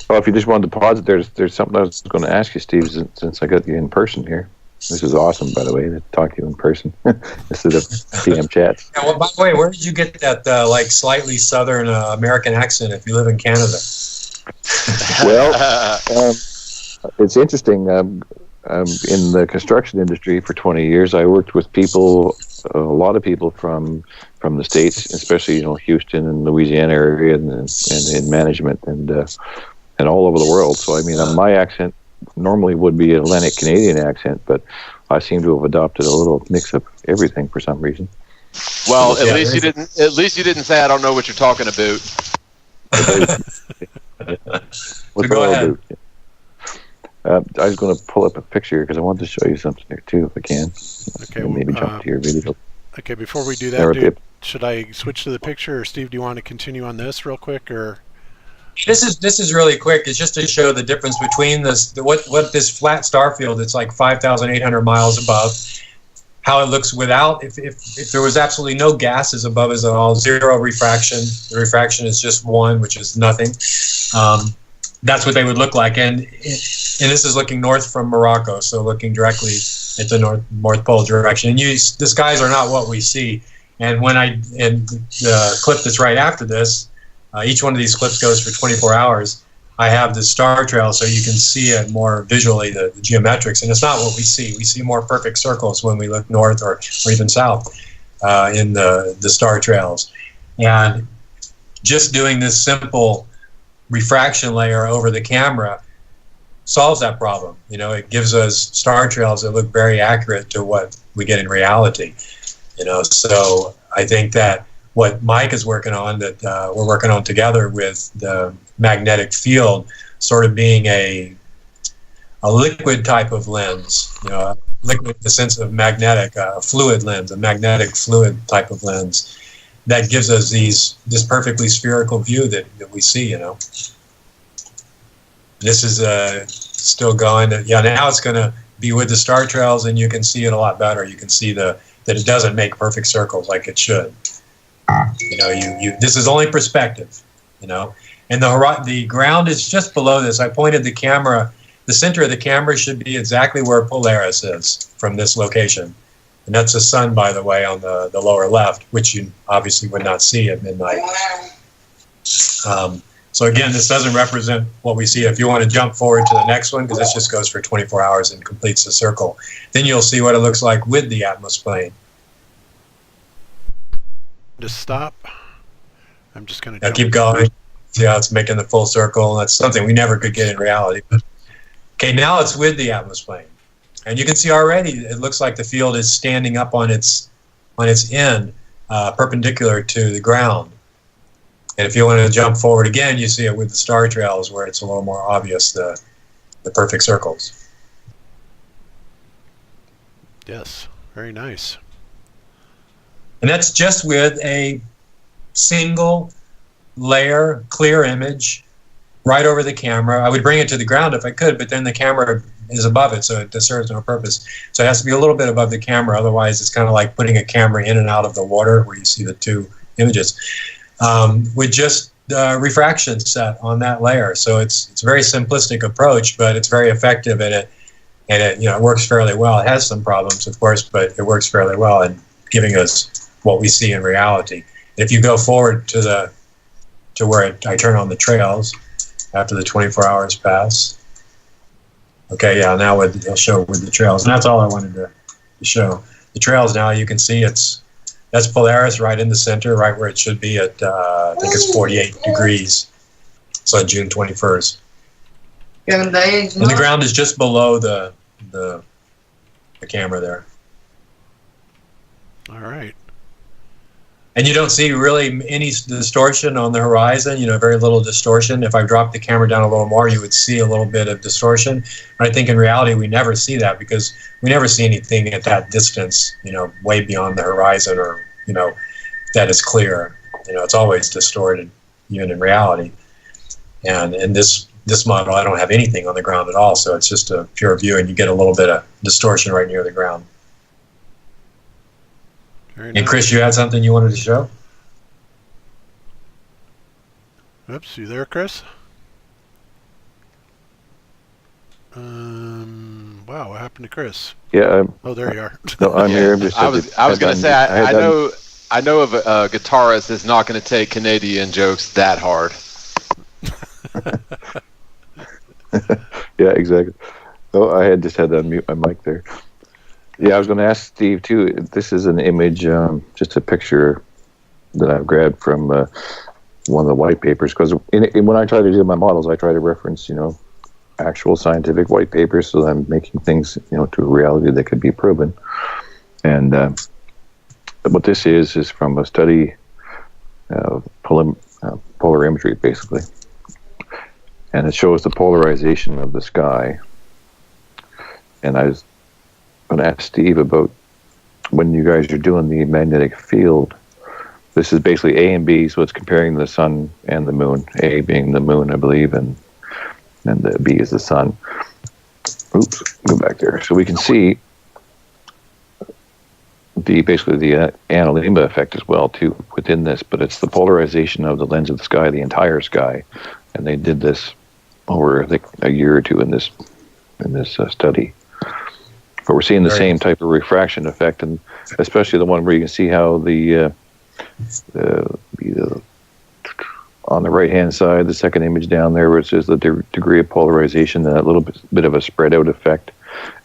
G: Well, if you just wanted to pause it, there's something I was going to ask you, Steve, since I got you in person here. This is awesome, by the way, to talk to you in person instead of DM chats.
F: Yeah, well, by the way, where did you get that like slightly Southern American accent if you live in Canada?
G: Well, it's interesting. in the construction industry for 20 years. I worked with people, a lot of people from the States, especially Houston and Louisiana area, and in management and all over the world. So I mean, my accent normally would be an Atlantic Canadian accent, but I seem to have adopted a little mix of everything for some reason.
D: Well, at least you didn't say I don't know what you're talking about.
F: So go ahead.
G: I was going to pull up a picture because I wanted to show you something here too, if I can.
B: Okay,
G: and maybe jump to your video.
B: Okay, before we do that, dude, should I switch to the picture, or Steve, do you want to continue on this real quick, or?
F: This is really quick. It's just to show the difference between what this flat star field that's like 5,800 miles above, how it looks without, if there was absolutely no gases above us at all, zero refraction. The refraction is just 1, which is nothing. That's what they would look like. And this is looking north from Morocco, so looking directly at the North Pole direction. And the skies are not what we see. And in the clip that's right after this, each one of these clips goes for 24 hours. I have the star trail so you can see it more visually, the geometrics. And it's not what we see. We see more perfect circles when we look north or even south in the star trails. And just doing this simple refraction layer over the camera solves that problem. It gives us star trails that look very accurate to what we get in reality. So I think that what Mike is working on, that we're working on together with the magnetic field, sort of being a liquid type of lens, liquid in the sense of magnetic, a fluid lens, a magnetic fluid type of lens, that gives us this perfectly spherical view that we see. This is still going. Now it's going to be with the star trails, and you can see it a lot better. You can see that it doesn't make perfect circles like it should. This is only perspective, and the ground is just below this. I pointed the camera. The center of the camera should be exactly where Polaris is from this location. And that's the sun, by the way, on the lower left, which you obviously would not see at midnight. So again, this doesn't represent what we see. If you want to jump forward to the next one, because this just goes for 24 hours and completes the circle, then you'll see what it looks like with the atmosphere.
B: Just stop. I'm just going to
F: keep going. See how it's making the full circle. That's something we never could get in reality. But okay, now it's with the atmosphere. And you can see already it looks like the field is standing up on its end, perpendicular to the ground. And if you want to jump forward again, you see it with the star trails where it's a little more obvious, the perfect circles.
B: Yes, very nice.
F: And that's just with a single layer, clear image right over the camera. I would bring it to the ground if I could, but then the camera is above it, so it serves no purpose. So it has to be a little bit above the camera, otherwise it's kind of like putting a camera in and out of the water where you see the two images, with just refraction set on that layer. So it's a very simplistic approach, but it's very effective in it, and it works fairly well. It has some problems, of course, but it works fairly well in giving us what we see in reality. If you go forward to where I turn on the trails after the 24 hours pass. Okay, yeah, now it'll show with the trails, and that's all I wanted to show. The trails now, you can see that's Polaris right in the center, right where it should be at, I think it's 48 degrees. It's on June 21st. And the ground is just below the camera there.
B: All right.
F: And you don't see really any distortion on the horizon, very little distortion. If I dropped the camera down a little more, you would see a little bit of distortion. But I think in reality, we never see that because we never see anything at that distance, way beyond the horizon or, that is clear. It's always distorted, even in reality. And in this model, I don't have anything on the ground at all, so it's just a pure view, and you get a little bit of distortion right near the ground. And Chris, you had something you wanted to show?
B: Oops, you there, Chris? Wow, what happened to Chris?
G: Yeah.
B: Oh, there you are.
G: No, I'm here.
D: I was going to say, I know of a guitarist that's not going to take Canadian jokes that hard.
G: Yeah, exactly. Oh, I had just had to unmute my mic there. Yeah, I was going to ask Steve too. This is an image, just a picture that I've grabbed from one of the white papers. Because when I try to do my models, I try to reference, actual scientific white papers, so that I'm making things, to a reality that could be proven. And what this is from a study of polar imagery, basically. And it shows the polarization of the sky. And I was going to ask Steve about when you guys are doing the magnetic field. This is basically A and B, so it's comparing the sun and the moon. A being the moon, I believe, and the B is the sun. Oops, go back there. So we can see basically the analemma effect as well too within this, but it's the polarization of the lens of the sky, the entire sky, and they did this over I think a year or two in this study. But we're seeing the same type of refraction effect, and especially the one where you can see how the on the right hand side, the second image down there, where it says the degree of polarization, and that little bit of a spread out effect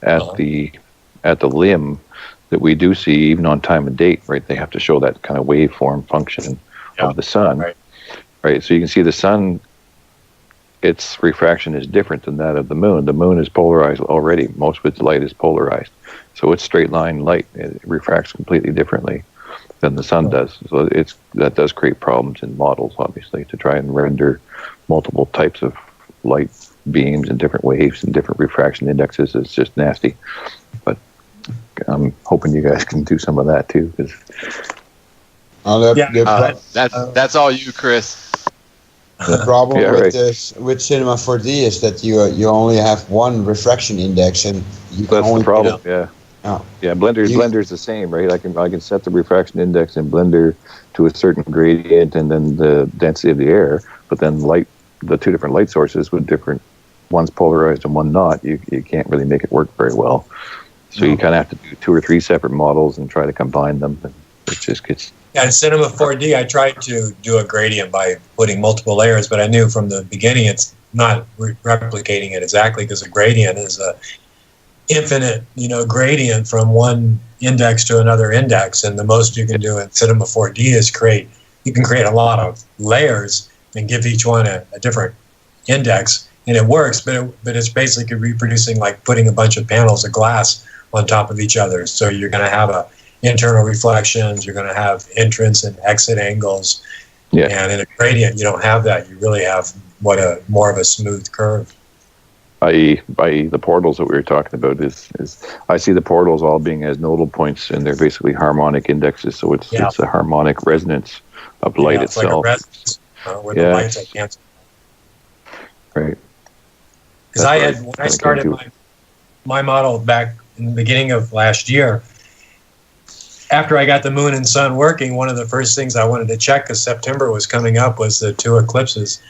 G: at the limb that we do see even on time and date, right? They have to show that kind of waveform function of the sun, right? So you can see the sun, its refraction is different than that of the moon. The moon is polarized already. Most of its light is polarized. So it's straight line light. It refracts completely differently than the sun does. So that does create problems in models, obviously, to try and render multiple types of light beams and different waves and different refraction indexes. It's just nasty. But I'm hoping you guys can do some of that too.
D: That's all you, Chris.
E: The problem with Cinema 4D is that you only have one refraction index, and
G: that's the problem. Blender's the same, right? I can set the refraction index in Blender to a certain gradient and then the density of the air, but then the two different light sources with different, one's polarized and one not, you can't really make it work very well. So you kind of have to do 2 or 3 separate models and try to combine them. And it just gets...
F: Yeah, in Cinema 4D, I tried to do a gradient by putting multiple layers, but I knew from the beginning it's not replicating it exactly, because a gradient is a infinite, gradient from one index to another index, and the most you can do in Cinema 4D is you can create a lot of layers and give each one a different index, and it works, but it's basically reproducing like putting a bunch of panels of glass on top of each other. So you're going to have internal reflections, you're going to have entrance and exit angles, and in a gradient you don't have that. You really have more of a smooth curve.
G: i.e. the portals that we were talking about is I see the portals all being as nodal points, and they're basically harmonic indexes, so it's a harmonic resonance of light
F: it's
G: itself.
F: Like a resonance, where the lights are canceled.
G: Right.
F: Because when I started my model back in the beginning of last year, after I got the moon and sun working, one of the first things I wanted to check, because September was coming up, was the 2 eclipses.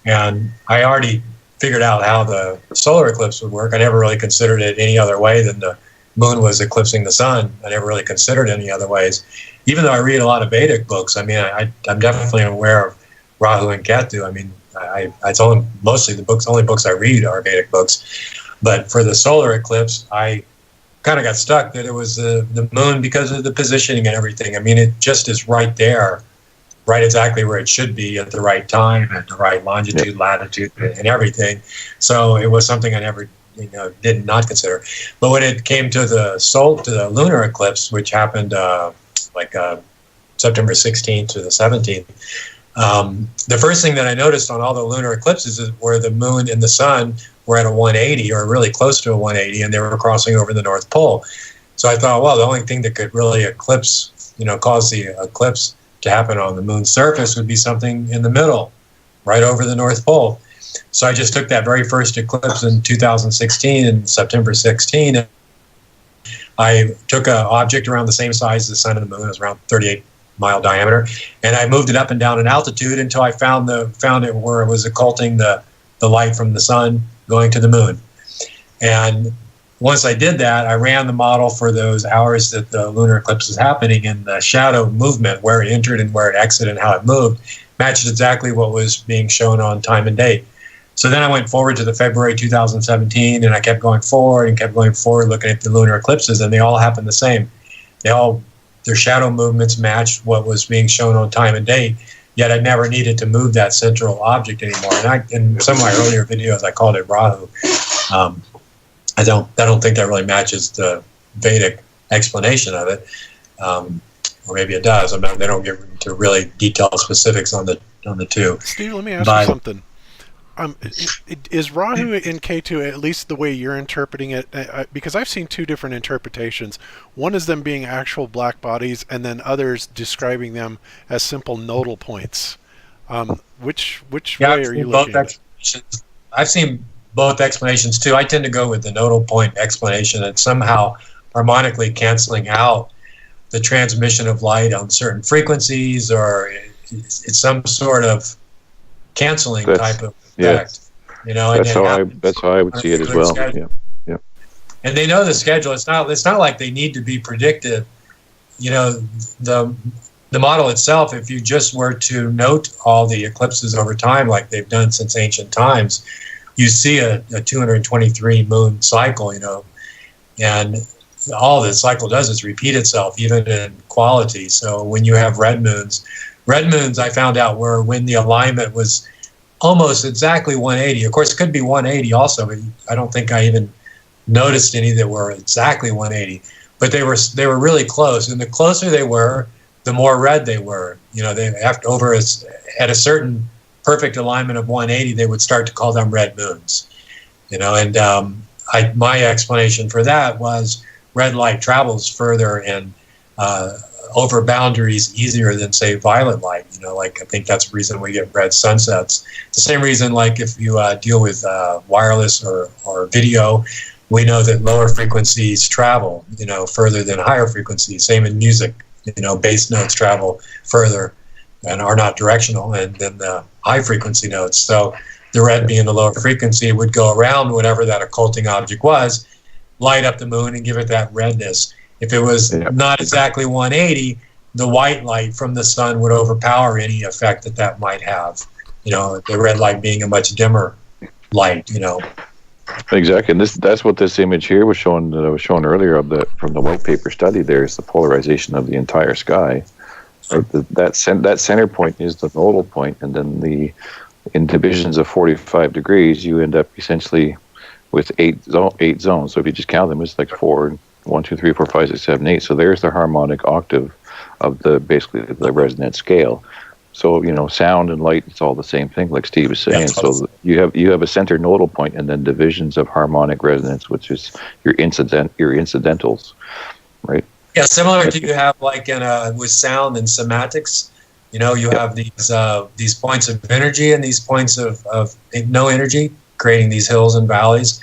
F: And I already figured out how the solar eclipse would work. I never really considered it any other way than the moon was eclipsing the sun. I never really considered any other ways. Even though I read a lot of Vedic books, I'm definitely aware of Rahu and Ketu. It's only books I read are Vedic books. But for the solar eclipse, I kind of got stuck that it was the moon because of the positioning and everything. It just is right there, right exactly where it should be at the right time, at the right longitude, latitude, and everything. So it was something I never, did not consider. But when it came to the lunar eclipse, which happened September 16th to the 17th, the first thing that I noticed on all the lunar eclipses is where the moon and the sun were at a 180 or really close to a 180, and they were crossing over the North Pole. So I thought, well, the only thing that could really cause the eclipse to happen on the moon's surface would be something in the middle, right over the North Pole. So I just took that very first eclipse in 2016, in September 16, and I took an object around the same size as the sun and the moon. It was around 38-mile diameter, and I moved it up and down in altitude until I found it where it was occulting the light from the sun going to the moon. And once I did that, I ran the model for those hours that the lunar eclipse was happening, and the shadow movement, where it entered and where it exited and how it moved, matched exactly what was being shown on time and date. So then I went forward to the February 2017, and I kept going forward and kept going forward, looking at the lunar eclipses, and they all happened the same. Their shadow movements matched what was being shown on time and date, yet I never needed to move that central object anymore. And in some of my earlier videos, I called it Rahu. I don't think that really matches the Vedic explanation of it, or maybe it does. They don't get into really detailed specifics on the two.
B: Steve, let me ask you something. Is Rahu in K2 at least the way you're interpreting it? Because I've seen two different interpretations. One is them being actual black bodies, and then others describing them as simple nodal points. Which way are you looking at it?
F: I've seen both explanations too. I tend to go with the nodal point explanation, and somehow harmonically canceling out the transmission of light on certain frequencies, or it's some sort of canceling type of effect. You know,
G: that's how I would see it as well. Yeah.
F: And they know the schedule. It's not like they need to be predictive. You know, the model itself, if you just were to note all the eclipses over time, like they've done since ancient times, you see a 223 moon cycle, you know, and all the cycle does is repeat itself, even in quality. So when you have red moons I found out were when the alignment was almost exactly 180. Of course, it could be 180 also, but I don't think I even noticed any that were exactly 180. But they were really close, and the closer they were, the more red they were. You know, at a certain perfect alignment of 180, they would start to call them red moons. You know, and my explanation for that was red light travels further and over boundaries easier than, say, violet light. You know, like I think that's the reason we get red sunsets. The same reason, like if you deal with wireless or video, we know that lower frequencies travel, you know, further than higher frequencies. Same in music, you know, bass notes travel further and are not directional, and then the high frequency notes. So the red being the lower frequency would go around whatever that occulting object was, light up the moon and give it that redness. If it was not exactly 180, the white light from the sun would overpower any effect that might have. You know, the red light being a much dimmer light, you know.
G: Exactly, and that's what this image here was showing, that I was showing earlier from the white paper study. There is the polarization of the entire sky. That center point is the nodal point, and then in divisions of 45 degrees, you end up essentially with eight zones. So if you just count them, it's like 1, 2, 3, 4, 5, 6, 7, 8. So there's the harmonic octave of basically the resonant scale. So, you know, sound and light, it's all the same thing, like Steve was saying. So you have a center nodal point, and then divisions of harmonic resonance, which is your incidentals, right?
F: Yeah, similar to you have like with sound and semantics. You know, you have these points of energy and these points of no energy, creating these hills and valleys.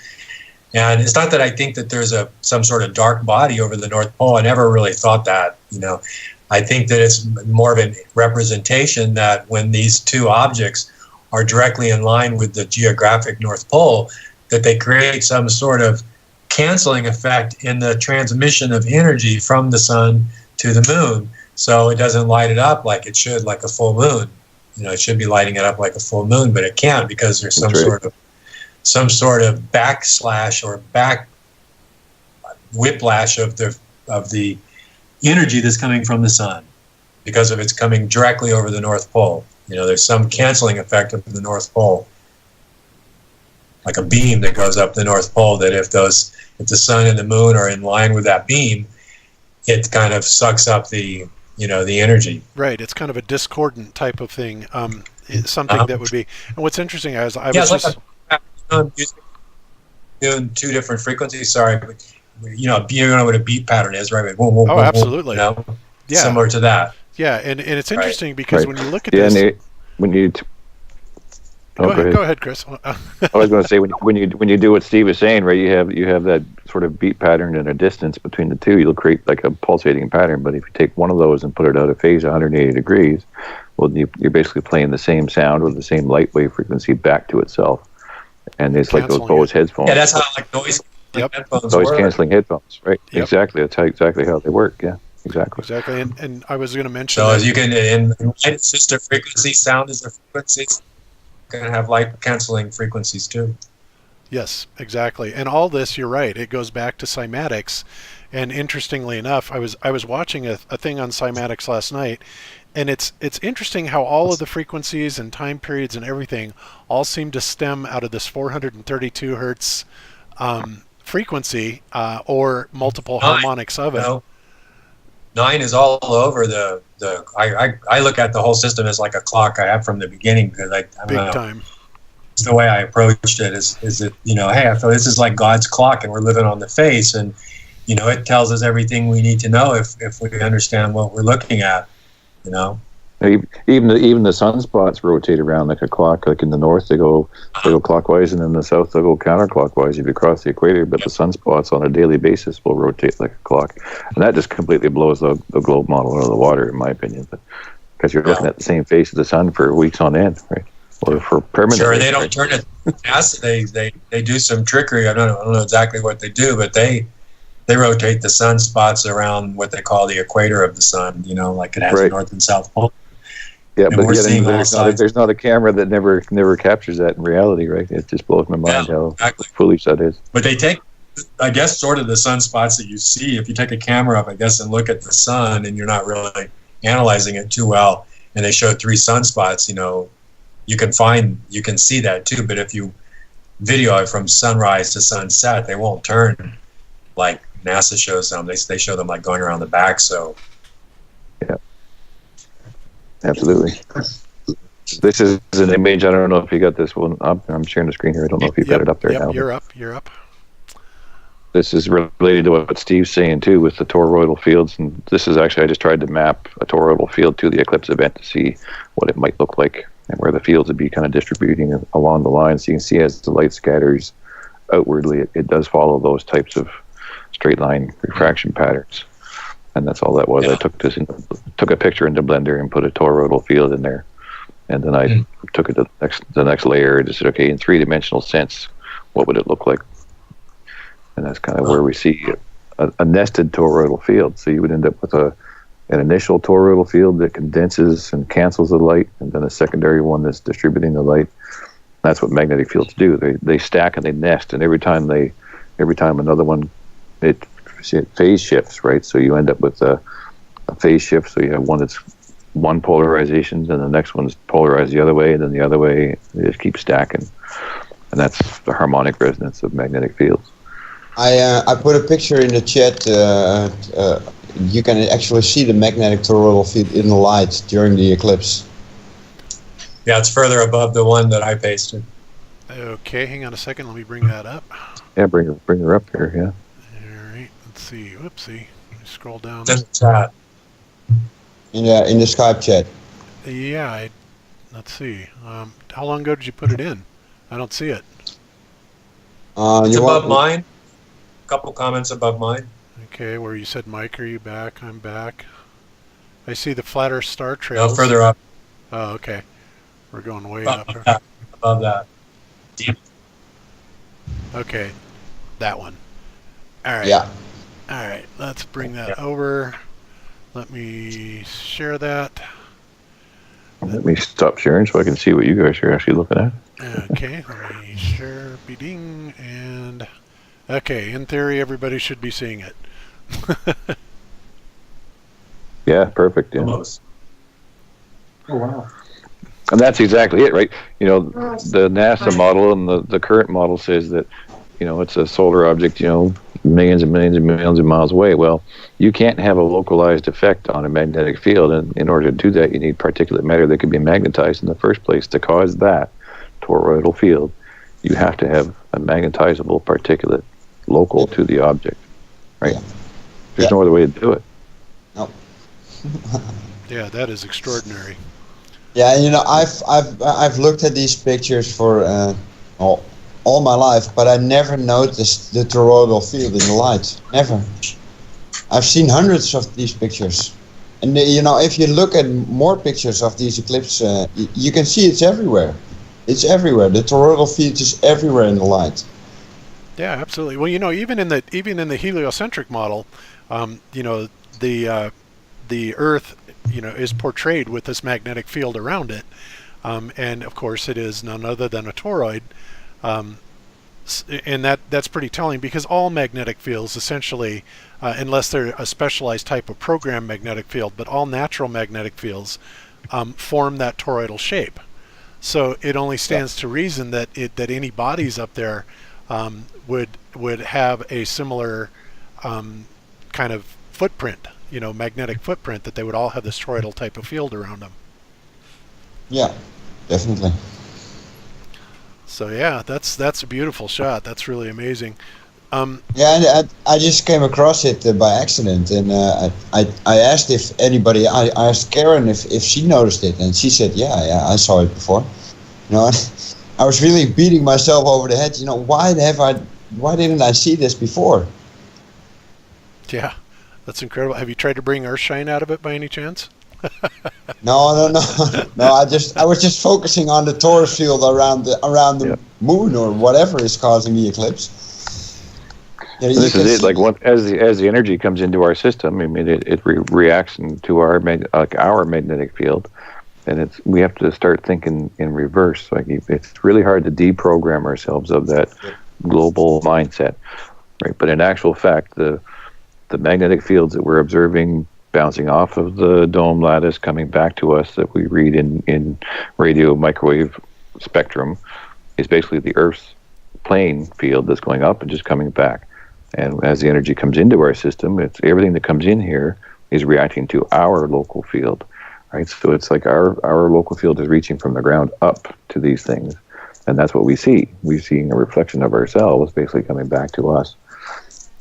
F: And it's not that I think that there's some sort of dark body over the North Pole. I never really thought that, you know. I think that it's more of a representation that when these two objects are directly in line with the geographic North Pole, that they create some sort of canceling effect in the transmission of energy from the sun to the moon. So it doesn't light it up like it should, like a full moon. You know, it should be lighting it up like a full moon, but it can't because there's some sort of backslash or back whiplash of the energy that's coming from the sun because of it's coming directly over the North Pole. You know, there's some canceling effect of the North Pole, like a beam that goes up the North Pole, that if the sun and the moon are in line with that beam, it kind of sucks up the energy.
B: Right. It's kind of a discordant type of thing. It's something that would be. And what's interesting is I was just
F: doing two different frequencies. Sorry, but you know what a beat pattern is, right? Whoa, whoa,
B: oh, absolutely.
F: You know?
B: Yeah.
F: Similar to that.
B: Yeah, and it's interesting because when you look at
G: this,
B: go ahead, Chris.
G: I was going to say when you do what Steve is saying, right? You have that sort of beat pattern and a distance between the two. You'll create like a pulsating pattern. But if you take one of those and put it out of phase 180 degrees, well, you're basically playing the same sound with the same light wave frequency back to itself, and it's like those Bose headphones.
F: Yeah, that's how like noise
G: canceling headphones, right? Yep. Exactly. That's exactly how they work. Yeah. Exactly.
B: And I was going to mention.
F: So as you can, in light, it's just a frequency. Sound is a frequency. going to have light canceling frequencies too.
B: Yes, exactly. And all this, you're right, it goes back to cymatics. And interestingly enough, I was watching a thing on cymatics last night, and it's interesting how all of the frequencies and time periods and everything all seem to stem out of this 432 hertz frequency or multiple harmonics of it.
F: 9 is all over I look at the whole system as like a clock I have from the beginning, because I
B: Big
F: don't know.
B: time.
F: It's the way I approached it is that, hey, I feel this is like God's clock and we're living on the face, and it tells us everything we need to know if we understand what we're looking at.
G: Even the sunspots rotate around like a clock. Like in the north, they go clockwise, and in the south, they go counterclockwise if you cross the equator. But the sunspots on a daily basis will rotate like a clock, and that just completely blows the globe model out of the water, in my opinion. But because you're looking at the same face of the sun for weeks on end, right? Or for permanent.
F: Sure, they don't turn it. NASA, they do some trickery. I don't know exactly what they do, but they rotate the sunspots around what they call the equator of the sun. Like it has a north and south pole.
G: Yeah,
F: and
G: but
F: we're seeing
G: there's not a camera that never captures that in reality, right? It just blows my mind how foolish that is.
F: But they take, I guess, sort of the sunspots that you see. If you take a camera up, I guess, and look at the sun, and you're not really analyzing it too well, and they show 3 sunspots, you can see that too. But if you video it from sunrise to sunset, they won't turn like NASA shows them. They show them like going around the back. So
G: yeah, absolutely. This is an image. I don't know if you got this one up. I'm sharing the screen here. I don't know if you've got it up there now.
B: You're up.
G: This is related to what Steve's saying too with the toroidal fields, and this is actually, I just tried to map a toroidal field to the eclipse event to see what it might look like and where the fields would be kind of distributing along the line. So you can see as the light scatters outwardly, it does follow those types of straight line refraction patterns, and that's all that was. I took a picture into Blender and put a toroidal field in there, and then I took it to the next layer and just said, okay, in 3-dimensional sense, what would it look like? And that's kind of where we see a nested toroidal field. So you would end up with an initial toroidal field that condenses and cancels the light, and then a secondary one that's distributing the light. That's what magnetic fields do. They stack and they nest, and every time another one, it phase shifts, right? So you end up with a phase shift. So you have one that's one polarization, and the next one's polarized the other way, and then the other way. They just keep stacking, and that's the harmonic resonance of magnetic fields.
E: I put a picture in the chat. You can actually see the magnetic toroidal field in the light during the eclipse.
F: Yeah, it's further above the one that I pasted.
B: Okay, hang on a second. Let me bring that up.
G: Yeah, bring her up here. Yeah.
B: All right. Let's see. Whoopsie. Let me scroll down.
F: In the chat.
E: In the Skype chat.
B: Yeah. Let's see. How long ago did you put it in? I don't see it.
F: It's above mine. A couple comments above mine.
B: Okay, where you said, Mike, are you back? I'm back. I see the flatter star trails.
F: No, further up.
B: Oh, okay. We're going way up.
F: Above that. Deep.
B: Okay, that one. All right.
E: Yeah.
B: All right, let's bring that over. Let me share that.
G: Let me stop sharing so I can see what you guys are actually looking at.
B: Okay, let me share bidding, and okay, in theory everybody should be seeing it.
G: Yeah, perfect. Yeah.
F: Almost.
H: Oh, wow.
G: And that's exactly it, right? The NASA model and the current model says that, it's a solar object, millions and millions and millions of miles away. Well, you can't have a localized effect on a magnetic field, and in order to do that, you need particulate matter that can be magnetized in the first place. To cause that toroidal field, you have to have a magnetizable particulate local to the object, right?
E: Yeah.
G: There's no other way to do it.
E: No.
B: Yeah, that is extraordinary.
E: Yeah, I've looked at these pictures for all my life, but I never noticed the toroidal field in the light. Never. I've seen hundreds of these pictures, and if you look at more pictures of these eclipses, you can see it's everywhere. It's everywhere. The toroidal field is everywhere in the light.
B: Yeah, absolutely. Well, even in the heliocentric model, the Earth, is portrayed with this magnetic field around it. and of course it is none other than a toroid. And that's pretty telling, because all magnetic fields essentially, unless they're a specialized type of programmed magnetic field, but all natural magnetic fields form that toroidal shape. So it only stands to reason that any bodies up there would have a similar kind of footprint, magnetic footprint, that they would all have this toroidal type of field around them.
E: Yeah, definitely.
B: So yeah, that's a beautiful shot. That's really amazing.
E: Yeah, and I just came across it by accident, and I asked if anybody. I asked Karen if she noticed it, and she said, yeah, I saw it before. I was really beating myself over the head. Why didn't I see this before?
B: Yeah, that's incredible. Have you tried to bring Earthshine out of it by any chance?
E: No. I was just focusing on the torus field around the moon or whatever is causing the eclipse.
G: This is it. Like as the energy comes into our system, I mean, it reacts to our magnetic field, and we have to start thinking in reverse. Like it's really hard to deprogram ourselves of that global mindset, right? But in actual fact, the magnetic fields that we're observing bouncing off of the dome lattice, coming back to us, that we read in radio microwave spectrum, is basically the Earth's plane field that's going up and just coming back. And as the energy comes into our system, it's everything that comes in here is reacting to our local field, right? So it's like our local field is reaching from the ground up to these things, and that's what we see. We're seeing a reflection of ourselves basically coming back to us,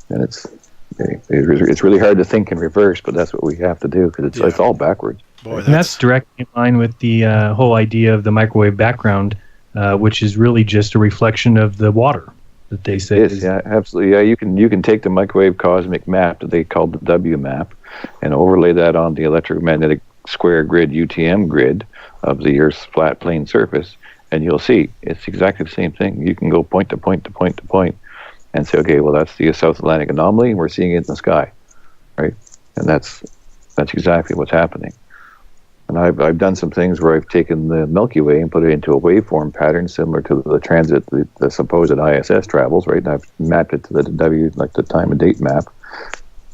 G: and it's really hard to think in reverse, but that's what we have to do, because it's all backwards.
C: Boy, that's directly in line with the whole idea of the microwave background, which is really just a reflection of the water that they say.
G: Yes, yeah, absolutely. Yeah, you can take the microwave cosmic map that they call the W map and overlay that on the electromagnetic square grid, UTM grid, of the Earth's flat plane surface, and you'll see it's exactly the same thing. You can go point to point to point to point and say, okay, well, that's the South Atlantic anomaly, and we're seeing it in the sky, right? And that's exactly what's happening. And I've done some things where I've taken the Milky Way and put it into a waveform pattern similar to the transit the supposed ISS travels, right? And I've mapped it to the W, like the time and date map,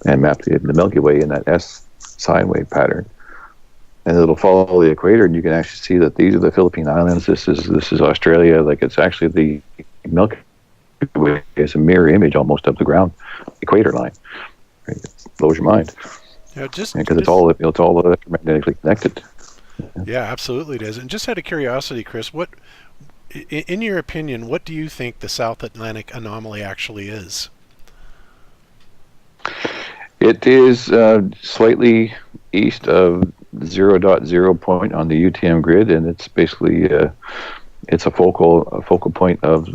G: and mapped the Milky Way in that S sine wave pattern. And it'll follow the equator, and you can actually see that these are the Philippine Islands. This is Australia. Like, it's actually the Milky Way. It's a mirror image almost of the ground equator line. Right? It blows your mind.
B: Yeah, because
G: it's all electromagnetically connected.
B: Yeah, absolutely it is. And just out of curiosity, Chris, what, in your opinion, what do you think the South Atlantic anomaly actually is?
G: It is slightly east of 0.0 point on the UTM grid, and it's basically it's a focal point of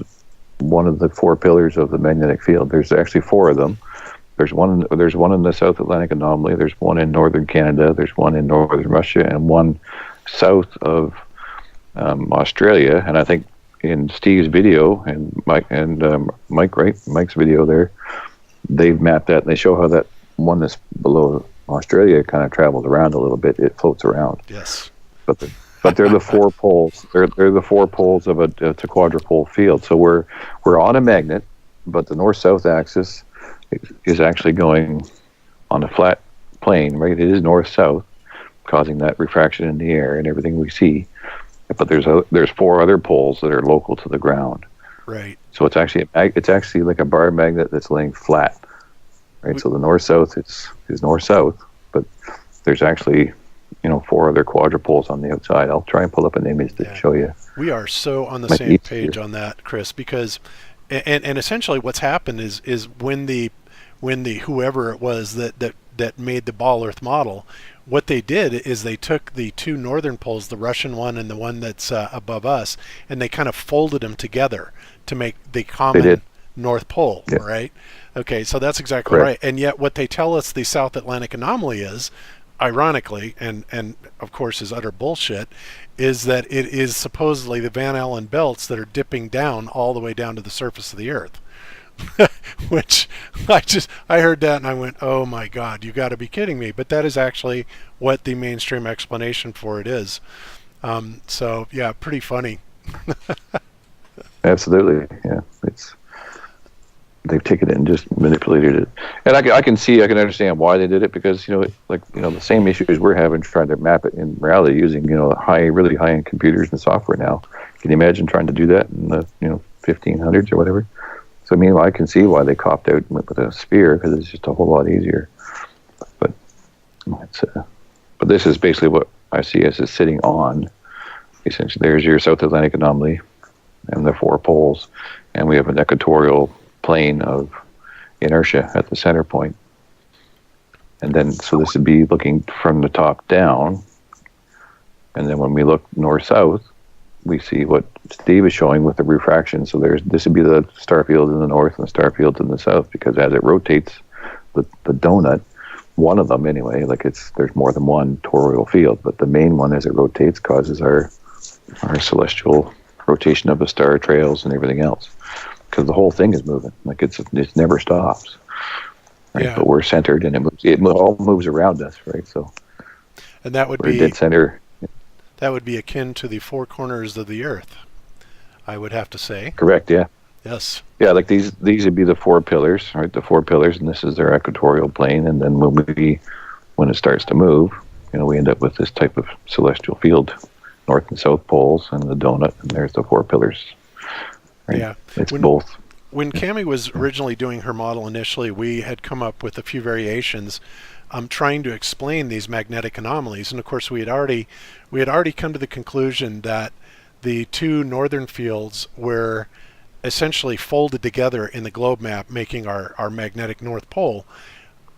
G: one of the four pillars of the magnetic field. There's actually four of them. There's one in the South Atlantic anomaly. There's one in northern Canada. There's one in northern Russia, and one south of Australia. And I think in Steve's video and Mike's video there, they've mapped that, and they show how that one that's below Australia kind of travels around a little bit. It floats around.
B: Yes.
G: But they're the four poles. They're the four poles of a quadrupole field. So we're on a magnet, but the north-south axis is actually going on a flat plane, right? It is north-south, causing that refraction in the air and everything we see. But there's four other poles that are local to the ground.
B: Right.
G: So it's actually like a bar magnet that's laying flat, right? So the north-south is north-south, but there's actually four other quadrupoles on the outside. I'll try and pull up an image to show you.
B: We are so on the same page on that, Chris, because and essentially what's happened is when the whoever it was that made the ball Earth model, what they did is they took the two northern poles, the Russian one and the one that's above us, and they kind of folded them together to make the common North Pole, right? Okay, so that's exactly right. And yet what they tell us the South Atlantic anomaly is, ironically, and of course is utter bullshit, is that it is supposedly the Van Allen belts that are dipping down all the way down to the surface of the Earth. Which I heard that and I went, oh my God, you got to be kidding me. But that is actually what the mainstream explanation for it is. So yeah, pretty funny.
G: Absolutely, yeah. They've taken it and just manipulated it, and I can understand why they did it, because the same issues we're having trying to map it in reality using really high end computers and software now. Can you imagine trying to do that in the 1500s or whatever? So I can see why they copped out and went with a sphere, because it's just a whole lot easier. But but this is basically what I see as is sitting on. Essentially, there's your South Atlantic anomaly and the 4 poles, and we have an equatorial plane of inertia at the center point. And then, so this would be looking from the top down. And then when we look north-south, we see what Steve is showing with the refraction. So this would be the star field in the north and the star field in the south, because as it rotates, the donut, one of them anyway, there's more than one toroidal field, but the main one, as it rotates, causes our celestial rotation of the star trails and everything else, because the whole thing is moving. It never stops, right?
B: Yeah.
G: But we're centered, and it all moves around us, right? So,
B: and that would
G: we're
B: be
G: dead center.
B: That would be akin to the 4 corners of the Earth, I would have to say.
G: Correct. Yeah.
B: Yes.
G: Yeah, these would be the 4 pillars, right? The 4 pillars, and this is their equatorial plane. And then when it starts to move, we end up with this type of celestial field, north and south poles, and the donut, and there's the 4 pillars. Right?
B: Yeah.
G: It's both.
B: When Cammie was originally doing her model initially, we had come up with a few variations trying to explain these magnetic anomalies. And of course, we had already come to the conclusion that the 2 northern fields were essentially folded together in the globe map, making our magnetic North Pole.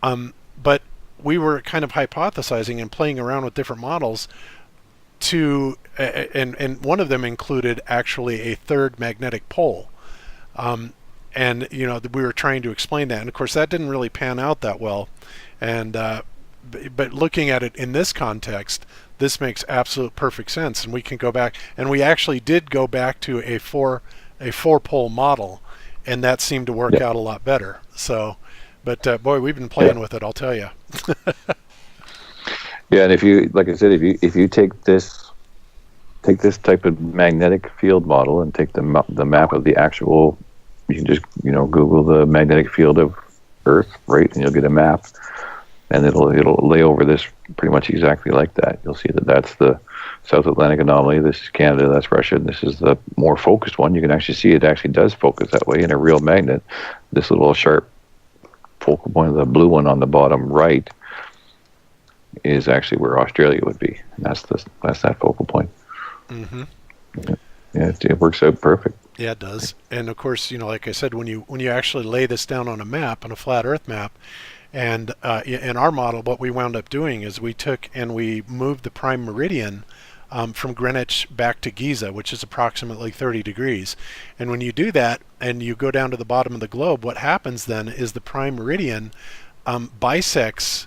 B: But we were kind of hypothesizing and playing around with different models and one of them included actually a 3rd magnetic pole. And we were trying to explain that, and of course that didn't really pan out that well. And but looking at it in this context, this makes absolute perfect sense, and we can go back, and we actually did go back to a 4 pole model, and that seemed to work out a lot better. So, but boy, we've been playing with it, I'll tell you.
G: Yeah, and if you take this type of magnetic field model and take the map of the actual, you can just Google the magnetic field of Earth, right, and you'll get a map, and it'll lay over this pretty much exactly like that. You'll see that that's the South Atlantic anomaly. This is Canada. That's Russia. And this is the more focused one. You can actually see it actually does focus that way in a real magnet. This little sharp focal point of the blue one on the bottom right is actually where Australia would be, and that's that focal point.
B: Mm-hmm.
G: Yeah, it works out perfect.
B: Yeah, it does. And of course, like I said, when you actually lay this down on a map, on a flat Earth map, and in our model, what we wound up doing is we took and we moved the prime meridian from Greenwich back to Giza, which is approximately 30 degrees. And when you do that and you go down to the bottom of the globe, what happens then is the prime meridian bisects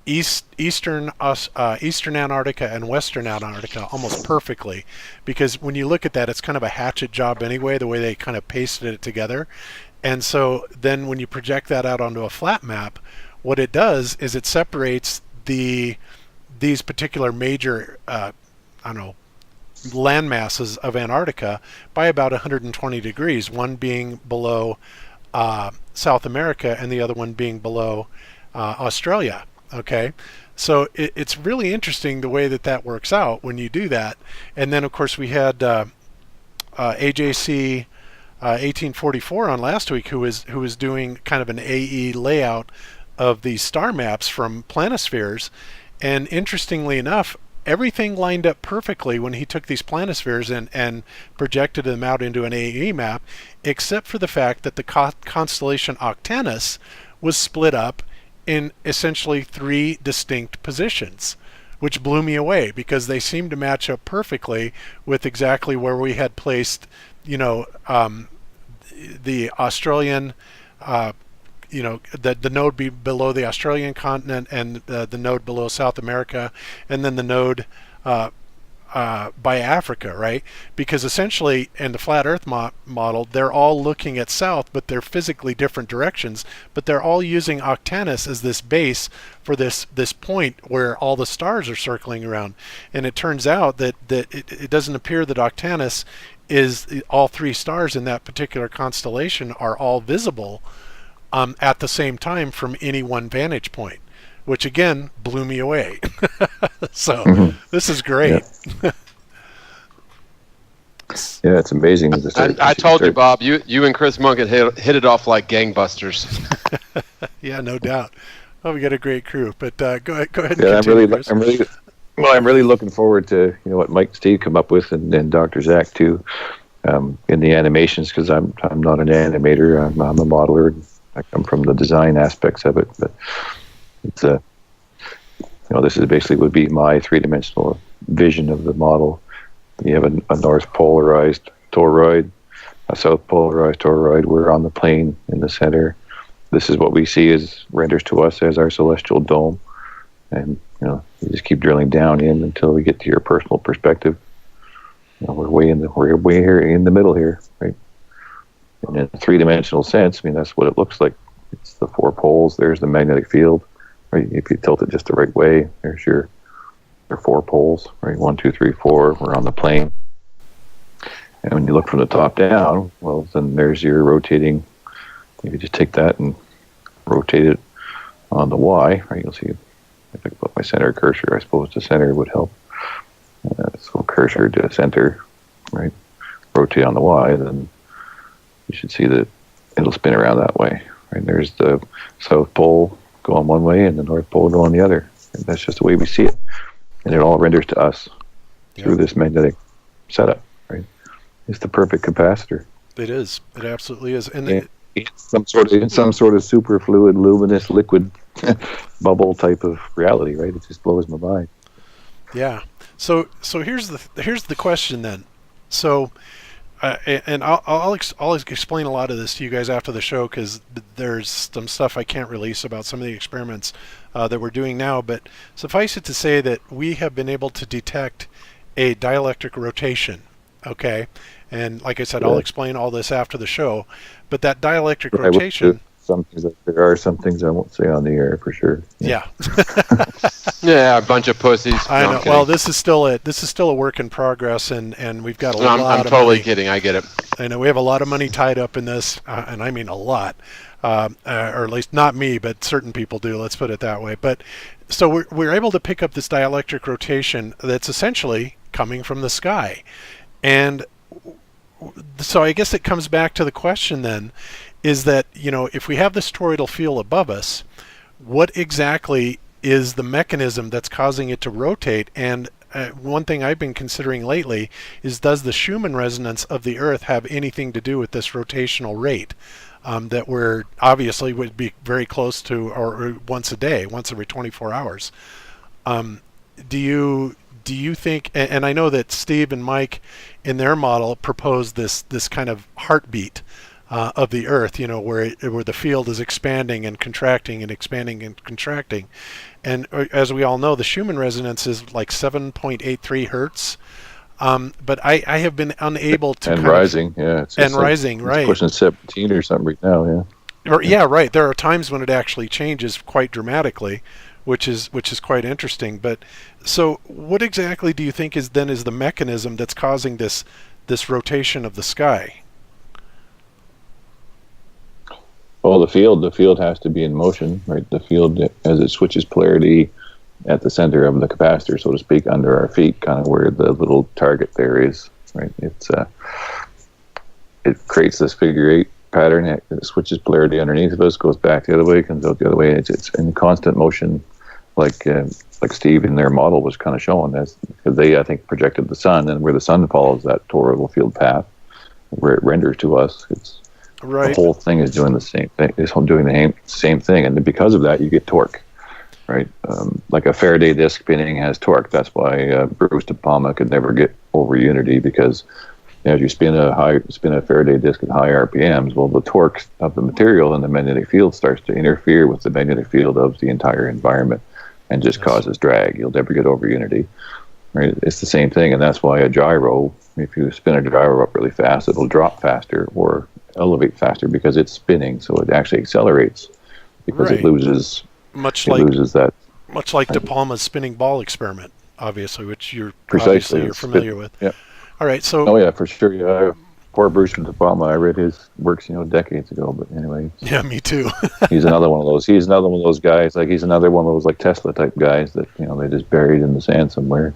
B: eastern Antarctica and western Antarctica almost perfectly, because when you look at that, it's kind of a hatchet job anyway, the way they kind of pasted it together. And so then when you project that out onto a flat map, what it does is it separates these particular major land masses of Antarctica by about 120 degrees, one being below South America and the other one being below Australia. Okay, so it's really interesting the way that works out when you do that. And then of course we had AJC 1844 on last week, who was doing kind of an AE layout of these star maps from planispheres. And interestingly enough, everything lined up perfectly when he took these planispheres and projected them out into an AE map, except for the fact that the constellation Octanus was split up in essentially 3 distinct positions, which blew me away, because they seemed to match up perfectly with exactly where we had placed, the Australian, the node below the Australian continent, and the node below South America, and then the node by Africa, right? Because essentially, in the flat Earth model, they're all looking at south, but they're physically different directions. But they're all using Octanus as this base for this point where all the stars are circling around. And it turns out that it doesn't appear that Octanus is all three stars in that particular constellation are all visible at the same time from any one vantage point, which again blew me away. So this is great.
G: Yeah, it's amazing.
D: I told you, Bob, you and Chris Monk hit it off like gangbusters.
B: Yeah, no doubt. Oh, we got a great crew. But go ahead.
G: Yeah,
B: and continue,
G: I'm really looking forward to what Mike and Steve come up with, and Dr. Zach too, in the animations, because I'm not an animator. I'm a modeler. I come from the design aspects of it, but it's this is basically would be my three-dimensional vision of the model. You have a north polarized toroid, a south polarized toroid. We're on the plane in the center. This is what we see as renders to us as our celestial dome, and you just keep drilling down in until we get to your personal perspective. We're way here in the middle here, right? And in a three-dimensional sense, I mean, that's what it looks like. It's the four poles. There's the magnetic field, right? If you tilt it just the right way, there's your four poles, right? 1, 2, 3, 4. We're on the plane. And when you look from the top down, well, then there's your rotating. You just take that and rotate it on the Y, right? You'll see if I put my center cursor, I suppose the center would help. So cursor to center, right? Rotate on the Y, then you should see that it'll spin around that way. Right? There's the south pole going one way and the north pole going the other. And that's just the way we see it. And it all renders to us through this magnetic setup, right? It's the perfect capacitor.
B: It is. It absolutely is. And
G: it's some sort of superfluid, luminous, liquid bubble type of reality, right? It just blows my mind.
B: Yeah. So here's the question then. So, and I'll explain a lot of this to you guys after the show, because there's some stuff I can't release about some of the experiments that we're doing now. But suffice it to say that we have been able to detect a dielectric rotation. Okay, and like I said, I'll explain all this after the show. But that dielectric rotation.
G: There are some things I won't say on the air for sure.
B: Yeah.
D: Yeah, a bunch of pussies.
B: I know. Well, this is still a work in progress, and we've got a lot.
D: I'm totally kidding. I get it.
B: I know we have a lot of money tied up in this, and I mean a lot, or at least not me, but certain people do. Let's put it that way. But so we're able to pick up this dielectric rotation that's essentially coming from the sky, and so I guess it comes back to the question then, is that if we have this toroidal field above us, what exactly is the mechanism that's causing it to rotate? And one thing I've been considering lately is, does the Schumann resonance of the Earth have anything to do with this rotational rate that we're obviously would be very close to, or once a day, once every 24 hours? Do you think, and I know that Steve and Mike in their model proposed this kind of heartbeat of the Earth, where the field is expanding and contracting and expanding and contracting. And as we all know, the Schumann resonance is like 7.83 hertz. But I have been unable to...
G: And rising, yeah.
B: Rising, right.
G: It's pushing 17 or something right now, yeah.
B: Yeah, right. There are times when it actually changes quite dramatically, which is quite interesting. But so what exactly do you think is the mechanism that's causing this rotation of the sky?
G: Well, the field has to be in motion, right? The field, as it switches polarity at the center of the capacitor, so to speak, under our feet, kind of where the little target there is, right? It creates this figure 8 pattern. It switches polarity underneath of us, goes back the other way, comes out the other way. It's in constant motion, like Steve in their model was kind of showing, because they, I think, projected the sun, and where the sun follows that toroidal field path, where it renders to us,
B: right.
G: The whole thing is doing the same thing. It's doing the same thing, and because of that, you get torque, right? Like a Faraday disc spinning has torque. That's why Bruce De Palma could never get over unity, because as you spin a Faraday disc at high RPMs, well, the torque of the material in the magnetic field starts to interfere with the magnetic field of the entire environment, and just causes drag. You'll never get over unity. right? It's the same thing, and that's why a gyro, if you spin a gyro up really fast, it'll drop faster or elevate faster because it's spinning, so it actually accelerates because
B: Right.
G: it loses that.
B: Much like De Palma's spinning ball experiment, obviously, which you're
G: Precisely.
B: familiar with.
G: Yeah.
B: All right, so
G: Oh yeah, for sure. Yeah, poor Bruce De Palma. I read his works, decades ago. But anyway,
B: yeah, me too.
G: he's another one of those. He's another one of those guys. Like he's another one of those like Tesla type guys that they just buried in the sand somewhere.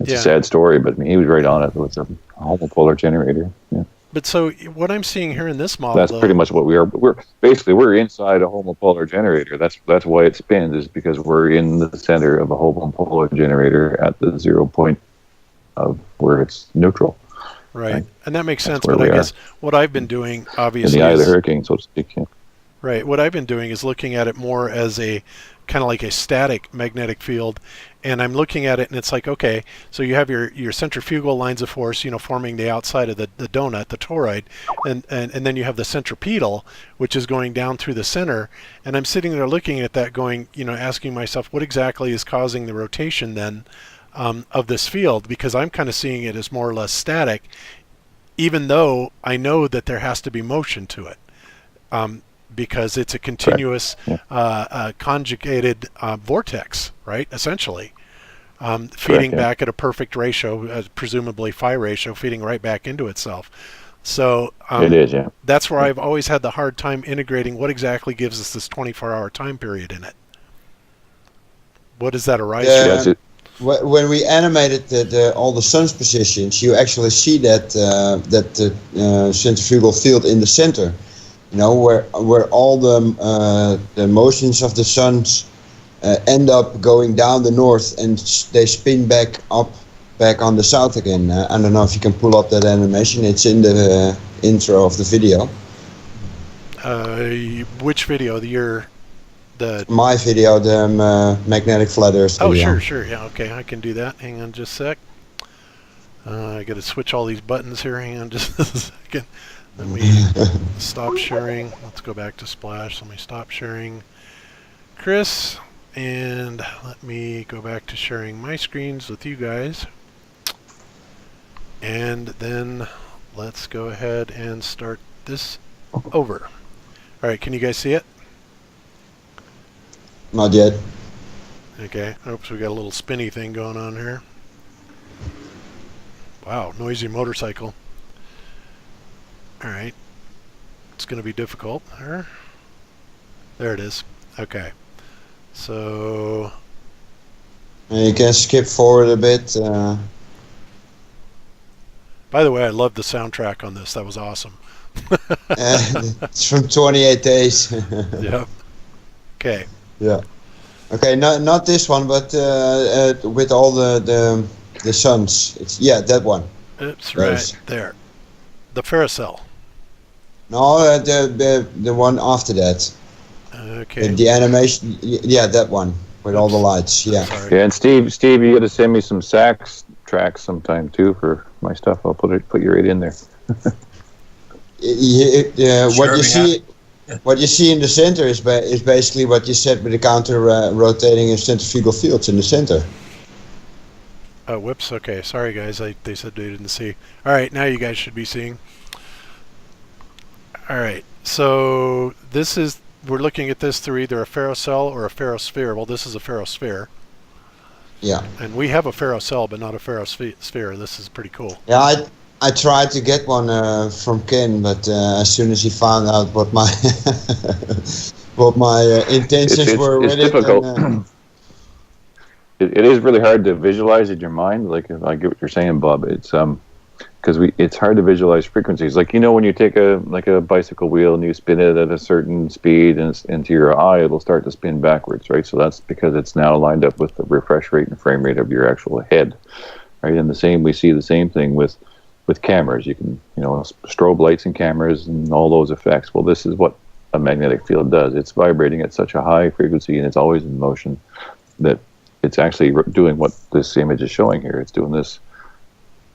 G: It's a sad story, but I mean, he was right on it with a homopolar generator. Yeah.
B: But so what I'm seeing here in this model,
G: That's pretty much what we are. We're inside a homopolar generator. That's why it spins, is because we're in the center of a homopolar generator at the 0 point of where it's neutral.
B: Right. And that makes sense.
G: where
B: But I
G: we
B: guess what I've been doing,
G: In
B: obviously,
G: the eye of the hurricane, so to speak. Yeah.
B: right. What I've been doing is looking at it more as a kind of like a static magnetic field. And I'm looking at it and it's like, okay, so you have your centrifugal lines of force, forming the outside of the donut, the toroid, and then you have the centripetal, which is going down through the center. And I'm sitting there looking at that going, asking myself, what exactly is causing the rotation then of this field? Because I'm kind of seeing it as more or less static, even though I know that there has to be motion to it. Because it's a continuous conjugated vortex, right? Essentially, feeding back at a perfect ratio, presumably phi ratio, feeding right back into itself. So
G: It is, yeah.
B: That's where I've always had the hard time integrating what exactly gives us this 24-hour time period in it. What does that arise from?
E: When we animated all the sun's positions, you actually see that centrifugal field in the center. Where all the motions of the suns end up going down the north and they spin back on the south again. I don't know if you can pull up that animation. It's in the intro of the video.
B: Which video?
E: My video, the magnetic flat Earth video.
B: Oh, sure. Yeah, okay, I can do that. Hang on just a sec. I got to switch all these buttons here. Hang on just a second. Let me stop sharing. Let's go back to Splash. Let me stop sharing Chris. And let me go back to sharing my screens with you guys. And then let's go ahead and start this over. All right, can you guys see it?
E: Not yet.
B: Okay. Oops, we got a little spinny thing going on here. Wow, noisy motorcycle. All right, it's going to be difficult. There it is. Okay, so
E: you can skip forward a bit.
B: By the way, I love the soundtrack on this. That was awesome.
E: It's from 28 Days.
B: Yep. Okay.
E: Yeah. Okay, not this one, but with all the suns. It's that one.
B: Oops, right there. The Ferrocell.
E: No, the one after that.
B: Okay.
E: The animation, that one with all the lights. Yeah.
B: Sorry.
G: Yeah, and Steve, you got to send me some sax tracks sometime too for my stuff. I'll put you right in there.
E: What you see in the center is basically what you said with the counter rotating and centrifugal fields in the center.
B: Oh, whoops. Okay, sorry guys. They said they didn't see. All right, now you guys should be seeing. All right, so we're looking at this through either a ferrocell or a ferrosphere. Well, this is a ferrosphere.
E: Yeah.
B: And we have a ferrocell, but not a ferrosphere. This is pretty cool.
E: Yeah, I tried to get one from Ken, but as soon as he found out what my intentions were with
G: it, it's difficult. It is really hard to visualize in your mind. Like, if I get what you're saying, Bob, it's because it's hard to visualize frequencies. Like, when you take a bicycle wheel and you spin it at a certain speed and into your eye, it'll start to spin backwards, right? So that's because it's now lined up with the refresh rate and frame rate of your actual head, right? And we see the same thing with cameras. You can, strobe lights and cameras and all those effects. Well, this is what a magnetic field does. It's vibrating at such a high frequency and it's always in motion that it's actually doing what this image is showing here. It's doing this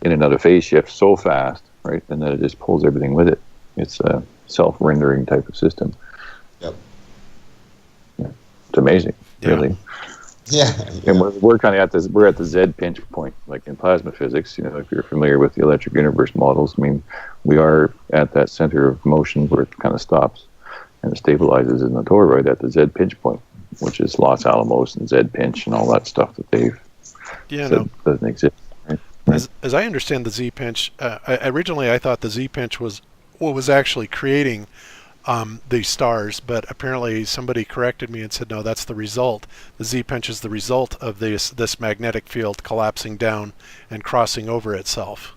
G: in and out of phase shift so fast, right? And then it just pulls everything with it. It's a self-rendering type of system.
E: Yep.
G: Yeah. It's amazing, really. And we're kind of at this. We're at the Z pinch point, like in plasma physics. If you're familiar with the electric universe models, I mean, we are at that center of motion where it kind of stops and it stabilizes in the toroid at the Z pinch point, which is Los Alamos and Z pinch and all that stuff that they've said doesn't exist. Right?
B: As I understand the Z pinch, originally I thought the Z pinch was what was actually creating these stars, but apparently somebody corrected me and said, no, that's the result. The Z pinch is the result of this magnetic field collapsing down and crossing over itself.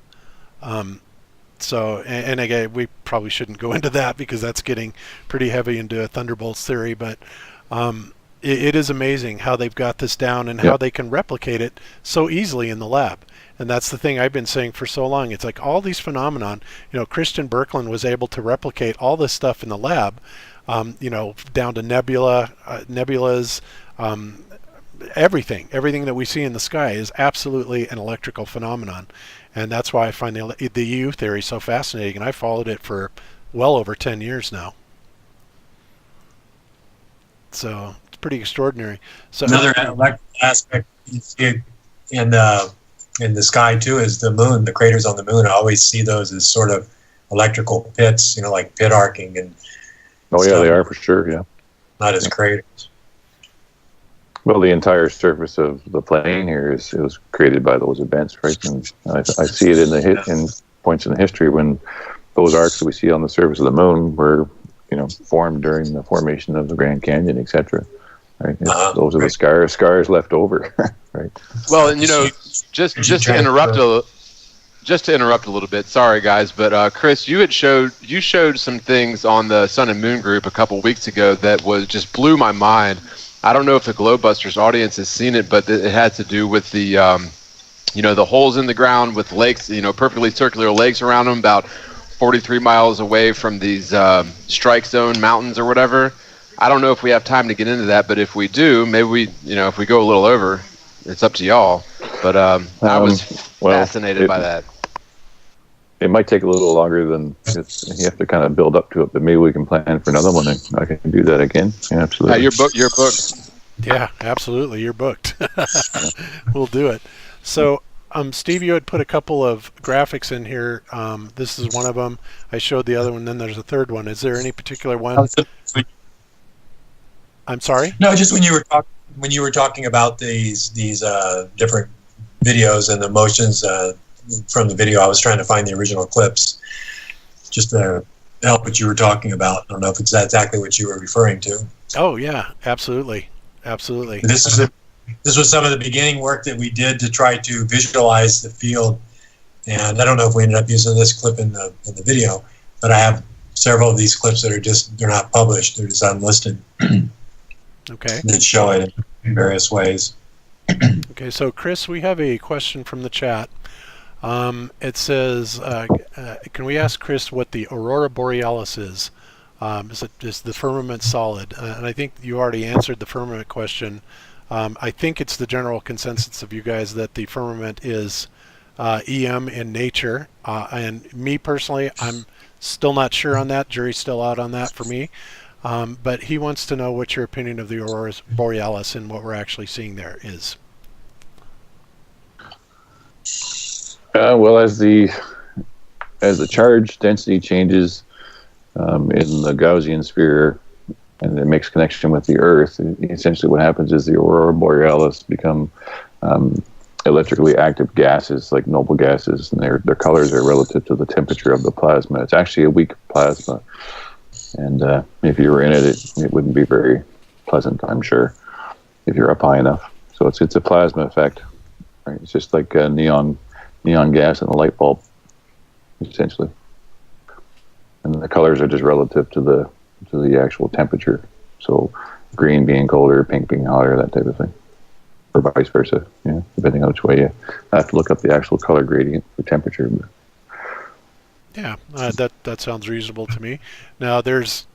B: So, and again, we probably shouldn't go into that because that's getting pretty heavy into Thunderbolts theory, but it is amazing how they've got this down and how they can replicate it so easily in the lab. And that's the thing I've been saying for so long. It's like all these phenomenon, Christian Birkeland was able to replicate all this stuff in the lab, down to nebulas, everything that we see in the sky is absolutely an electrical phenomenon. And that's why I find the EU theory so fascinating. And I followed it for well over 10 years now. So it's pretty extraordinary. So
F: another electrical aspect you see in the sky too is the moon. The craters on the moon, I always see those as sort of electrical pits, like pit arcing and
G: stuff. They are for sure. Yeah,
F: not as craters.
G: Well, the entire surface of the plane here was created by those events, right? And I see it in points in the history when those arcs that we see on the surface of the moon were, formed during the formation of the Grand Canyon, etc. Right? Those are the scars left over, right?
D: Well, and just to interrupt a little bit. Sorry, guys, but Chris, you showed some things on the Sun and Moon group a couple weeks ago that just blew my mind. I don't know if the Globebusters audience has seen it, but it had to do with the the holes in the ground with lakes, perfectly circular lakes around them, about 43 miles away from these strike zone mountains or whatever. I don't know if we have time to get into that, but if we do, maybe if we go a little over, it's up to y'all. But I was fascinated by that.
G: It might take a little longer than you have to kind of build up to it, but maybe we can plan for another one and I can do that again. Yeah, absolutely.
D: You're booked.
B: Yeah, absolutely. You're booked. We'll do it. So, Steve, you had put a couple of graphics in here. This is one of them. I showed the other one. Then there's a third one. Is there any particular one? I'm sorry?
F: No, just when you were talking about these different videos and the motions from the video, I was trying to find the original clips just to help what you were talking about. I don't know if it's exactly what you were referring to.
B: Oh yeah, absolutely.
F: This was some of the beginning work that we did to try to visualize the field, and I don't know if we ended up using this clip in the video, but I have several of these clips that they're not published, they're just unlisted.
B: Okay.
F: That show it in various ways.
B: Okay, so Chris, we have a question from the chat. It says, can we ask Chris what the aurora borealis is? Is the firmament solid? And I think you already answered the firmament question. I think it's the general consensus of you guys that the firmament is EM in nature. And me personally, I'm still not sure on that. Jury's still out on that for me. But he wants to know what your opinion of the aurora borealis and what we're actually seeing there is.
G: Well, as the charge density changes in the Gaussian sphere and it makes connection with the Earth, essentially what happens is the aurora borealis become electrically active gases, like noble gases, and their colors are relative to the temperature of the plasma. It's actually a weak plasma, and if you were in it, it wouldn't be very pleasant, I'm sure, if you're up high enough. So it's a plasma effect, right? It's just like neon gas in a light bulb, essentially. And the colors are just relative to the actual temperature. So green being colder, pink being hotter, that type of thing. Or vice versa, depending on which way you have to look up the actual color gradient for temperature.
B: Yeah, that sounds reasonable to me. Now there's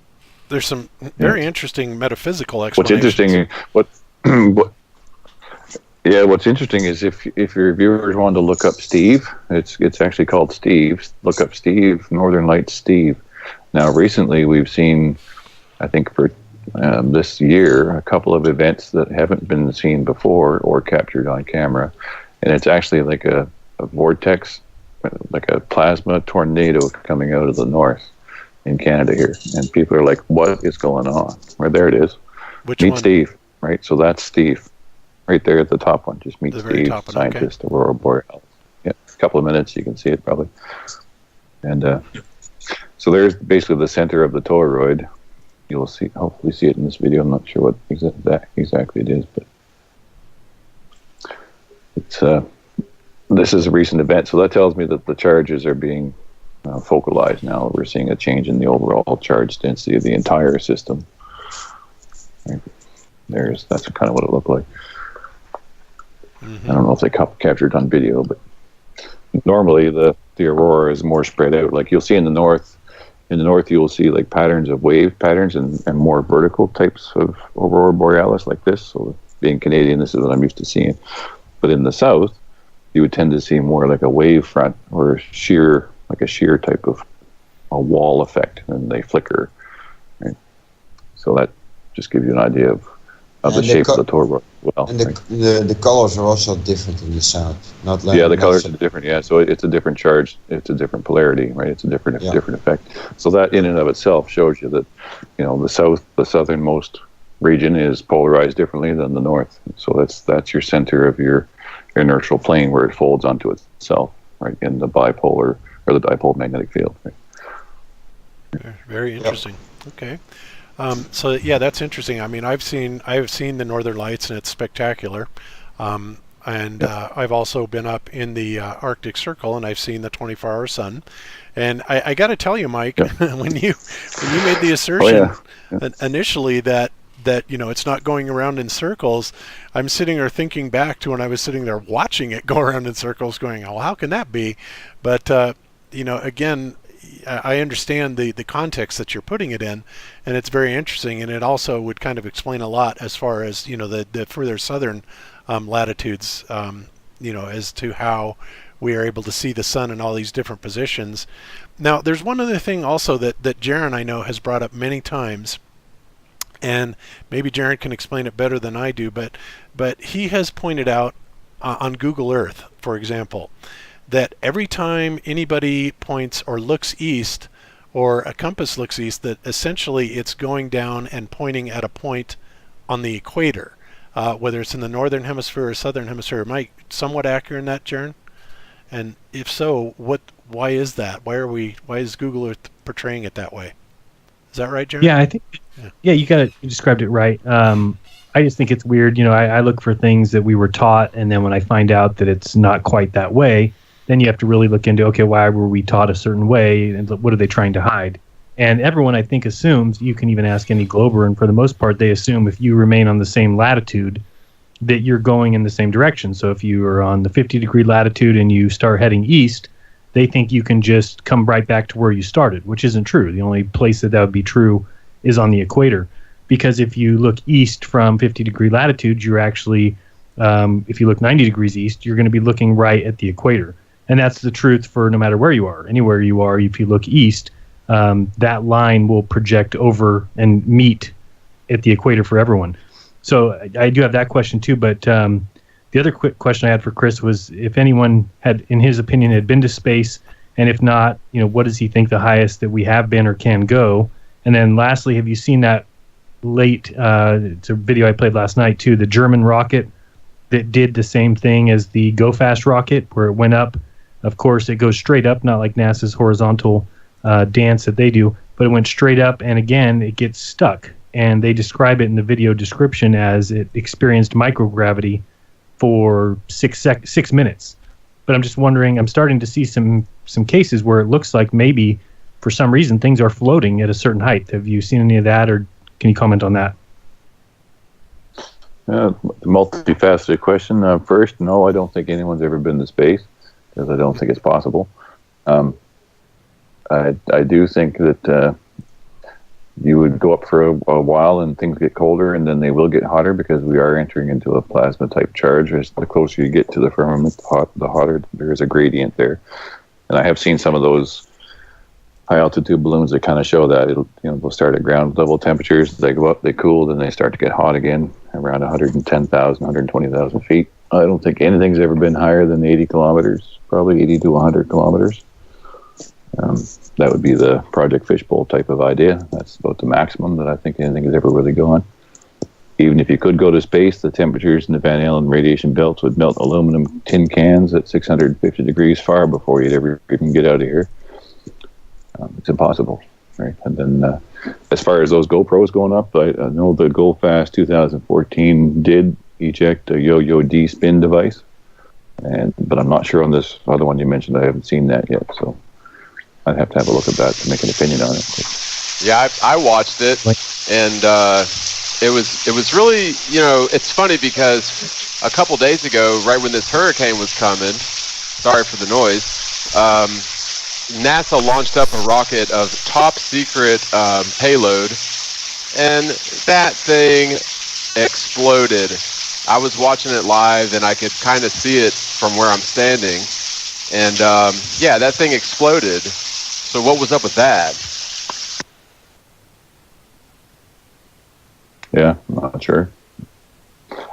B: some very interesting metaphysical explanations.
G: What's interesting is if your viewers wanted to look up Steve, it's actually called Steve. Look up Steve, Northern Lights Steve. Now recently we've seen, I think for this year a couple of events that haven't been seen before or captured on camera, and it's actually like a vortex, like a plasma tornado coming out of the north in Canada here, and people are like, "What is going on?" Well, there it is.
B: Which
G: meet
B: one?
G: Steve, right? So that's Steve, right there at the top one. Just meet
B: The very
G: Steve,
B: top one,
G: scientist, Aurora Borealis. Yeah, a couple of minutes, you can see it probably. And so there's basically the center of the toroid. You'll see, hopefully see it in this video. I'm not sure what exactly it is, but it's this is a recent event. So that tells me that the charges are being focalized now. We're seeing a change in the overall charge density of the entire system. Right. That's kind of what it looked like. I don't know if they captured on video, but normally the aurora is more spread out. Like you'll see in the north, you will see like patterns of wave patterns and more vertical types of aurora borealis like this. So being Canadian, this is what I'm used to seeing. But in the south, you would tend to see more like a wave front or sheer type of a wall effect, and they flicker. Right? So that just gives you an idea of the shape of the toroid. Well,
E: and the colors are also different in the south. Not like
G: the colors are different. Yeah, so it's a different charge. It's a different polarity, right? It's a different effect. So that in and of itself shows you that, the southernmost region is polarized differently than the north. So that's your center of your inertial plane where it folds onto itself, right, in the bipolar or the dipole magnetic field. Right?
B: Very interesting. Okay. So yeah, that's interesting. I mean, I've seen the Northern Lights, and it's spectacular. I've also been up in the Arctic Circle, and I've seen the 24-hour sun. And I got to tell you, Mike, when you made the assertion initially that it's not going around in circles, I'm sitting there thinking back to when I was sitting there watching it go around in circles, going, "Oh, how can that be?" But again, I understand the context that you're putting it in, and it's very interesting, and it also would kind of explain a lot as far as the further southern latitudes, as to how we are able to see the sun in all these different positions. Now, there's one other thing also that Jaron, I know, has brought up many times, and maybe Jaron can explain it better than I do, but he has pointed out on Google Earth, for example, that every time anybody points or looks east, or a compass looks east, that essentially it's going down and pointing at a point on the equator, whether it's in the northern hemisphere or southern hemisphere. Am I somewhat accurate in that, Jaron? And if so, why is that? Why is Google Earth portraying it that way? Is that right, Jaron?
C: Yeah, I think. Yeah, you described it right. I just think it's weird. I look for things that we were taught, and then when I find out that it's not quite that way, then you have to really look into, okay, why were we taught a certain way, and what are they trying to hide? And everyone, I think, assumes, you can even ask any Glober, and for the most part, they assume if you remain on the same latitude, that you're going in the same direction. So if you are on the 50-degree latitude and you start heading east, they think you can just come right back to where you started, which isn't true. The only place that would be true is on the equator. Because if you look east from 50-degree latitude, you're actually, if you look 90 degrees east, you're going to be looking right at the equator. And that's the truth for no matter where you are. Anywhere you are, if you look east, that line will project over and meet at the equator for everyone. So I do have that question too, but the other quick question I had for Chris was if anyone had, in his opinion, had been to space, and if not, what does he think the highest that we have been or can go? And then lastly, have you seen that it's a video I played last night too, the German rocket that did the same thing as the Go Fast rocket, where it went up. Of course, it goes straight up, not like NASA's horizontal dance that they do, but it went straight up, and again, it gets stuck. And they describe it in the video description as it experienced microgravity for 6 minutes. But I'm just wondering, I'm starting to see some cases where it looks like maybe for some reason things are floating at a certain height. Have you seen any of that, or can you comment on that?
G: The multifaceted question. First, no, I don't think anyone's ever been to space, because I don't think it's possible. I do think that you would go up for a while and things get colder, and then they will get hotter because we are entering into a plasma type charge. As the closer you get to the firmament, the hotter there is a gradient there. And I have seen some of those high altitude balloons that kind of show that. They'll start at ground level temperatures. They go up, they cool, then they start to get hot again around 110,000, 120,000 feet. I don't think anything's ever been higher than 80 kilometers, probably 80 to 100 kilometers. That would be the Project Fishbowl type of idea. That's about the maximum that I think anything has ever really gone. Even if you could go to space, the temperatures in the Van Allen radiation belts would melt aluminum tin cans at 650 degrees far before you'd ever even get out of here. It's impossible, right? And then as far as those GoPros going up, I know the GoFast 2014 did eject a yo-yo D-spin device, but I'm not sure on this other one you mentioned. I haven't seen that yet, so I'd have to have a look at that to make an opinion on it.
D: Yeah, I watched it, and it was really, it's funny because a couple days ago, right when this hurricane was coming, sorry for the noise, NASA launched up a rocket of top secret payload, and that thing exploded. I was watching it live, and I could kind of see it from where I'm standing, and yeah, that thing exploded. So what was up with that?
G: Yeah, I'm not sure.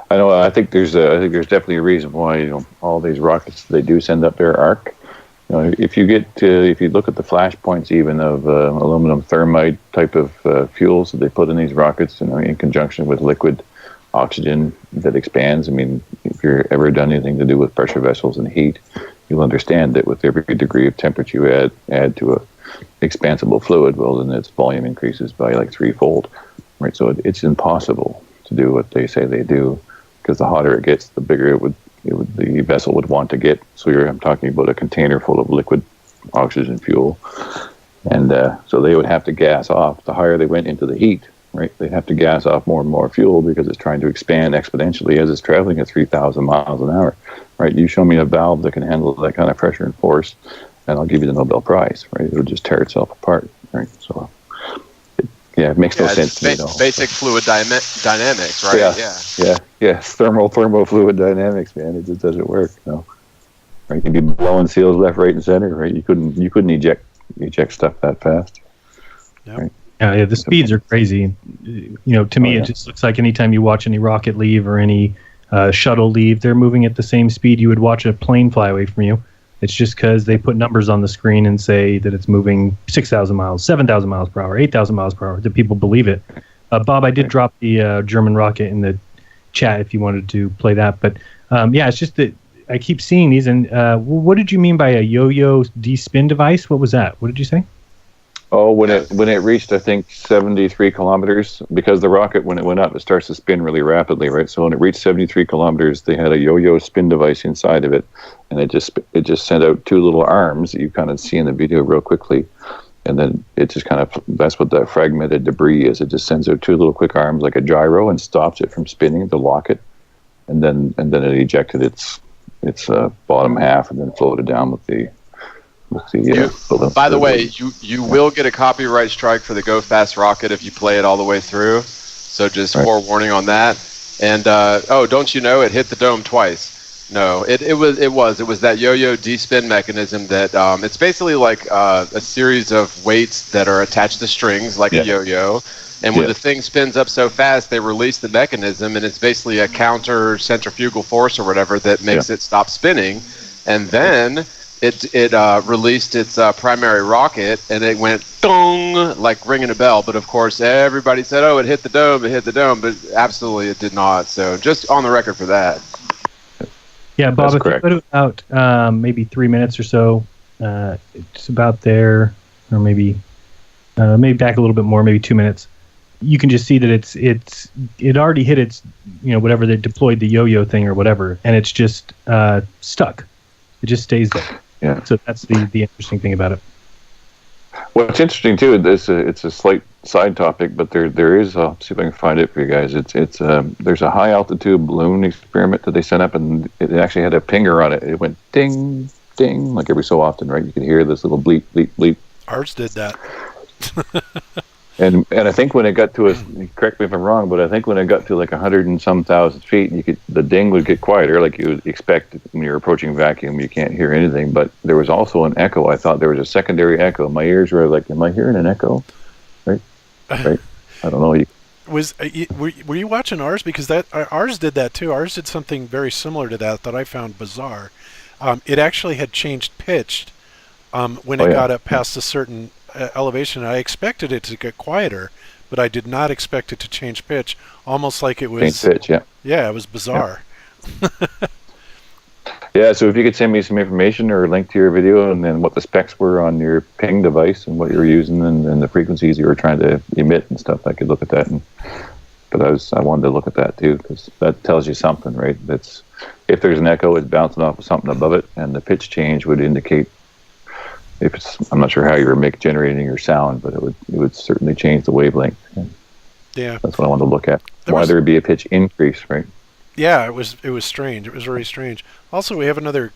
G: I know. I think there's definitely a reason why all these rockets they do send up their arc. If you look at the flash points even of aluminum thermite type of fuels that they put in these rockets, in conjunction with liquid oxygen that expands. I mean, if you've ever done anything to do with pressure vessels and heat, you'll understand that with every degree of temperature you add to a expansible fluid, well, then its volume increases by like threefold. Right, so it's impossible to do what they say they do, because the hotter it gets, the bigger the vessel would want to get. So I'm talking about a container full of liquid oxygen fuel, and so they would have to gas off. The higher they went into the heat, right, they'd have to gas off more and more fuel because it's trying to expand exponentially as it's traveling at 3,000 miles an hour. Right, you show me a valve that can handle that kind of pressure and force, and I'll give you the Nobel Prize. Right, it'll just tear itself apart. Right, so. Yeah, it makes no sense.
D: Basic fluid dynamics, right?
G: Yeah. Thermofluid dynamics, man. It just doesn't work. No. Right? You'd be blowing seals left, right, and center. Right? You couldn't eject stuff that fast.
B: Yep.
G: Right?
C: Yeah. The speeds are crazy. To me, it just looks like anytime you watch any rocket leave or any shuttle leave, they're moving at the same speed you would watch a plane fly away from you. It's just because they put numbers on the screen and say that it's moving 6,000 miles, 7,000 miles per hour, 8,000 miles per hour. Do people believe it? Bob, I did drop the German rocket in the chat if you wanted to play that. But it's just that I keep seeing these. And what did you mean by a yo-yo de-spin device? What was that? What did you say?
G: Oh, when it reached, I think, 73 kilometers, because the rocket, when it went up, it starts to spin really rapidly, right? So when it reached 73 kilometers, they had a yo-yo spin device inside of it, and it just sent out two little arms that you kind of see in the video real quickly, and then it just kind of, that's what the fragmented debris is. It just sends out two little quick arms like a gyro and stops it from spinning to lock it, and then it ejected its bottom half and then floated down with the.
D: By the way, you will get a copyright strike for the Go Fast rocket if you play it all the way through. So just forewarning on that. And don't you know it hit the dome twice? No, it was that yo-yo de-spin mechanism that it's basically like a series of weights that are attached to strings like a yo-yo. And when the thing spins up so fast, they release the mechanism, and it's basically a counter centrifugal force or whatever that makes it stop spinning. And then it released its primary rocket, and it went dong, like ringing a bell. But of course, everybody said, "Oh, it hit the dome," but absolutely it did not. So just on the record for that.
C: Yeah, Bob, if you go to about maybe 3 minutes or so, it's about there, or maybe back a little bit more, maybe 2 minutes. You can just see that it already hit its, whatever they deployed the yo-yo thing or whatever, and it's just stuck. It just stays there.
G: Yeah.
C: So that's the interesting thing about it.
G: What's interesting too is it's a slight side topic, but there is. I'll see if I can find it for you guys. It's there's a high altitude balloon experiment that they sent up, and it actually had a pinger on it. It went ding ding like every so often, right? You could hear this little bleep bleep bleep.
B: Ours did that.
G: And I think when it got to correct me if I'm wrong, but I think when it got to like 100 and some thousand feet, the ding would get quieter, like you would expect when you're approaching vacuum. You can't hear anything, but there was also an echo. I thought there was a secondary echo. My ears were like, "Am I hearing an echo?" Right? I don't know.
B: Were you watching ours? Because ours did that too. Ours did something very similar to that I found bizarre. It actually had changed pitch when it got up past a certain elevation. I expected it to get quieter, but I did not expect it to change pitch. Almost like it was
G: change pitch. Yeah.
B: Yeah, it was bizarre.
G: Yeah. So if you could send me some information or a link to your video, and then what the specs were on your ping device and what you were using, and the frequencies you were trying to emit and stuff, I could look at that. But I wanted to look at that too, because that tells you something, right? That's if there's an echo, it's bouncing off of something above it, and the pitch change would indicate. I'm not sure how you were generating your sound, but it would certainly change the wavelength.
B: Yeah,
G: that's what I wanted to look at. Why there would be a pitch increase, right?
B: Yeah, it was strange. It was very strange. Also, we have another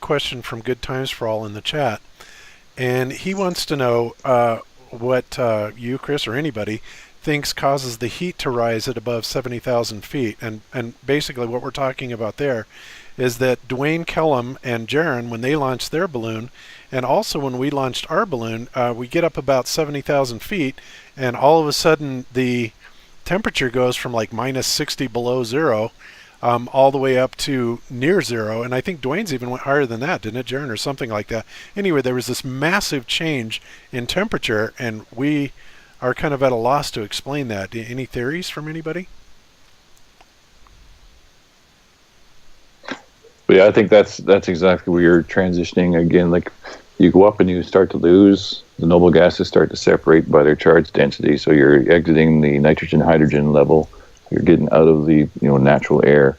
B: question from Good Times for All in the chat, and he wants to know what you, Chris, or anybody thinks causes the heat to rise at above 70,000 feet. And basically what we're talking about there is that Dwayne Kellum and Jaron, when they launched their balloon, and also when we launched our balloon, we get up about 70,000 feet, and all of a sudden the temperature goes from like minus 60 below zero all the way up to near zero. And I think Dwayne's even went higher than that, didn't it, Jaron, or something like that? Anyway, there was this massive change in temperature, and we are kind of at a loss to explain that. Any theories from anybody?
G: But yeah, I think that's exactly where you're transitioning again. Like you go up and you start to lose, the noble gases start to separate by their charge density. So you're exiting the nitrogen hydrogen level. You're getting out of the natural air.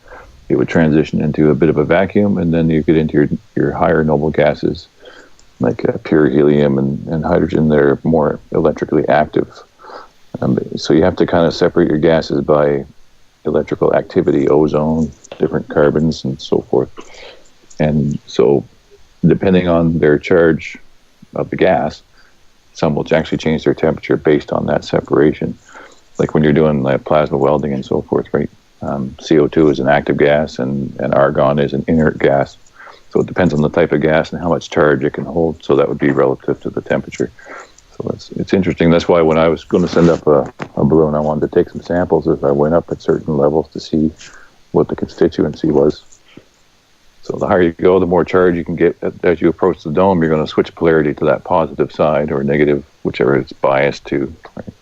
G: It would transition into a bit of a vacuum, and then you get into your higher noble gases, like pure helium and hydrogen. They're more electrically active. So you have to kind of separate your gases by electrical activity, ozone, different carbons, and so forth. And so depending on their charge of the gas, some will actually change their temperature based on that separation. Like when you're doing like plasma welding and so forth, right? CO2 is an active gas, and argon is an inert gas. So it depends on the type of gas and how much charge it can hold. So that would be relative to the temperature. So it's interesting. That's why when I was going to send up a balloon, I wanted to take some samples as I went up at certain levels to see what the constituency was. So the higher you go, the more charge you can get. As you approach the dome, you're going to switch polarity to that positive side or negative, whichever it's biased to, right,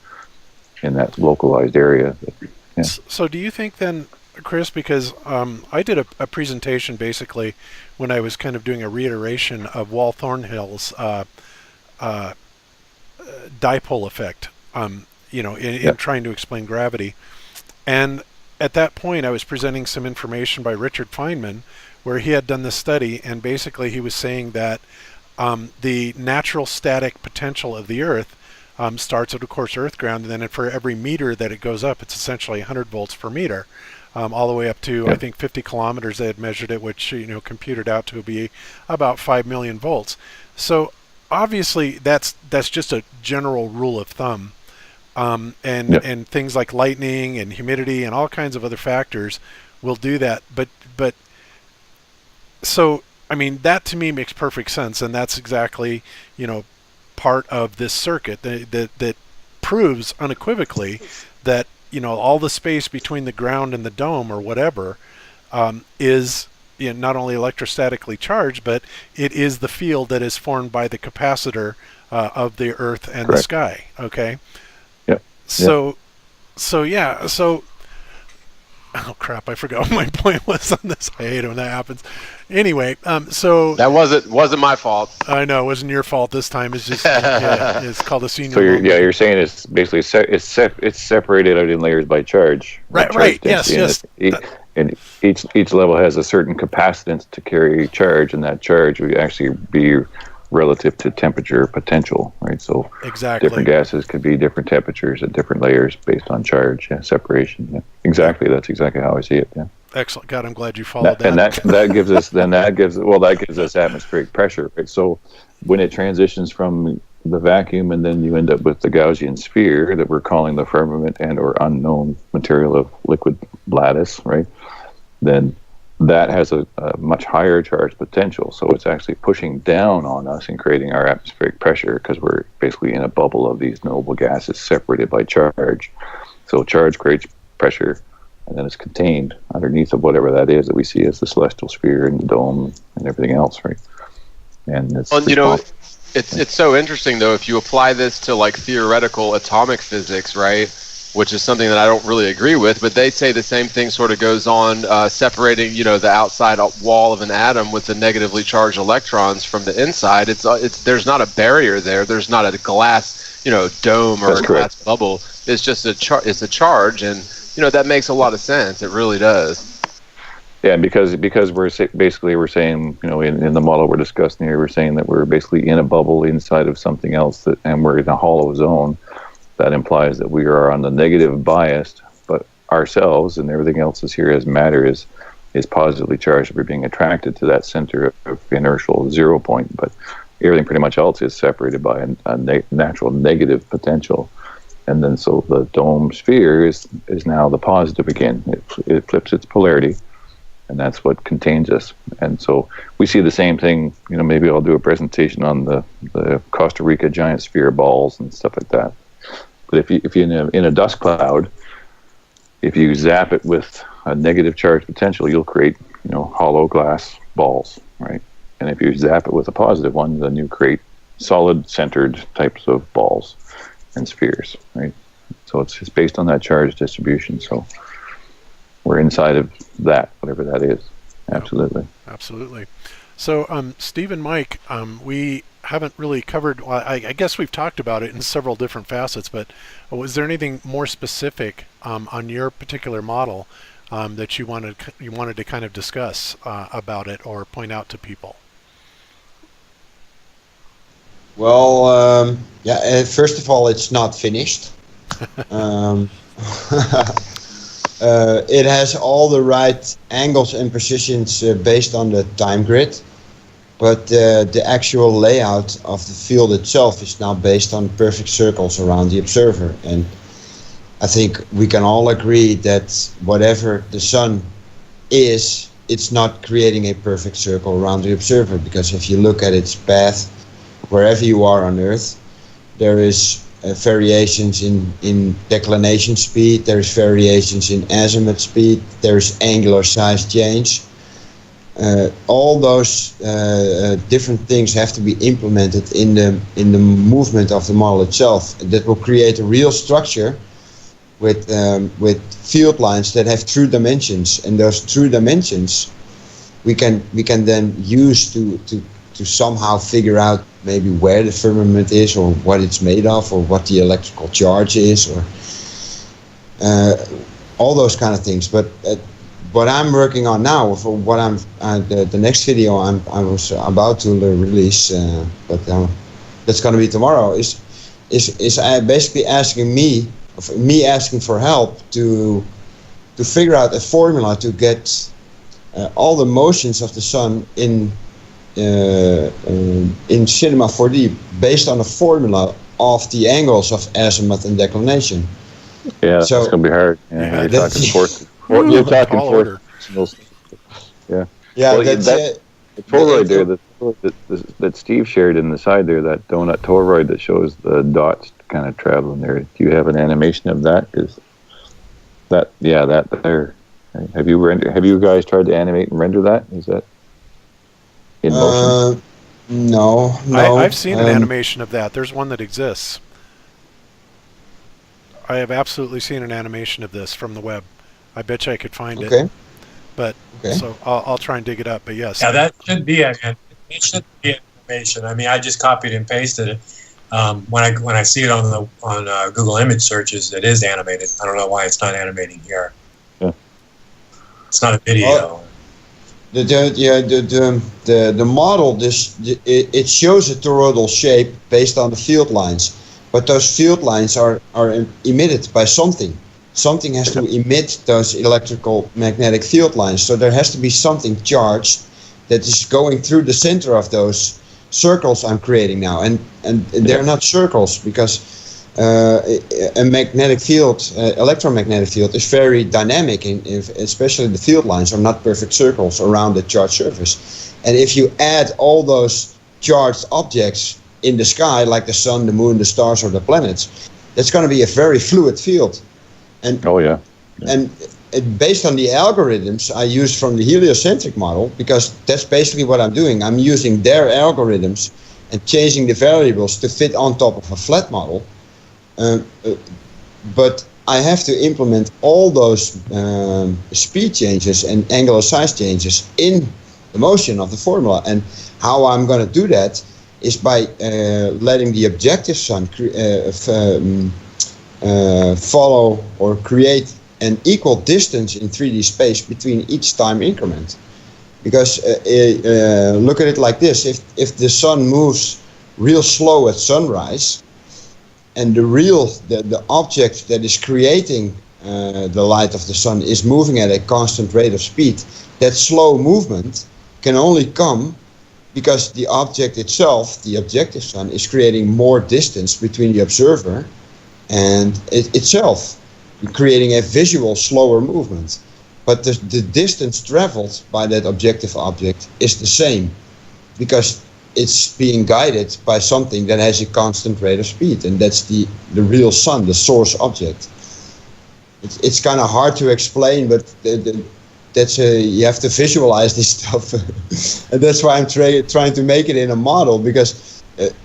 G: in that localized area. Yeah.
B: So do you think then, Chris, because I did a presentation basically when I was kind of doing a reiteration of Wal Thornhill's dipole effect, in trying to explain gravity. And at that point, I was presenting some information by Richard Feynman, where he had done this study, and basically he was saying that the natural static potential of the Earth starts at, of course, Earth ground, and then for every meter that it goes up, it's essentially 100 volts per meter, all the way up to, I think, 50 kilometers they had measured it, which, computed out to be about 5 million volts. So obviously that's just a general rule of thumb, and things like lightning and humidity and all kinds of other factors will do that. But so, I mean, that to me makes perfect sense, and that's exactly, part of this circuit that proves unequivocally that, all the space between the ground and the dome or whatever is not only electrostatically charged, but it is the field that is formed by the capacitor of the Earth and the sky. Okay.
G: Yep.
B: So oh crap! I forgot what my point was on this. I hate it when that happens. Anyway, so
D: that wasn't my fault.
B: I know it wasn't your fault this time. It's just it's called a senior.
G: So you're saying it's basically it's separated out in layers by charge.
B: Right. Yes.
G: And each level has a certain capacitance to carry charge, and that charge would actually be relative to temperature potential, right? So
B: exactly,
G: different gases could be different temperatures at different layers based on charge, separation. Yeah. Exactly, that's exactly how I see it. Yeah.
B: Excellent. God, I'm glad you followed that.
G: And that gives us atmospheric pressure, right? So when it transitions from the vacuum, and then you end up with the Gaussian sphere that we're calling the firmament and or unknown material of liquid lattice, right? Then that has a much higher charge potential, so it's actually pushing down on us and creating our atmospheric pressure, because we're basically in a bubble of these noble gases separated by charge. So charge creates pressure, and then it's contained underneath of whatever that is that we see as the celestial sphere and the dome and everything else, right? And it's
D: it's so interesting though, if you apply this to like theoretical atomic physics, right, which is something that I don't really agree with, but they say the same thing sort of goes on, separating, the outside wall of an atom with the negatively charged electrons from the inside. It's there's not a barrier there. There's not a glass, dome or a glass bubble. It's just it's a charge, and that makes a lot of sense. It really does.
G: Yeah, because we're saying, in the model we're discussing here, we're saying that we're basically in a bubble inside of something else, and we're in a hollow zone. That implies that we are on the negative biased, but ourselves and everything else is here as matter is positively charged. We're being attracted to that center of inertial 0 point, but everything pretty much else is separated by a natural negative potential. And then so the dome sphere is now the positive again. It flips its polarity, and that's what contains us. And so we see the same thing. Maybe I'll do a presentation on the Costa Rica giant sphere balls and stuff like that. But if you're in a dust cloud, if you zap it with a negative charge potential, you'll create hollow glass balls, right? And if you zap it with a positive one, then you create solid centered types of balls and spheres, right? So it's just based on that charge distribution. So we're inside of that, whatever that is. Absolutely.
B: Absolutely. So Steve and Mike, we haven't really covered, well, I guess we've talked about it in several different facets, but was there anything more specific on your particular model that you wanted to kind of discuss about it or point out to people?
E: Well, first of all, it's not finished. It has all the right angles and positions based on the time grid, but the actual layout of the field itself is now based on perfect circles around the observer. And I think we can all agree that whatever the sun is, it's not creating a perfect circle around the observer, because if you look at its path, wherever you are on Earth, there is variations in declination speed, there's variations in azimuth speed, there's angular size change. All those different things have to be implemented in the movement of the model itself. That will create a real structure with field lines that have true dimensions, and those true dimensions we can then use to somehow figure out maybe where the firmament is, or what it's made of, or what the electrical charge is, or all those kind of things. But what I'm working on now, for what the next video I was about to release, but that's going to be tomorrow, is basically asking me asking for help to figure out a formula to get all the motions of the sun in Cinema 4D based on a formula of the angles of azimuth and declination.
G: Yeah, so, that's going to be hard. Yeah, you're talking four. Yeah.
E: Yeah,
G: well,
E: that's
G: it. The toroid there, that Steve shared in the side there, that donut toroid that shows the dots kind of traveling there. Do you have an animation of that? That there. Have you guys tried to animate and render that? Is that in motion?
E: No.
B: I've seen an animation of that. There's one that exists. I have absolutely seen an animation of this from the web. I bet you I could find it. But so I'll try and dig it up. But yes.
F: Yeah, that should be animation. I mean, I just copied and pasted it. When I see it on Google image searches, it is animated. I don't know why it's not animating here.
G: Yeah.
F: It's not a video.
E: The model, it shows a toroidal shape based on the field lines, but those field lines are emitted by something. Something has to emit those electrical magnetic field lines. So there has to be something charged that is going through the center of those circles I'm creating now, and they're not circles because a magnetic field, electromagnetic field, is very dynamic, especially the field lines are not perfect circles around the charged surface. And if you add all those charged objects in the sky, like the sun, the moon, the stars, or the planets, it's going to be a very fluid field. And and based on the algorithms I use from the heliocentric model, because that's basically what I'm doing. I'm using their algorithms and changing the variables to fit on top of a flat model. But I have to implement all those speed changes and angular size changes in the motion of the formula. And how I'm going to do that is by letting the objective sun follow or create an equal distance in 3D space between each time increment. Because look at it like this: if the sun moves real slow at sunrise, and the object that is creating the light of the sun is moving at a constant rate of speed, that slow movement can only come because the object itself, the objective sun, is creating more distance between the observer and itself, creating a visual slower movement. But the distance traveled by that objective object is the same, because it's being guided by something that has a constant rate of speed, and that's the real sun, the source object. It's kind of hard to explain, but that's you have to visualize this stuff. And that's why I'm trying to make it in a model, because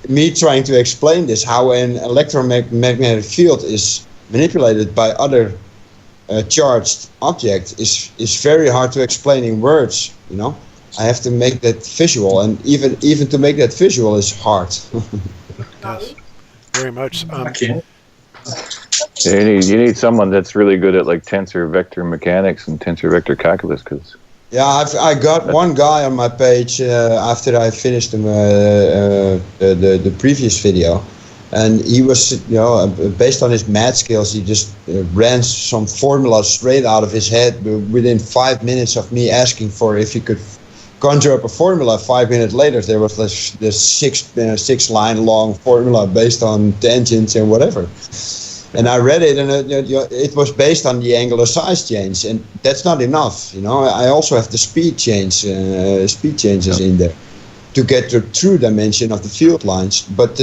E: me trying to explain this, how an electromagnetic field is manipulated by other charged object, is very hard to explain in words, you know. I have to make that visual, and even to make that visual is hard.
B: Yes, very much.
G: You need someone that's really good at like tensor vector mechanics and tensor vector calculus, because
E: I got one guy on my page after I finished the previous video, and he was, you know, based on his math skills, he just ran some formulas straight out of his head within 5 minutes of me asking for if he could conjure up a formula. 5 minutes later, there was this six line long formula based on tangents and whatever. And I read it, and it was based on the angular size change, and that's not enough. You know, I also have the speed changes in there to get the true dimension of the field lines. But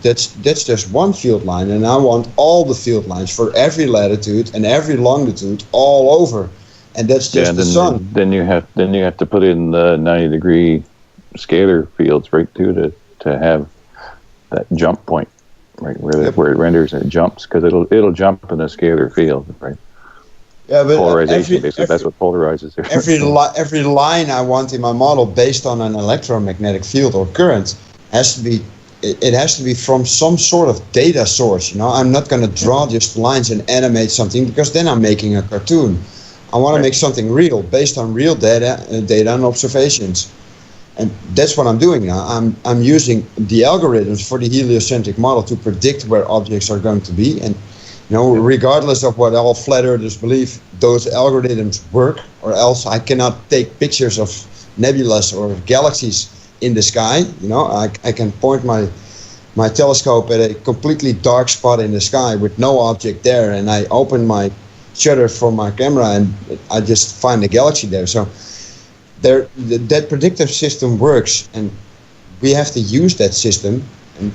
E: that's just one field line, and I want all the field lines for every latitude and every longitude all over. And that's just the sun.
G: Then you have to put in the 90-degree scalar fields, right, too, to have that jump point, right, where it renders and it jumps, because it'll jump in a scalar field, right?
E: Yeah, but
G: polarization, basically, that's what polarizes it.
E: Every line I want in my model based on an electromagnetic field or current has to be. It has to be from some sort of data source. You know, I'm not going to draw just lines and animate something, because then I'm making a cartoon. I want to make something real, based on real data and observations, and that's what I'm doing now. I'm using the algorithms for the heliocentric model to predict where objects are going to be, and you know, regardless of what all flat earthers believe, those algorithms work, or else I cannot take pictures of nebulas or galaxies in the sky. You know, I can point my telescope at a completely dark spot in the sky with no object there, and I open my shutter for my camera and I just find a galaxy there. So that predictive system works, and we have to use that system and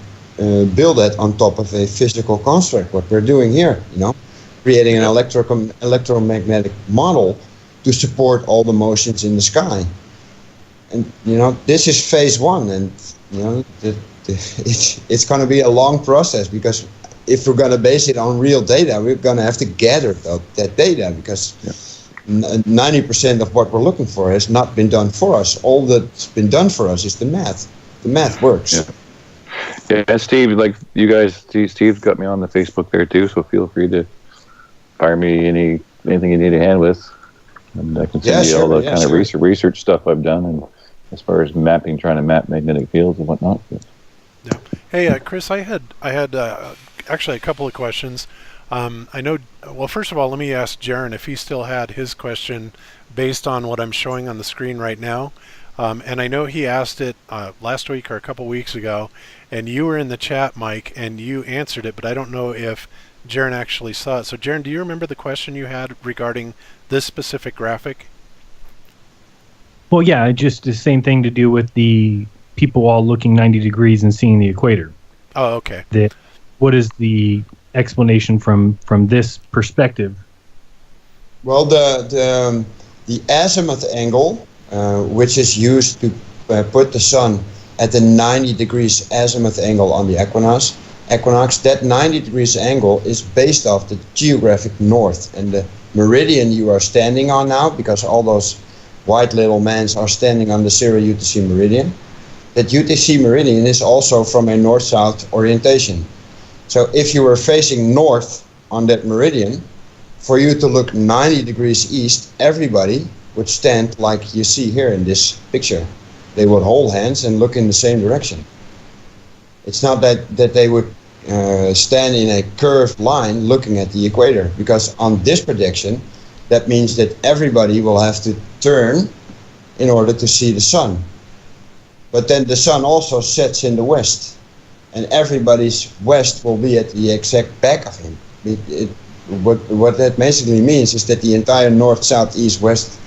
E: build that on top of a physical construct, what we're doing here, you know, creating an electromagnetic model to support all the motions in the sky. And you know, this is phase one, and you know, it's going to be a long process, because if we're going to base it on real data, we're going to have to gather that data, because 90% of what we're looking for has not been done for us. All that's been done for us is the math. The math works.
G: Yeah, Steve, like you guys, Steve got me on the Facebook there too, so feel free to fire me anything you need a hand with, and I can send you all the kind of research stuff I've done, and as far as trying to map magnetic fields and whatnot.
B: Yeah. Hey, Chris, I had actually a couple of questions. I know. Well, first of all, let me ask Jaron if he still had his question based on what I'm showing on the screen right now. And I know he asked it last week or a couple weeks ago, and you were in the chat, Mike, and you answered it, but I don't know if Jaron actually saw it. So, Jaron, do you remember the question you had regarding this specific graphic?
C: Well, yeah, just the same thing to do with the people all looking 90 degrees and seeing the equator.
B: Oh, okay.
C: What is the explanation from this perspective?
E: Well, the azimuth angle, which is used to put the sun at the 90 degrees azimuth angle on the equinox, that 90 degrees angle is based off the geographic north. And the meridian you are standing on now, because all those white little men are standing on the 0 UTC meridian, that UTC meridian is also from a north-south orientation. So if you were facing north on that meridian, for you to look 90 degrees east, everybody would stand like you see here in this picture. They would hold hands and look in the same direction. It's not that they would stand in a curved line looking at the equator, because on this projection, that means that everybody will have to turn in order to see the sun. But then the sun also sets in the west, and everybody's west will be at the exact back of him. What that basically means is that the entire north, south, east, west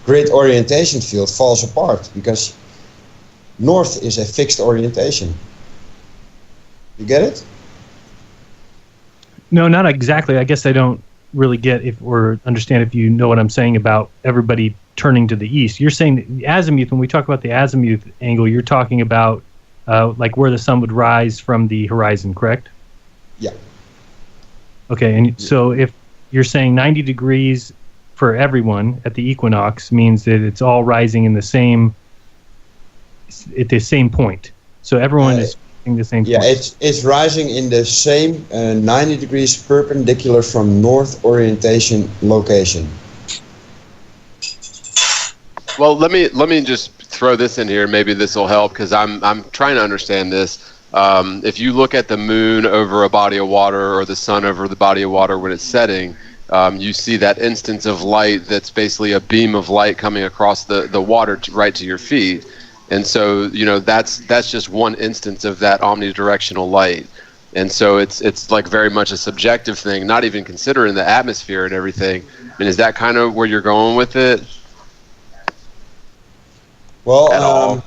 E: grid orientation field falls apart, because north is a fixed orientation. You get it?
C: No, not exactly. I guess I don't really get understand if you know what I'm saying about everybody turning to the east. You're saying the azimuth, when we talk about the azimuth angle, you're talking about like where the sun would rise from the horizon, correct?
E: Yeah.
C: Okay, and so if you're saying 90 degrees for everyone at the equinox means that it's all rising in at the same point. So everyone is facing the same point.
E: Yeah, it's rising in the same 90 degrees perpendicular from north orientation location.
D: Well, let me just throw this in here. Maybe this will help, because I'm trying to understand this. If you look at the moon over a body of water, or the sun over the body of water when it's setting, you see that instance of light that's basically a beam of light coming across the water right to your feet. And so, that's just one instance of that omnidirectional light. And so it's like very much a subjective thing, not even considering the atmosphere and everything. I mean, is that kind of where you're going with it?
E: Well,
D: At all?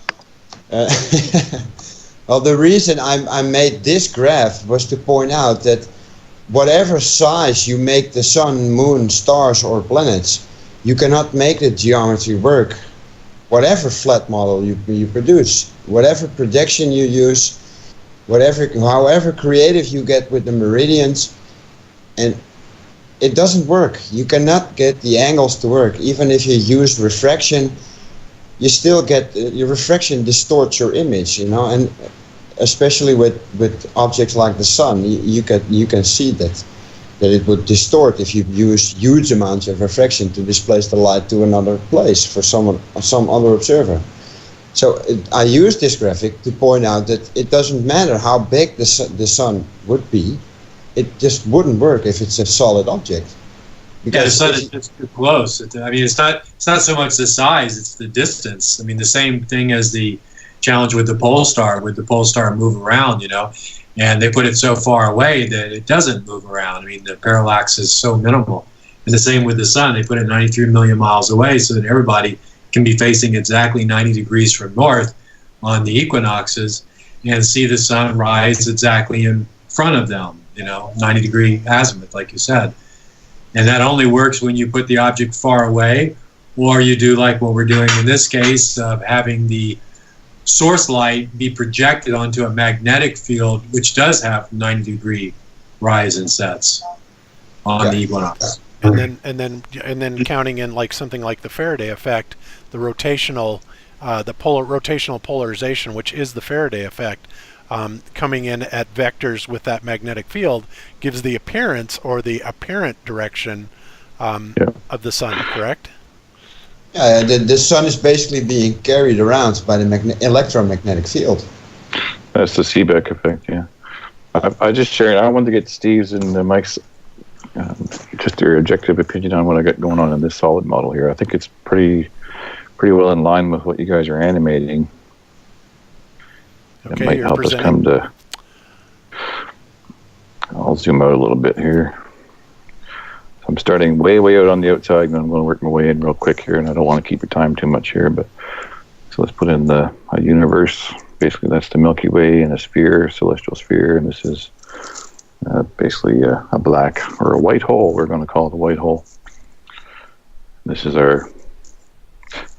E: Well, the reason I made this graph was to point out that whatever size you make the sun, moon, stars, or planets, you cannot make the geometry work. Whatever flat model you produce, whatever projection you use, however creative you get with the meridians, and it doesn't work. You cannot get the angles to work. Even if you use refraction, you still get your refraction distorts your image, and especially with objects like the sun, you can see that it would distort if you use huge amounts of refraction to displace the light to another place for some other observer. So I use this graphic to point out that it doesn't matter how big the sun would be, it just wouldn't work if it's a solid object.
F: Yeah, the sun is just too close. I mean, it's not so much the size; it's the distance. I mean, the same thing as the challenge with the pole star. Would the pole star move around? And they put it so far away that it doesn't move around. I mean, the parallax is so minimal. And the same with the sun. They put it 93 million miles away so that everybody can be facing exactly 90 degrees from north on the equinoxes and see the sun rise exactly in front of them. 90 degree azimuth, like you said. And that only works when you put the object far away, or you do like what we're doing in this case of having the source light be projected onto a magnetic field, which does have 90 degree rise and sets on the equinox.
B: And then counting in like something like the Faraday effect, the rotational polarization, which is the Faraday effect, coming in at vectors with that magnetic field, gives the appearance or the apparent direction of the sun, correct?
E: Yeah, the sun is basically being carried around by the electromagnetic field.
G: That's the Seebeck effect, yeah. I just shared, I wanted to get Steve's and Mike's just their objective opinion on what I got going on in this solid model here. I think it's pretty pretty well in line with what you guys are animating.
B: Okay,
G: it might
B: you're
G: help
B: presenting.
G: us come to... I'll zoom out a little bit here. So I'm starting way out on the outside, and I'm going to work my way in real quick here, and I don't want to keep your time too much here, but so let's put in a universe. Basically, that's the Milky Way in a sphere, celestial sphere, and this is basically a black or a white hole. We're going to call it a white hole. This is a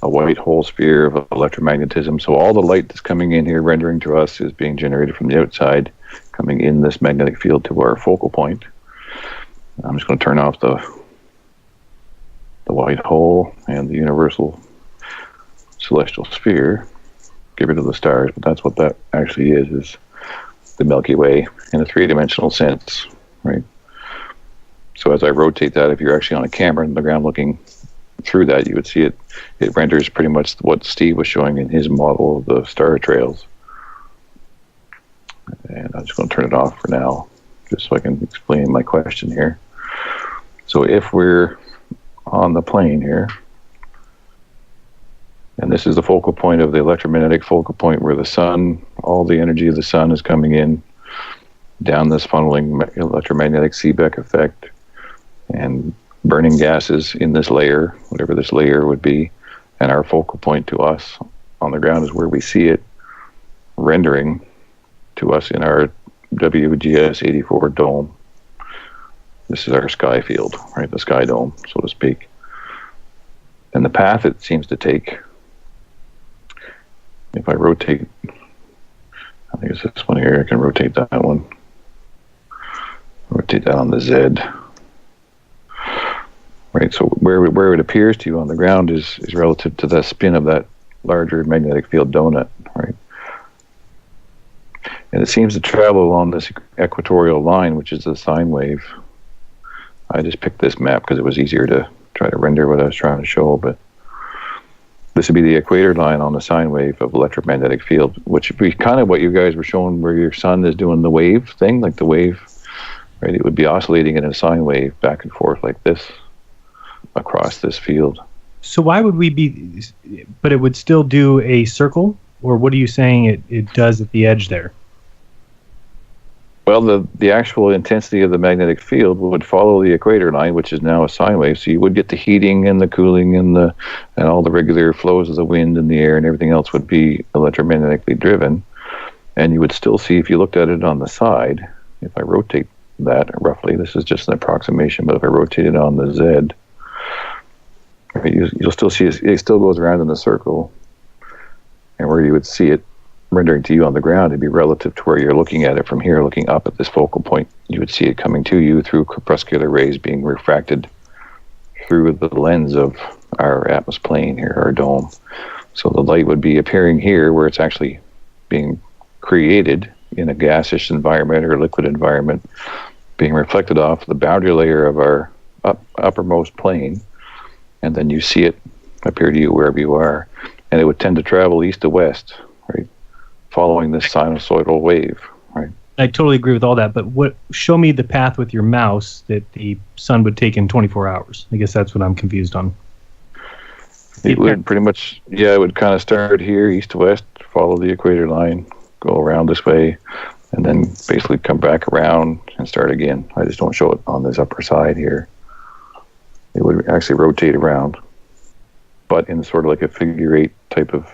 G: white hole sphere of electromagnetism. So all the light that's coming in here, rendering to us, is being generated from the outside, coming in this magnetic field to our focal point. I'm just going to turn off the white hole and the universal celestial sphere. Get rid of the stars, but that's what that actually is the Milky Way in a three-dimensional sense, right? So as I rotate that, if you're actually on a camera in the ground looking through that, you would see it renders pretty much what Steve was showing in his model of the star trails. And I'm just going to turn it off for now, just so I can explain my question here. So if we're on the plane here, and this is the focal point of the electromagnetic focal point where the sun, all the energy of the sun is coming in down this funneling electromagnetic Seebeck effect and burning gases in this layer, whatever this layer would be, and our focal point to us on the ground is where we see it rendering to us in our WGS 84 dome. This is our sky field, right? The sky dome, so to speak. And the path it seems to take, if I rotate, I think it's this one here, I can rotate that one. Rotate that on the Z. Right, so where it appears to you on the ground is relative to the spin of that larger magnetic field donut, right? And it seems to travel along this equatorial line, which is the sine wave. I just picked this map because it was easier to try to render what I was trying to show, but this would be the equator line on the sine wave of electromagnetic field, which would be kind of what you guys were showing where your sun is doing the wave thing, like the wave, right? It would be oscillating in a sine wave back and forth like this across this field.
C: So why would we be, but it would still do a circle? Or what are you saying it does at the edge there?
G: Well, the actual intensity of the magnetic field would follow the equator line, which is now a sine wave. So you would get the heating and the cooling and all the regular flows of the wind and the air and everything else would be electromagnetically driven. And you would still see, if you looked at it on the side, if I rotate that roughly, this is just an approximation, but if I rotate it on the Z, you'll still see it still goes around in the circle. And where you would see it rendering to you on the ground, it'd be relative to where you're looking at it from here, looking up at this focal point. You would see it coming to you through corpuscular rays being refracted through the lens of our atmos plane here, our dome. So the light would be appearing here where it's actually being created in a gaseous environment or liquid environment, being reflected off the boundary layer of our uppermost plane, and then you see it appear to you wherever you are. And it would tend to travel east to west, right? Following this sinusoidal wave, right?
C: I totally agree with all that, but show me the path with your mouse that the sun would take in 24 hours. I guess that's what I'm confused on.
G: It would pretty much, it would kind of start here, east to west, follow the equator line, go around this way, and then basically come back around and start again. I just don't show it on this upper side here. It would actually rotate around, but in sort of like a figure eight type of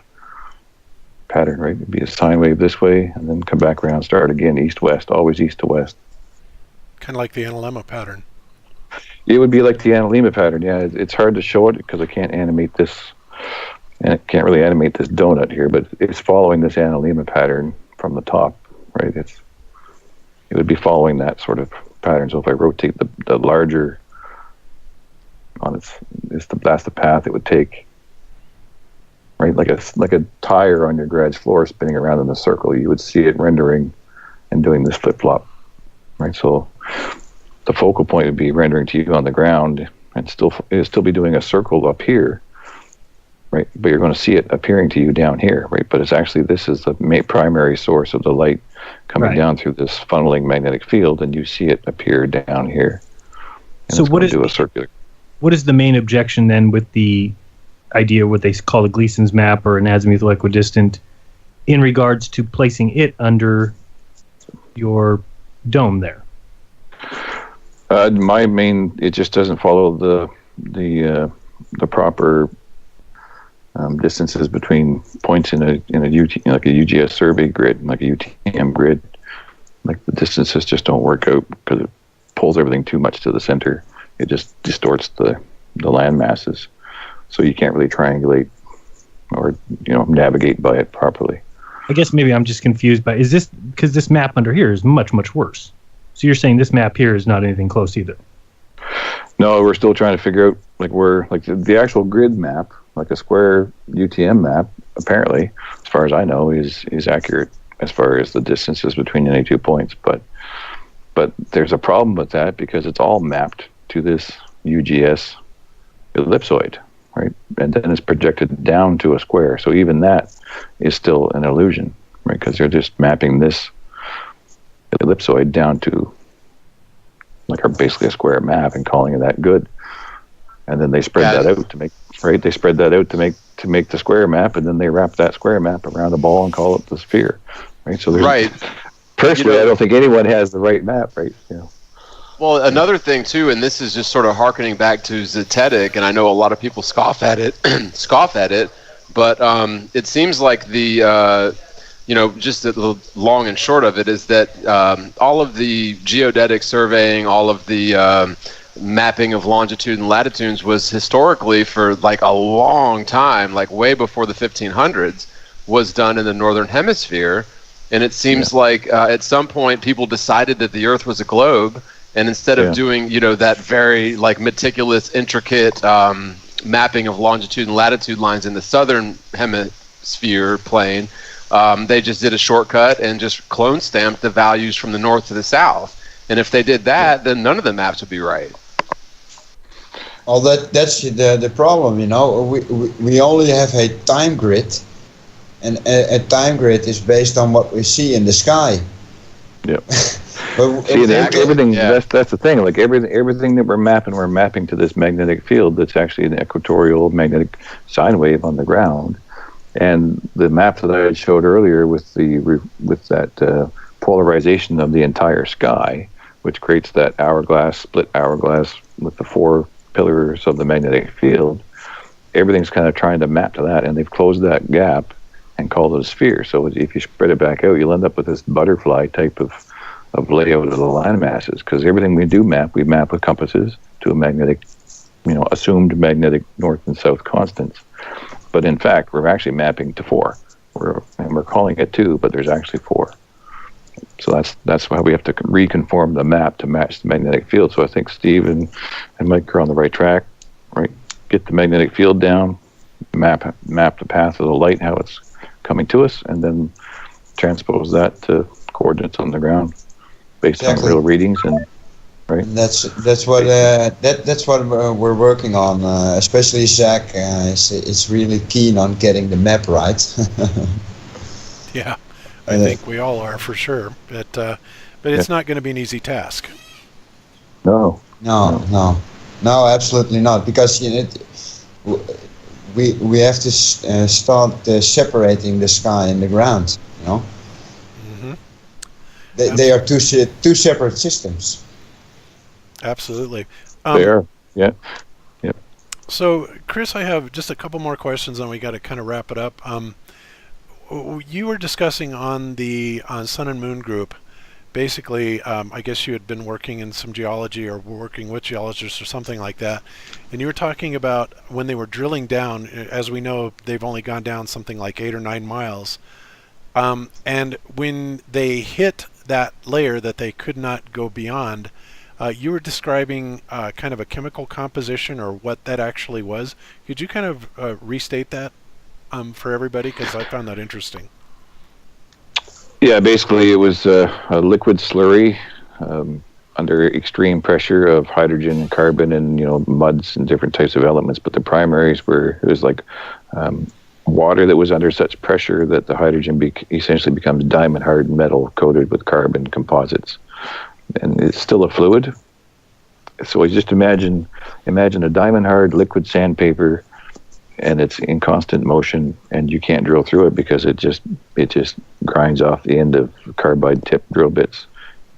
G: pattern, right? It'd be a sine wave this way and then come back around, start again east-west, always east to west.
B: Kind of like the analemma pattern.
G: It would be like the analemma pattern, yeah. It's hard to show it because I can't animate this, and I can't really animate this donut here, but it's following this analemma pattern from the top, right? It would be following that sort of pattern. So if I rotate the larger on that's the path it would take. Right, like a tire on your garage floor spinning around in a circle, you would see it rendering and doing this flip-flop. Right, so the focal point would be rendering to you on the ground, and it would still be doing a circle up here. Right, but you're going to see it appearing to you down here. Right, but it's actually this is the primary source of the light coming down through this funneling magnetic field, and you see it appear down here. And
C: so what is the main objection then with the idea, what they call the Gleason's map or an azimuthal equidistant, in regards to placing it under your dome there?
G: My main, it just doesn't follow the proper distances between points in a like a UGS survey grid, like a UTM grid. Like the distances just don't work out because it pulls everything too much to the center. It just distorts the land masses, so you can't really triangulate or navigate by it properly.
C: I guess maybe I'm just confused by, is this because this map under here is much, much worse? So you're saying this map here is not anything close either?
G: No, we're still trying to figure out like where, like the actual grid map, like a square UTM map, apparently, as far as I know, is accurate as far as the distances between any 2 points. But there's a problem with that because it's all mapped to this UGS ellipsoid, right? And then it's projected down to a square. So even that is still an illusion, right? Because they're just mapping this ellipsoid down to like basically a square map and calling it that good. And then they spread that out to make, right? They spread that out to make the square map, and then they wrap that square map around a ball and call it the sphere, right? So there's, personally, I don't think anyone has the right map, right?
D: Well, another thing too, and this is just sort of hearkening back to Zetetic, and I know a lot of people scoff at it, but it seems like the just the long and short of it is that all of the geodetic surveying, all of the mapping of longitude and latitudes was historically for like a long time, like way before the 1500s, was done in the northern hemisphere. And it seems like at some point people decided that the Earth was a globe, and instead of doing that very like meticulous, intricate mapping of longitude and latitude lines in the southern hemisphere plane, they just did a shortcut and just clone stamped the values from the north to the south. And if they did that, then none of the maps would be right.
E: Well, that's the problem, we only have a time grid, and a time grid is based on what we see in the sky.
G: Yep. Everything. That's the thing. Like everything that we're mapping to this magnetic field that's actually an equatorial magnetic sine wave on the ground. And the map that I had showed earlier with that polarization of the entire sky, which creates that split hourglass with the 4 pillars of the magnetic field, everything's kind of trying to map to that, and they've closed that gap and called it a sphere. So if you spread it back out, you'll end up with this butterfly type of layout of the land masses, because everything we map with compasses to a magnetic, assumed magnetic north and south constants. But in fact, we're actually mapping to 4. We're calling it 2, but there's actually 4. So that's why we have to reconform the map to match the magnetic field. So I think Steve and Mike are on the right track, right? Get the magnetic field down, map the path of the light, how it's coming to us, and then transpose that to coordinates on the ground based on real readings. And right.
E: That's what we're working on. Especially Zach is really keen on getting the map right.
B: Yeah, I think we all are for sure. But it's not going to be an easy task.
E: No, absolutely not. Because we have to start separating the sky and the ground. Mm-hmm. They are two separate systems.
B: Absolutely.
G: They are. Yeah. Yep.
B: So, Chris, I have just a couple more questions, and we got to kind of wrap it up. You were discussing on the Sun and Moon group. Basically, I guess you had been working in some geology or working with geologists or something like that, and you were talking about when they were drilling down. As we know, they've only gone down something like 8 or 9 miles, and when they hit that layer that they could not go beyond, you were describing kind of a chemical composition or what that actually was. Could you kind of restate that for everybody, because I found that interesting.
G: Yeah, basically it was a liquid slurry under extreme pressure of hydrogen and carbon and muds and different types of elements. But the primaries it was like water that was under such pressure that the hydrogen essentially becomes diamond hard metal coated with carbon composites, and it's still a fluid. So I just imagine a diamond hard liquid sandpaper and it's in constant motion, and you can't drill through it because it just grinds off the end of carbide tip drill bits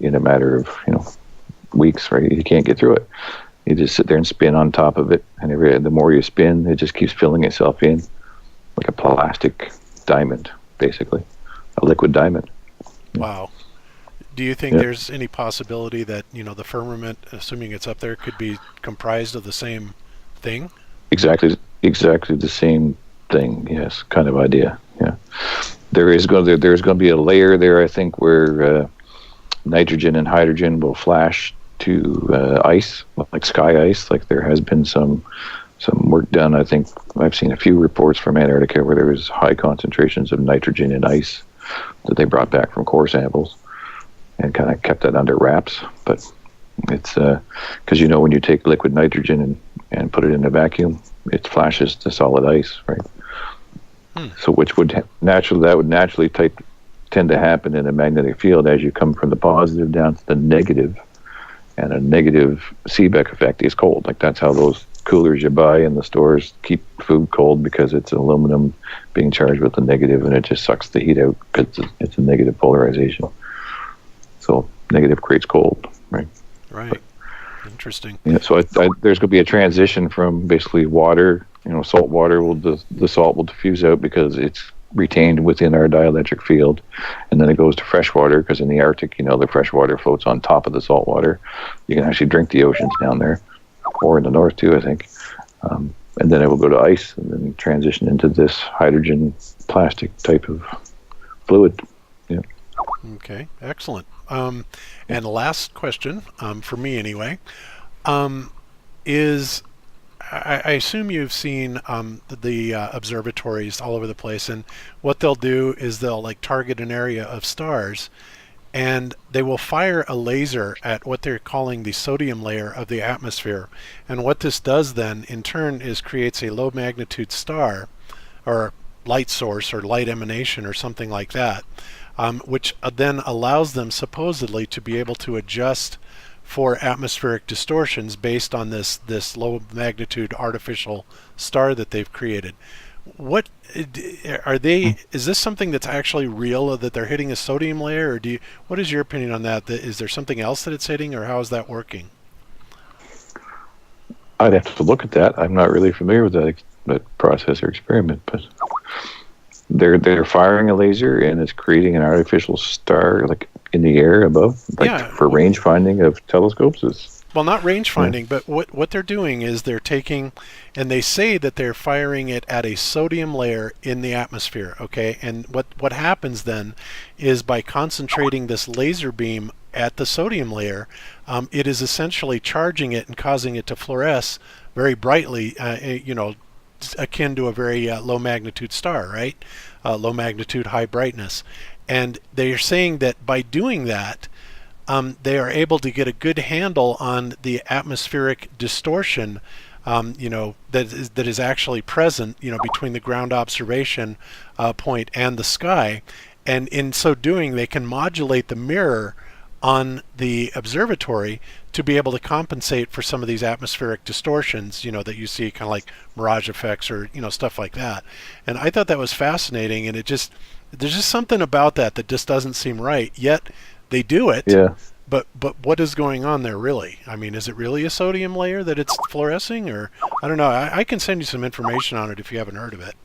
G: in a matter of weeks. Right, you can't get through it. You just sit there and spin on top of it, and the more you spin, it just keeps filling itself in like a plastic diamond, basically, a liquid diamond.
B: Wow. Do you think there's any possibility that the firmament, assuming it's up there, could be comprised of the same thing? Exactly
G: the same thing. Yes, kind of idea. Yeah, there's going to be a layer there, I think, where nitrogen and hydrogen will flash to ice, like sky ice. Like there has been some work done. I think I've seen a few reports from Antarctica where there was high concentrations of nitrogen in ice that they brought back from core samples and kind of kept that under wraps. But it's because when you take liquid nitrogen and put it in a vacuum, it flashes to solid ice, right? So which would naturally tend to happen in a magnetic field as you come from the positive down to the negative, and a negative Seebeck effect is cold. Like that's how those coolers you buy in the stores keep food cold, because it's aluminum being charged with the negative, and it just sucks the heat out because it's a negative polarization. So negative creates cold, right?
B: Right. But, interesting.
G: Yeah. So there's going to be a transition from basically water. Salt water the salt will diffuse out because it's retained within our dielectric field, and then it goes to fresh water because in the Arctic, the fresh water floats on top of the salt water. You can actually drink the oceans down there, or in the north too, I think. And then it will go to ice and then transition into this hydrogen plastic type of fluid. Yeah.
B: Okay, excellent. And last question, for me anyway, is I assume you've seen the observatories all over the place, and what they'll do is they'll target an area of stars, and they will fire a laser at what they're calling the sodium layer of the atmosphere. And what this does then in turn is creates a low magnitude star or light source or light emanation or something like that, which then allows them supposedly to be able to adjust for atmospheric distortions based on this low magnitude artificial star that they've created. What are they? Is this something that's actually real, that they're hitting a sodium layer, or what is your opinion on that? Is there something else that it's hitting, or how is that working?
G: I'd have to look at that. I'm not really familiar with that process or experiment, but they're firing a laser and it's creating an artificial star in the air above, for range finding of telescopes.
B: Well, not range finding, but what they're doing is they're taking, and they say that they're firing it at a sodium layer in the atmosphere, okay? And what happens then is by concentrating this laser beam at the sodium layer, it is essentially charging it and causing it to fluoresce very brightly, akin to a very low magnitude star, right? Low magnitude, high brightness. And they are saying that by doing that, they are able to get a good handle on the atmospheric distortion, that is actually present, between the ground observation point and the sky. And in so doing, they can modulate the mirror on the observatory to be able to compensate for some of these atmospheric distortions, that you see, kind of like mirage effects or, stuff like that. And I thought that was fascinating, and there's just something about that just doesn't seem right, yet they do it.
G: Yeah.
B: But what is going on there, really? I mean, is it really a sodium layer that it's fluorescing, or I don't know. I can send you some information on it if you haven't heard of it.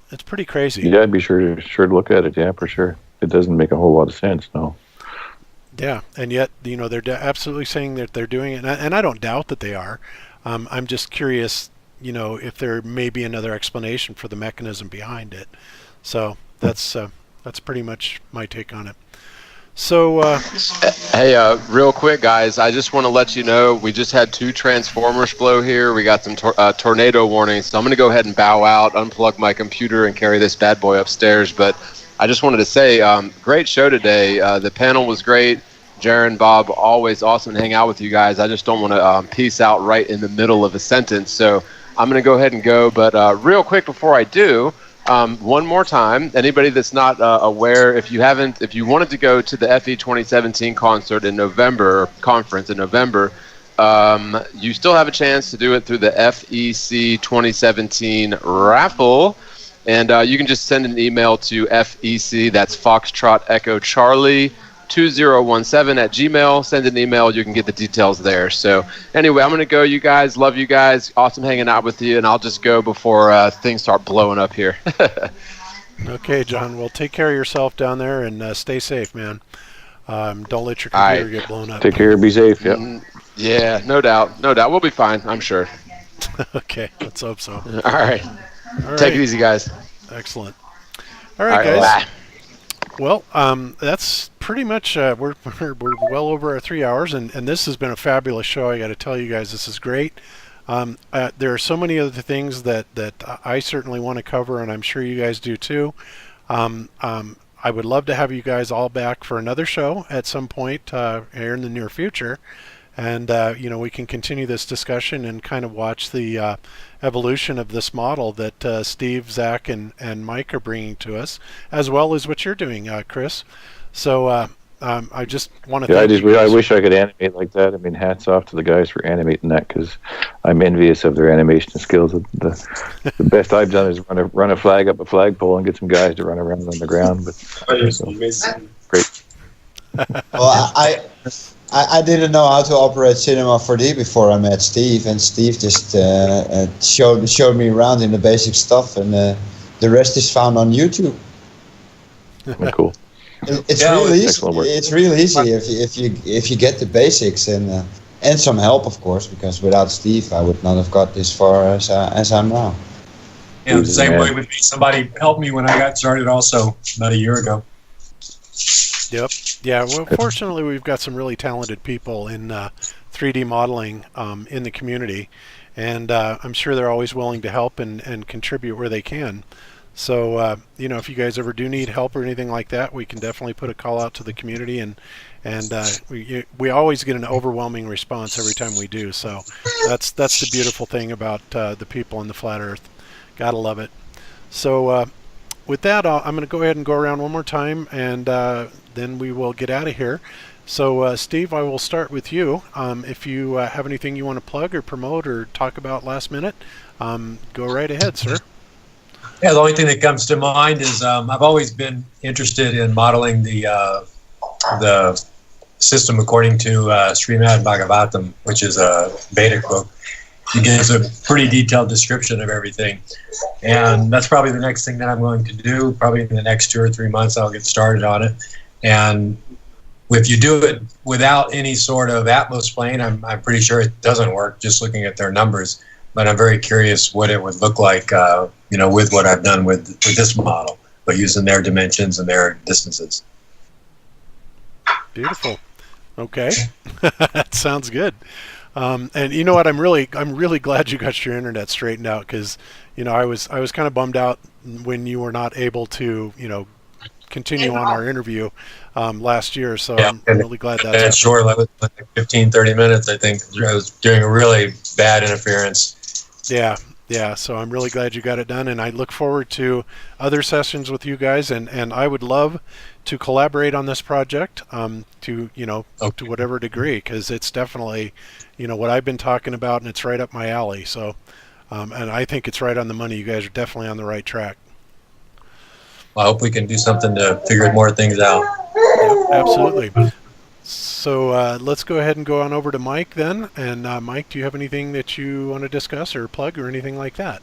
B: It's pretty crazy.
G: Yeah, I'd be sure to look at it. Yeah, for sure. It doesn't make a whole lot of sense, no.
B: Yeah, and yet they're absolutely saying that they're doing it, and I don't doubt that they are. I'm just curious, if there may be another explanation for the mechanism behind it. So that's pretty much my take on it. So,
D: hey, real quick, guys, I just want to let you know we just had 2 transformers blow here. We got some tornado warnings, so I'm going to go ahead and bow out, unplug my computer, and carry this bad boy upstairs. But I just wanted to say, great show today. The panel was great. Jaron, Bob, always awesome to hang out with you guys. I just don't want to peace out right in the middle of a sentence, so I'm going to go ahead and go. But real quick before I do, one more time, anybody that's not aware, if you wanted to go to the FE 2017 conference in November, you still have a chance to do it through the FEC 2017 raffle. And you can just send an email to FEC, that's Foxtrot Echo Charlie, 2017 at Gmail. Send an email. You can get the details there. So anyway, I'm going to go, you guys. Love you guys. Awesome hanging out with you. And I'll just go before things start blowing up here.
B: Okay, John. Well, take care of yourself down there and stay safe, man. Don't let your computer get blown up.
G: Take care. Be safe. Yep.
D: Yeah, no doubt. No doubt. We'll be fine, I'm sure.
B: Okay. Let's hope so.
D: All right. Take it easy, guys.
B: Excellent. All right, guys.
D: Bye.
B: Well, that's pretty much, we're well over our 3 hours, and this has been a fabulous show. I got to tell you guys, this is great. There are so many other things that I certainly want to cover, and I'm sure you guys do too. I would love to have you guys all back for another show at some point here in the near future. And, we can continue this discussion and kind of watch the evolution of this model that Steve, Zach, and Mike are bringing to us, as well as what you're doing, Chris. So I just want to thank you guys.
G: I wish I could animate like that. I mean, hats off to the guys for animating that, because I'm envious of their animation skills. The best I've done is run a flag up a flagpole and get some guys to run around on the ground. But great.
E: Well, I didn't know how to operate Cinema 4D before I met Steve, and Steve just showed me around in the basic stuff, and the rest is found on YouTube.
G: Cool.
E: It's really easy. It's really easy if you get the basics and some help, of course, because without Steve, I would not have got this far as I'm now.
F: Yeah, the same way with me. Somebody helped me when I got started, also about a year ago.
B: Yep. Yeah. Well, fortunately, we've got some really talented people in 3D modeling in the community, and I'm sure they're always willing to help and contribute where they can. So, if you guys ever do need help or anything like that, we can definitely put a call out to the community, and we always get an overwhelming response every time we do. So that's the beautiful thing about the people in the Flat Earth. Gotta love it. So with that, I'm going to go ahead and go around one more time, and then we will get out of here. So, Steve, I will start with you. If you have anything you want to plug or promote or talk about last minute, go right ahead, sir.
F: Yeah, the only thing that comes to mind is I've always been interested in modeling the system according to Srimad Bhagavatam, which is a Vedic book. It gives a pretty detailed description of everything. And that's probably the next thing that I'm going to do. Probably in the next 2 or 3 months, I'll get started on it. And if you do it without any sort of Atmos plane, I'm pretty sure it doesn't work, just looking at their numbers. But I'm very curious what it would look like, with what I've done with this model, but using their dimensions and their distances.
B: Beautiful. Okay. That sounds good. And you know what? I'm really glad you got your internet straightened out, because I was kind of bummed out when you were not able to continue on our interview last year. So yeah, I'm really glad that's happened.
F: Sure, that was like 15-30 minutes. I think I was doing a really bad interference.
B: Yeah. So I'm really glad you got it done, and I look forward to other sessions with you guys. And I would love to collaborate on this project to whatever degree, because it's definitely what I've been talking about, and it's right up my alley. So and I think it's right on the money. You guys are definitely on the right track.
F: Well, I hope we can do something to figure more things out.
B: Yep, absolutely. So let's go ahead and go on over to Mike then. And Mike, do you have anything that you want to discuss or plug or anything like that?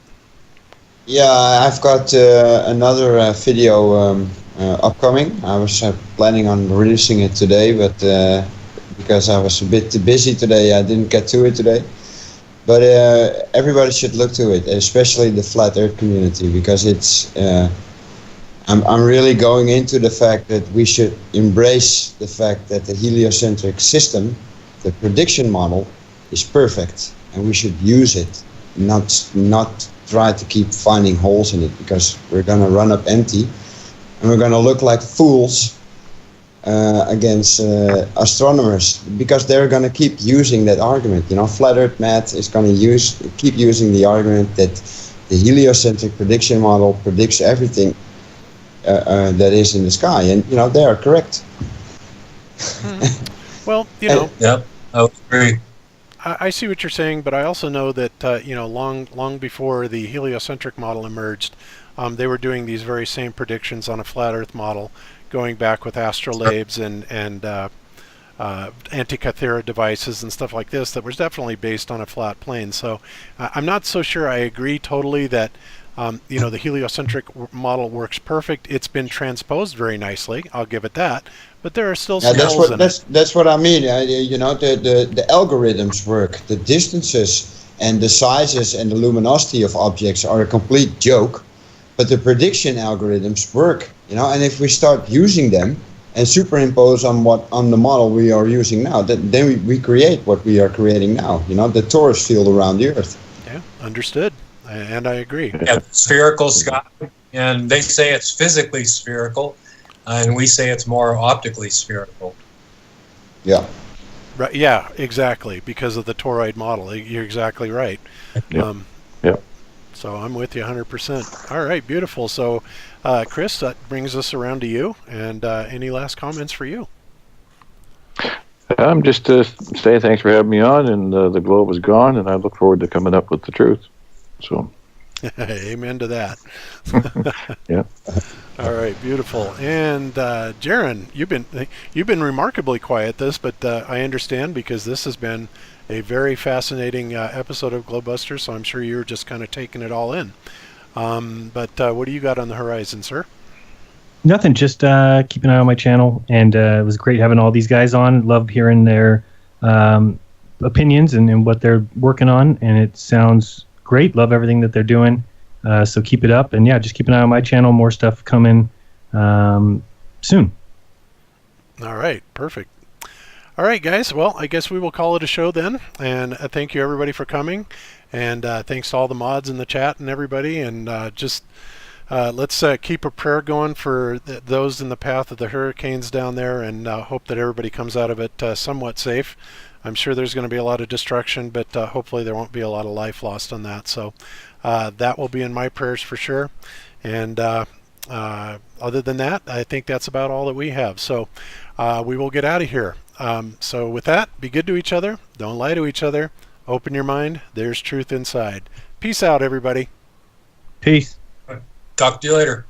E: Yeah, I've got another video upcoming. I was planning on releasing it today, but because I was a bit busy today, I didn't get to it today. But everybody should look to it, especially the Flat Earth community, because it's. I'm really going into the fact that we should embrace the fact that the heliocentric system, the prediction model, is perfect, and we should use it, not try to keep finding holes in it, because we're going to run up empty, and we're going to look like fools against astronomers, because they're going to keep using that argument. Flat Earth Matt is going to keep using the argument that the heliocentric prediction model predicts everything that is in the sky, and they are correct.
B: Well,
F: Yep, I would agree.
B: I see what you're saying, but I also know that long before the heliocentric model emerged, they were doing these very same predictions on a flat Earth model, going back with astrolabes and Antikythera devices and stuff like this that was definitely based on a flat plane. So I'm not so sure I agree totally that the heliocentric model works perfect. It's been transposed very nicely. I'll give it that. But there are still some holes in it.
E: That's what I mean. The algorithms work. The distances and the sizes and the luminosity of objects are a complete joke. But the prediction algorithms work. And if we start using them and superimpose on the model we are using now, then we create what we are creating now. The torus field around the Earth.
B: Yeah, understood. And I agree.
F: Yeah, spherical sky, and they say it's physically spherical, and we say it's more optically spherical.
E: Yeah.
B: Right. Yeah, exactly. Because of the toroid model, you're exactly right.
G: Yeah.
B: So I'm with you 100%. All right, beautiful. So, Chris, that brings us around to you. And any last comments for you?
G: Just to say thanks for having me on, and the globe is gone, and I look forward to coming up with the truth. So,
B: amen to that.
G: Yeah.
B: All right, beautiful. And Jaron, you've been remarkably quiet but I understand because this has been a very fascinating episode of Globebusters, so I'm sure you're just kind of taking it all in. But what do you got on the horizon, sir?
C: Nothing, just keep an eye on my channel, and it was great having all these guys on. Love hearing their opinions and what they're working on, and it sounds great. Love everything that they're doing. So keep it up, and yeah, just keep an eye on my channel. More stuff coming soon.
B: All right, perfect. All right, guys. Well, I guess we will call it a show then. And thank you everybody for coming, and thanks to all the mods in the chat and everybody. And let's keep a prayer going for those in the path of the hurricanes down there, and hope that everybody comes out of it somewhat safe. I'm sure there's going to be a lot of destruction, but hopefully there won't be a lot of life lost on that. So that will be in my prayers for sure. And other than that, I think that's about all that we have. So we will get out of here. So with that, be good to each other. Don't lie to each other. Open your mind. There's truth inside. Peace out, everybody.
C: Peace.
F: Talk to you later.